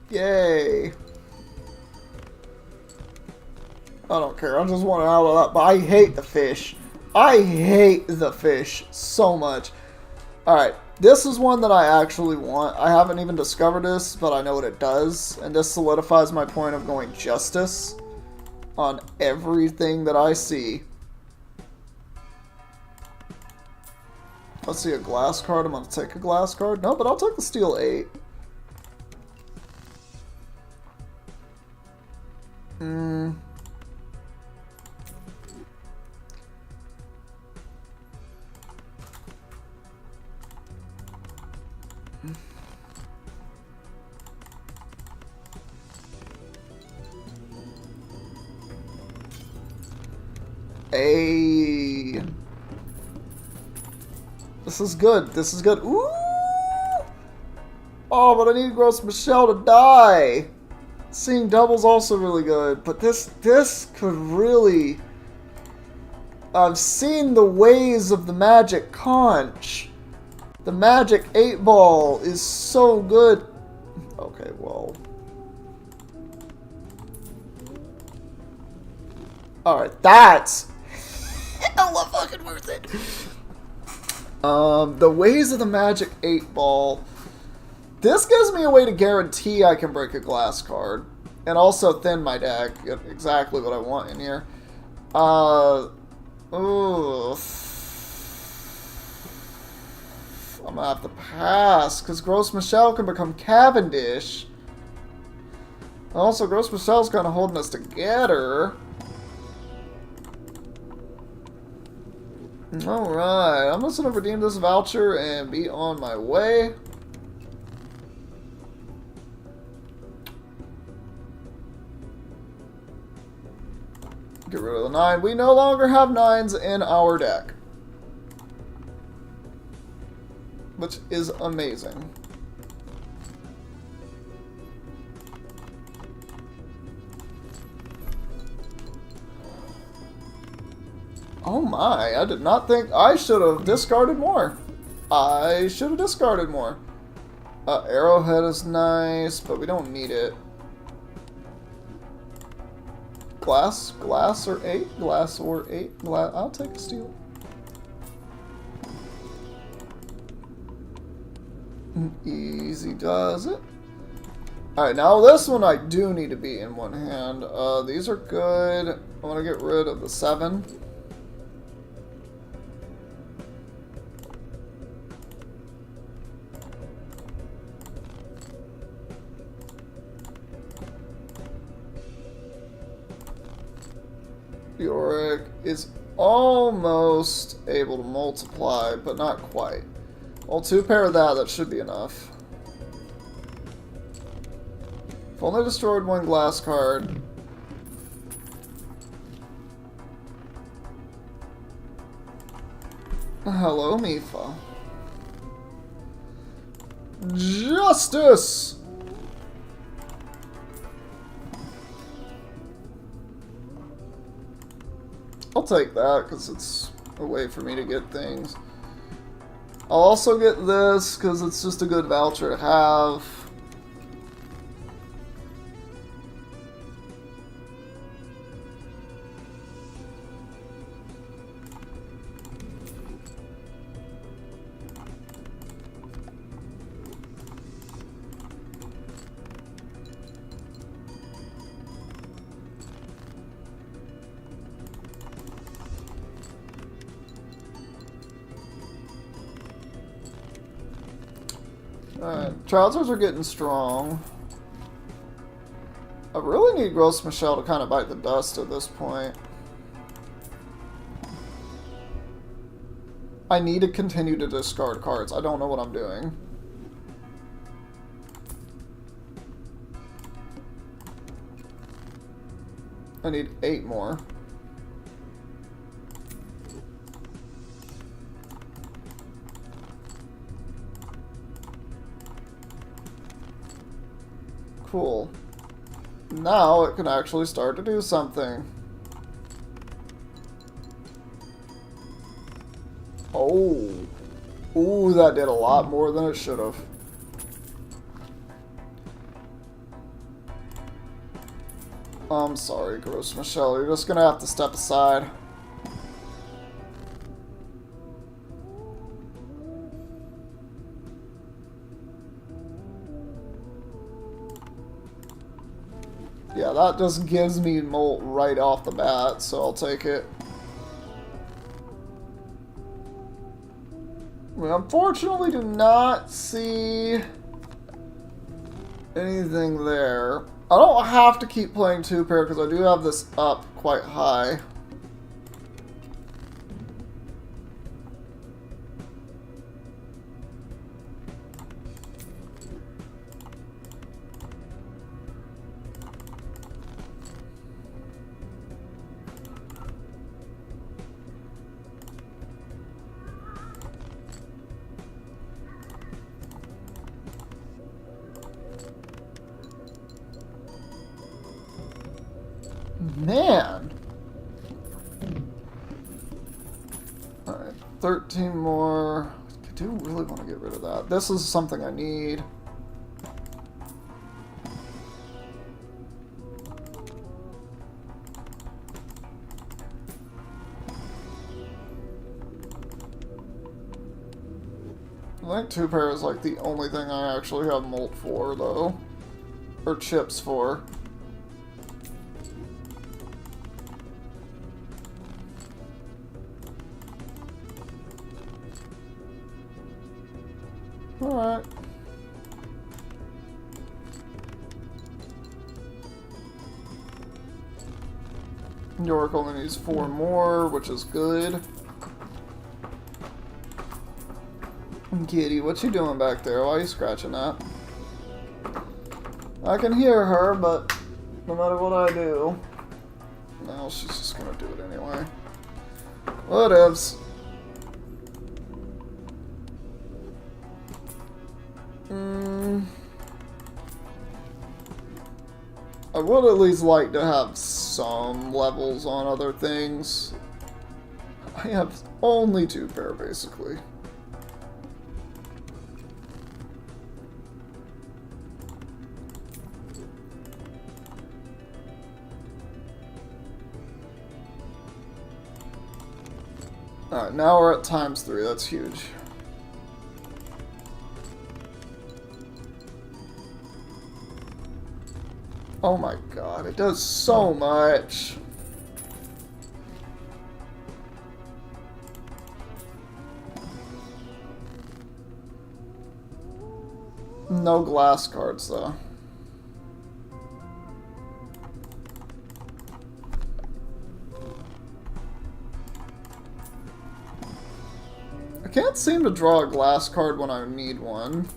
Yay! I don't care, I just want it out of that, but I hate the fish. I hate the fish so much. Alright, this is one that I actually want. I haven't even discovered this, but I know what it does. And this solidifies my point of going Justice on everything that I see. Let's see a glass card. I'm going to take a glass card. No, but I'll take the steel 8. Hey, this is good. This is good. Ooh! Oh, but I need Gross Michelle to die. Seeing double's also really good, but this could really. I've seen the ways of the Magic Conch. The Magic 8-Ball is so good. Okay, well. Alright, that's hella fucking worth it. The Ways of the Magic 8-Ball. This gives me a way to guarantee I can break a glass card. And also thin my deck. Get exactly what I want in here. Ooh. I'm gonna have to pass, because Gross Michelle can become Cavendish. Also, Gross Michelle's kind of holding us together. Alright, I'm just going to redeem this voucher and be on my way. Get rid of the 9. We no longer have 9s in our deck. Which is amazing. Oh my, I did not think I should have discarded more. I should have discarded more. Arrowhead is nice, but we don't need it. Glass or 8? Glass or 8? I'll take a steel. Easy does it. Alright, now this one I do need to be in one hand. These are good. I want to get rid of the 7. Yorick is almost able to multiply, but not quite. Well, 2 pair of that should be enough. If only destroyed 1 glass card. Hello, Mipha. Justice! I'll take that, because it's a way for me to get things. I'll also get this, because it's just a good voucher to have. Alright, trousers are getting strong. I really need Gross Michelle to kind of bite the dust at this point. I need to continue to discard cards. I don't know what I'm doing. I need 8 more. Cool. Now it can actually start to do something. Oh. Ooh, that did a lot more than it should have. I'm sorry, Gross Michelle. You're just gonna have to step aside. Yeah, that just gives me Molt right off the bat, so I'll take it. We unfortunately do not see anything there. I don't have to keep playing 2 pair because I do have this up quite high. Man! Alright, 13 more. I do really want to get rid of that. This is something I need. I think 2 pair is like the only thing I actually have Molt for, though. Or chips for. Alright. Yorick only needs 4 more, which is good. Kitty, what you doing back there? Why are you scratching that? I can hear her, but no matter what I do... No, she's just gonna do it anyway. Whatevs. I would at least like to have some levels on other things. I have only 2 pair, basically. Alright, now we're at ×3. That's huge. Oh my god, it does so much. No glass cards, though. can't seem to draw a glass card when I need one.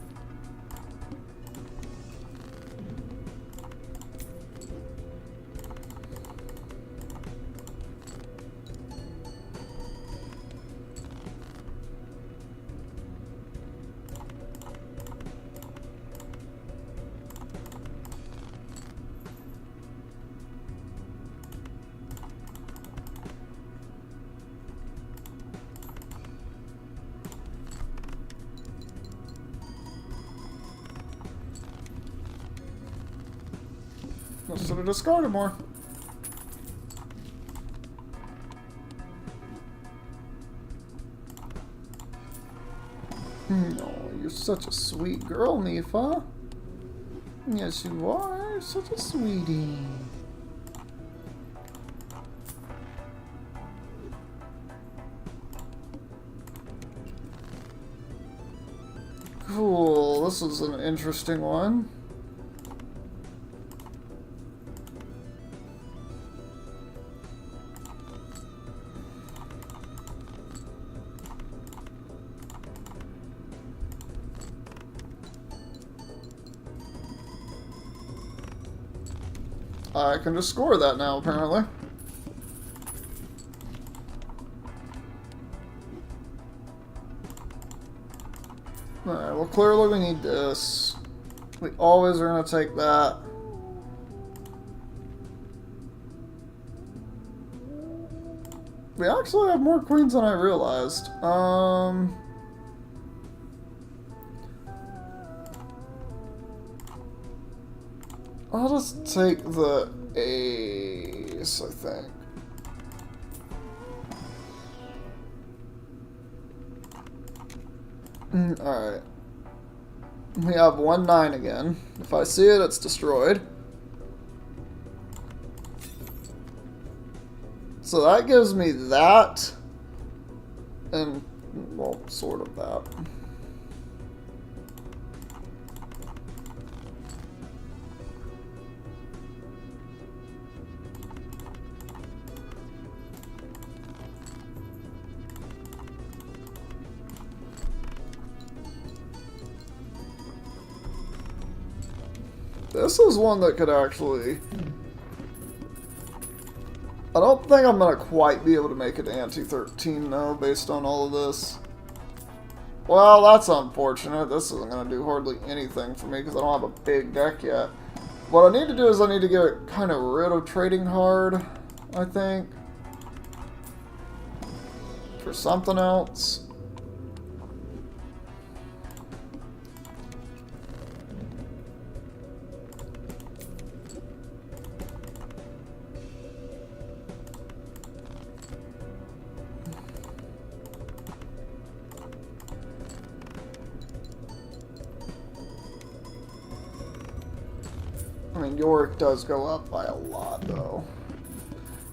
I should have discarded more. Oh, you're such a sweet girl, Nifa. Yes, you are. You're such a sweetie. Cool. This is an interesting one. I can just score that now, apparently. Alright, well clearly we need this. We always are going to take that. We actually have more queens than I realized. I'll just take the ace, I think. Alright. We have 1-9 again. If I see it, it's destroyed. So that gives me that. And, well, sort of that. This is one that could actually... I don't think I'm going to quite be able to make it ante-13 though, based on all of this. Well, that's unfortunate. This isn't going to do hardly anything for me because I don't have a big deck yet. What I need to do is I need to get kind of rid of trading hard, I think. For something else. I mean, Yorick does go up by a lot, though.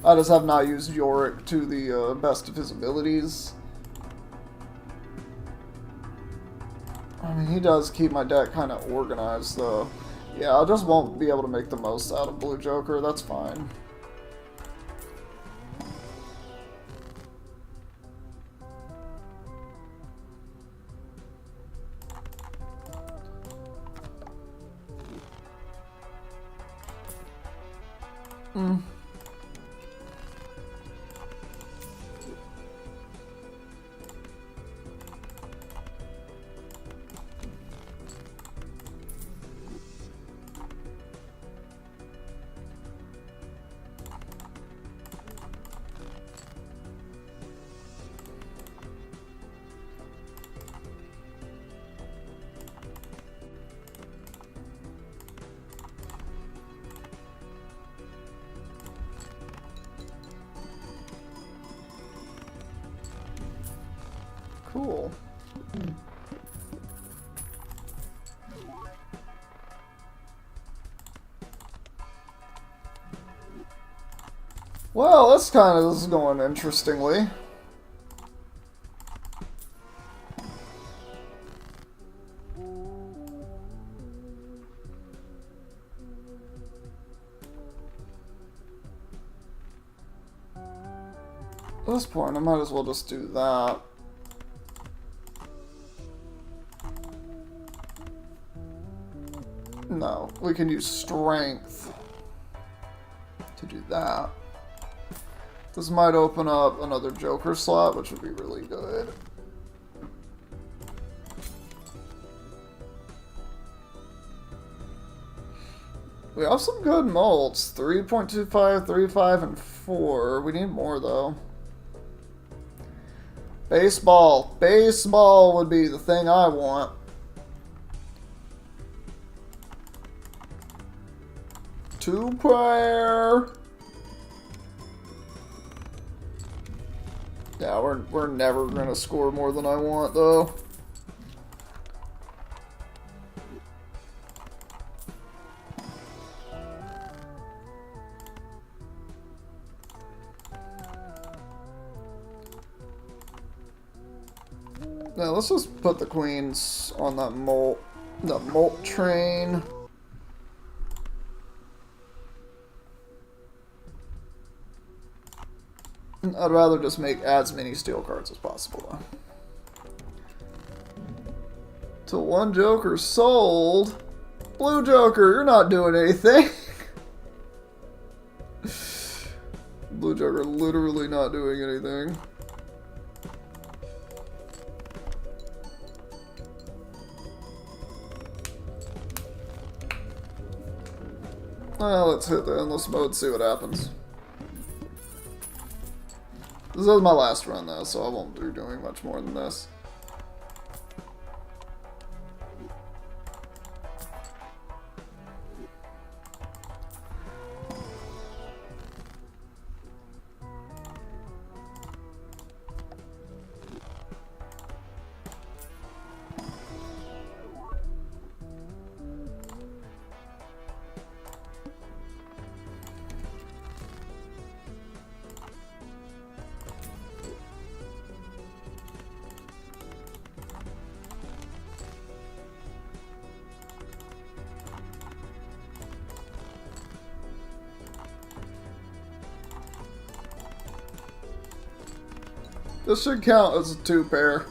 I just have not used Yorick to the best of his abilities. I mean, he does keep my deck kind of organized, though. Yeah, I just won't be able to make the most out of Blue Joker. That's fine. Cool. Well, this kind of is going interestingly. At this point, I might as well just do that. No, we can use strength to do that. This might open up another Joker slot, which would be really good. We have some good molts. 3.25, 3.5, and 4. We need more, though. Baseball. Baseball would be the thing I want. Two-player. Yeah, we're never gonna score more than I want, though. Now let's just put the queens on that molt train. I'd rather just make as many steel cards as possible, though. Till one Joker sold. Blue Joker, you're not doing anything. Blue Joker literally not doing anything. Well, let's hit the endless mode, see what happens. This is my last run, though, so I won't be doing much more than this. This should count as a two-pair.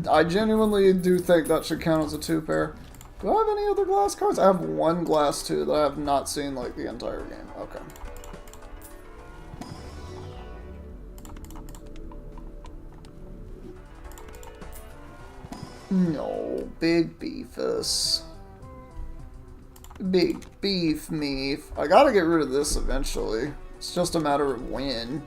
I genuinely do think that should count as a two-pair. Do I have any other glass cards? I have one glass 2 that I have not seen, like, the entire game. Okay. No, Big Beefus. Big Beef Meef. I gotta get rid of this eventually. It's just a matter of when.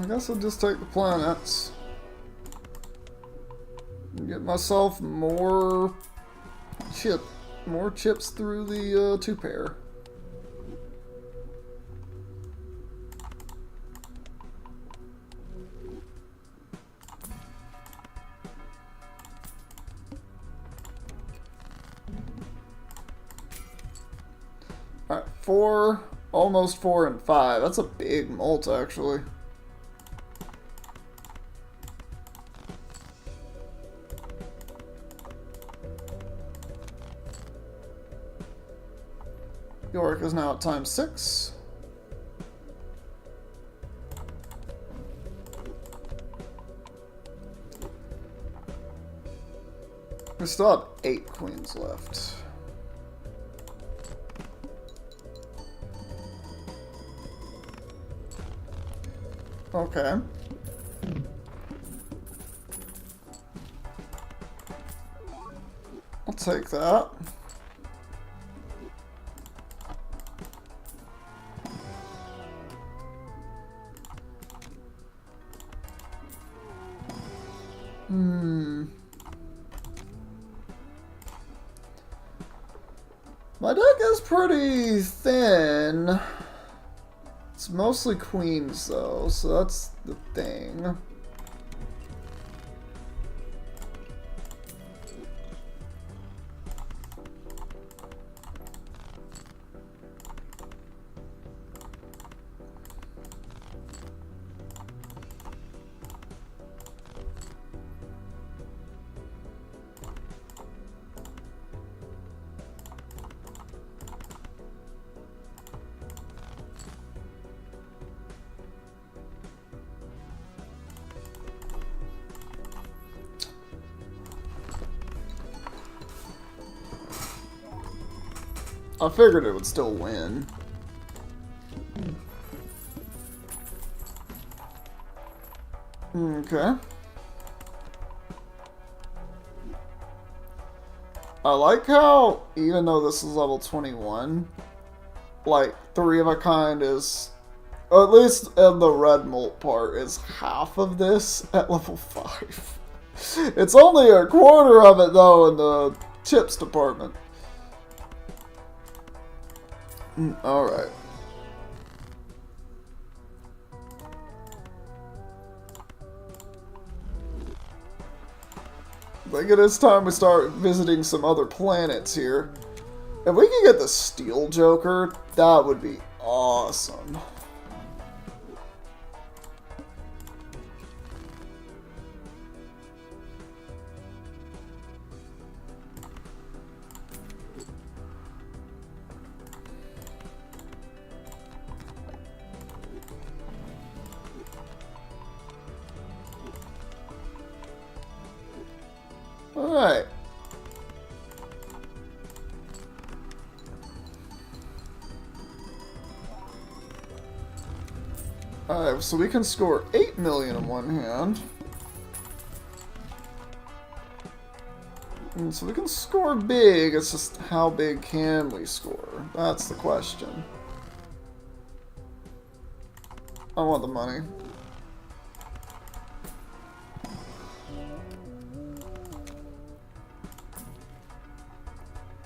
I guess I'll just take the planets and get myself more chips through the two-pair. Alright, 4, almost 4 and 5. That's a big molt, actually. York is now at times 6. We still have 8 queens left. Okay. I'll take that. My deck is pretty thin. It's It's mostly queens, though, so that's the thing. I figured it would still win. Okay. I like how, even though this is level 21, like, 3 of a kind is, or at least in the red molt part, is half of this at level 5. It's only a quarter of it, though, in the chips department. Alright. I think it is time we start visiting some other planets here. If we could get the Steel Joker, that would be awesome. Alright. Alright, so we can score 8 million in one hand. And so we can score big, it's just how big can we score? That's the question. I want the money.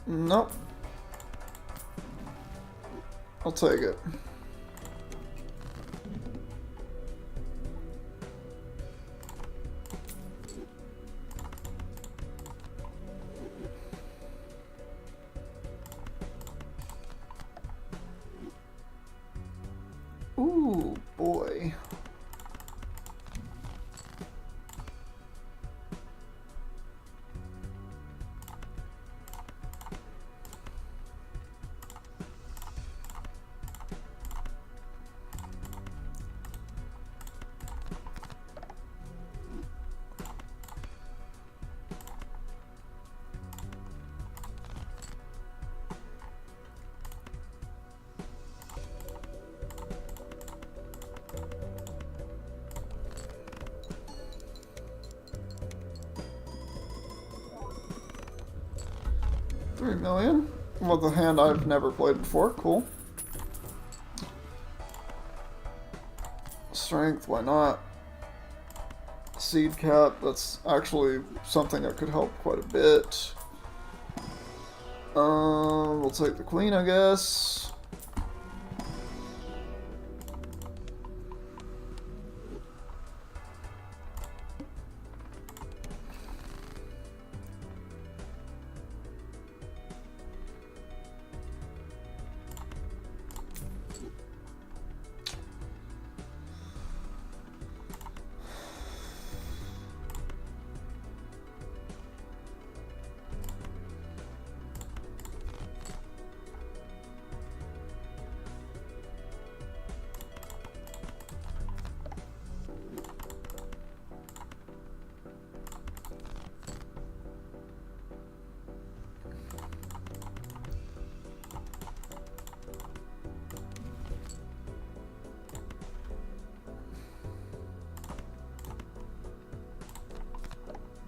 Nope. I'll take it. Ooh, boy. $3 million. Well, the hand I've never played before. Cool. Strength, why not? Seed cap, that's actually something that could help quite a bit. We'll take the queen, I guess.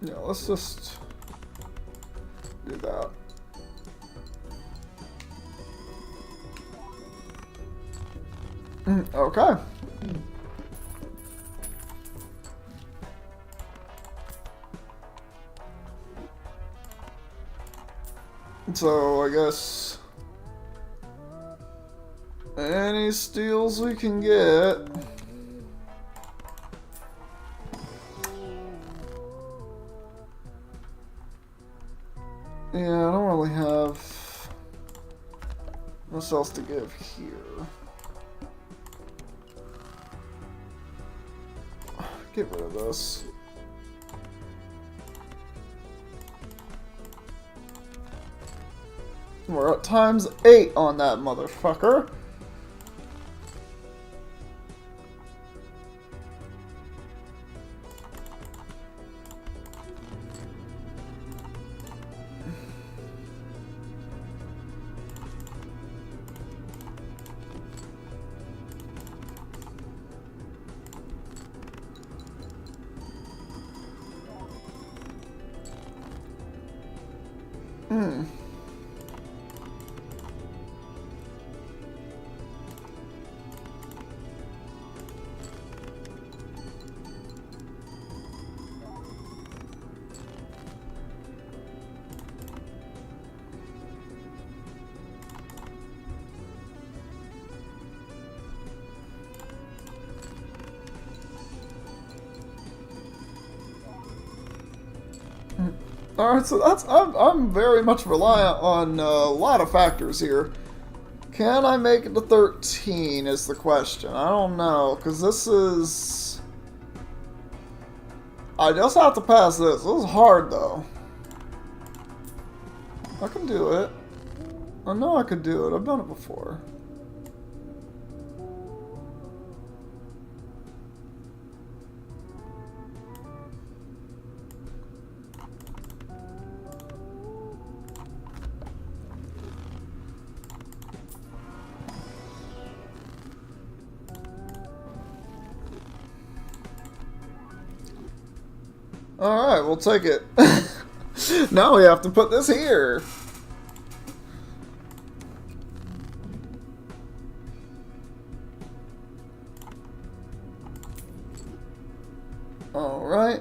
Yeah, let's just do that. Okay. So, I guess Any steals we can get. Yeah, I don't really have much else to give here. Get rid of this. We're at ×8 on that motherfucker. Alright, so I'm very much reliant on a lot of factors here. Can I make it to 13 is the question. I don't know, because this is... I just have to pass this. This is hard, though. I can do it. I know I could do it. I've done it before. Alright, we'll take it. Now we have to put this here. Alright.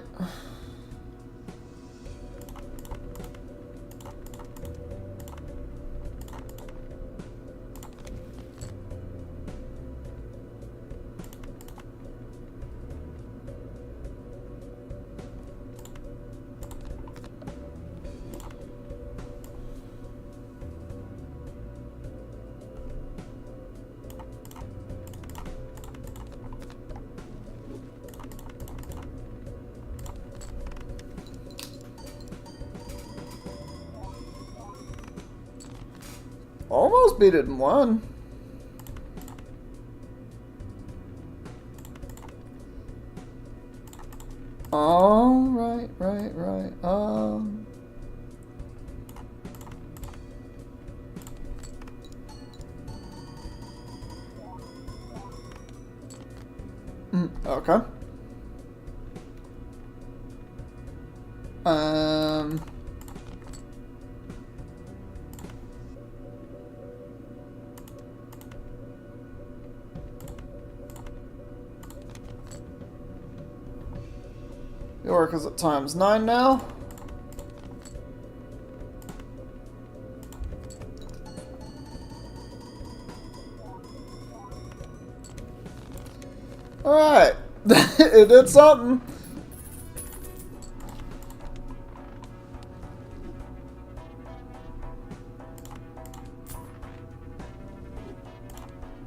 Almost beat it in one. Oh, right. Okay. York is at ×9 now. Alright. It did something.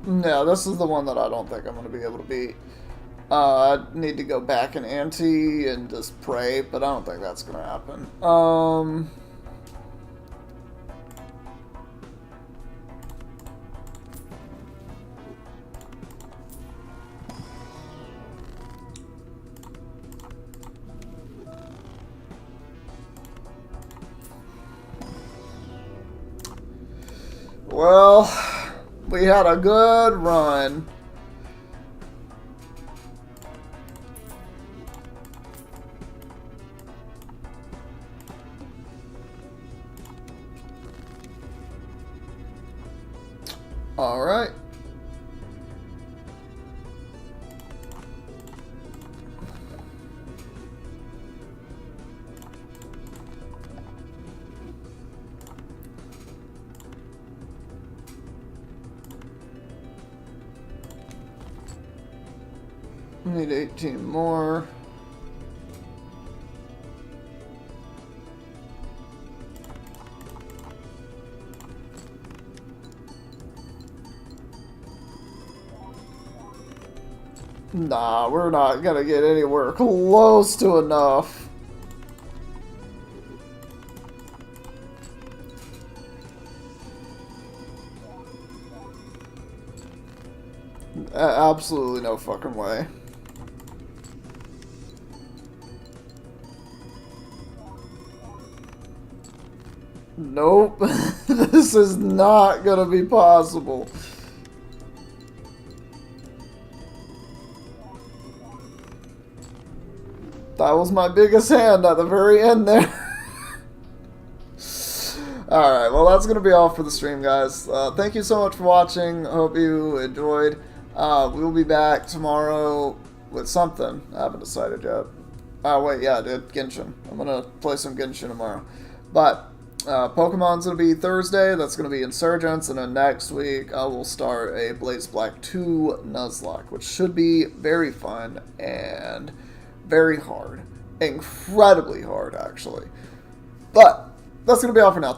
No, this is the one that I don't think I'm going to be able to beat. I need to go back and ante and just pray, but I don't think that's going to happen. Well, we had a good run. All right. Need 18 more. Nah, we're not gonna get anywhere close to enough. Absolutely no fucking way. Nope. This is not gonna be possible. That was my biggest hand at the very end there. Alright, well that's going to be all for the stream, guys. Thank you so much for watching. Hope you enjoyed. We'll be back tomorrow with something. I haven't decided yet. Oh, wait, yeah, dude. Genshin. I'm going to play some Genshin tomorrow. But Pokemon's going to be Thursday. That's going to be Insurgents. And then next week, I will start a Blaze Black 2 Nuzlocke, which should be very fun and very hard. Incredibly hard, actually. But that's going to be all for now.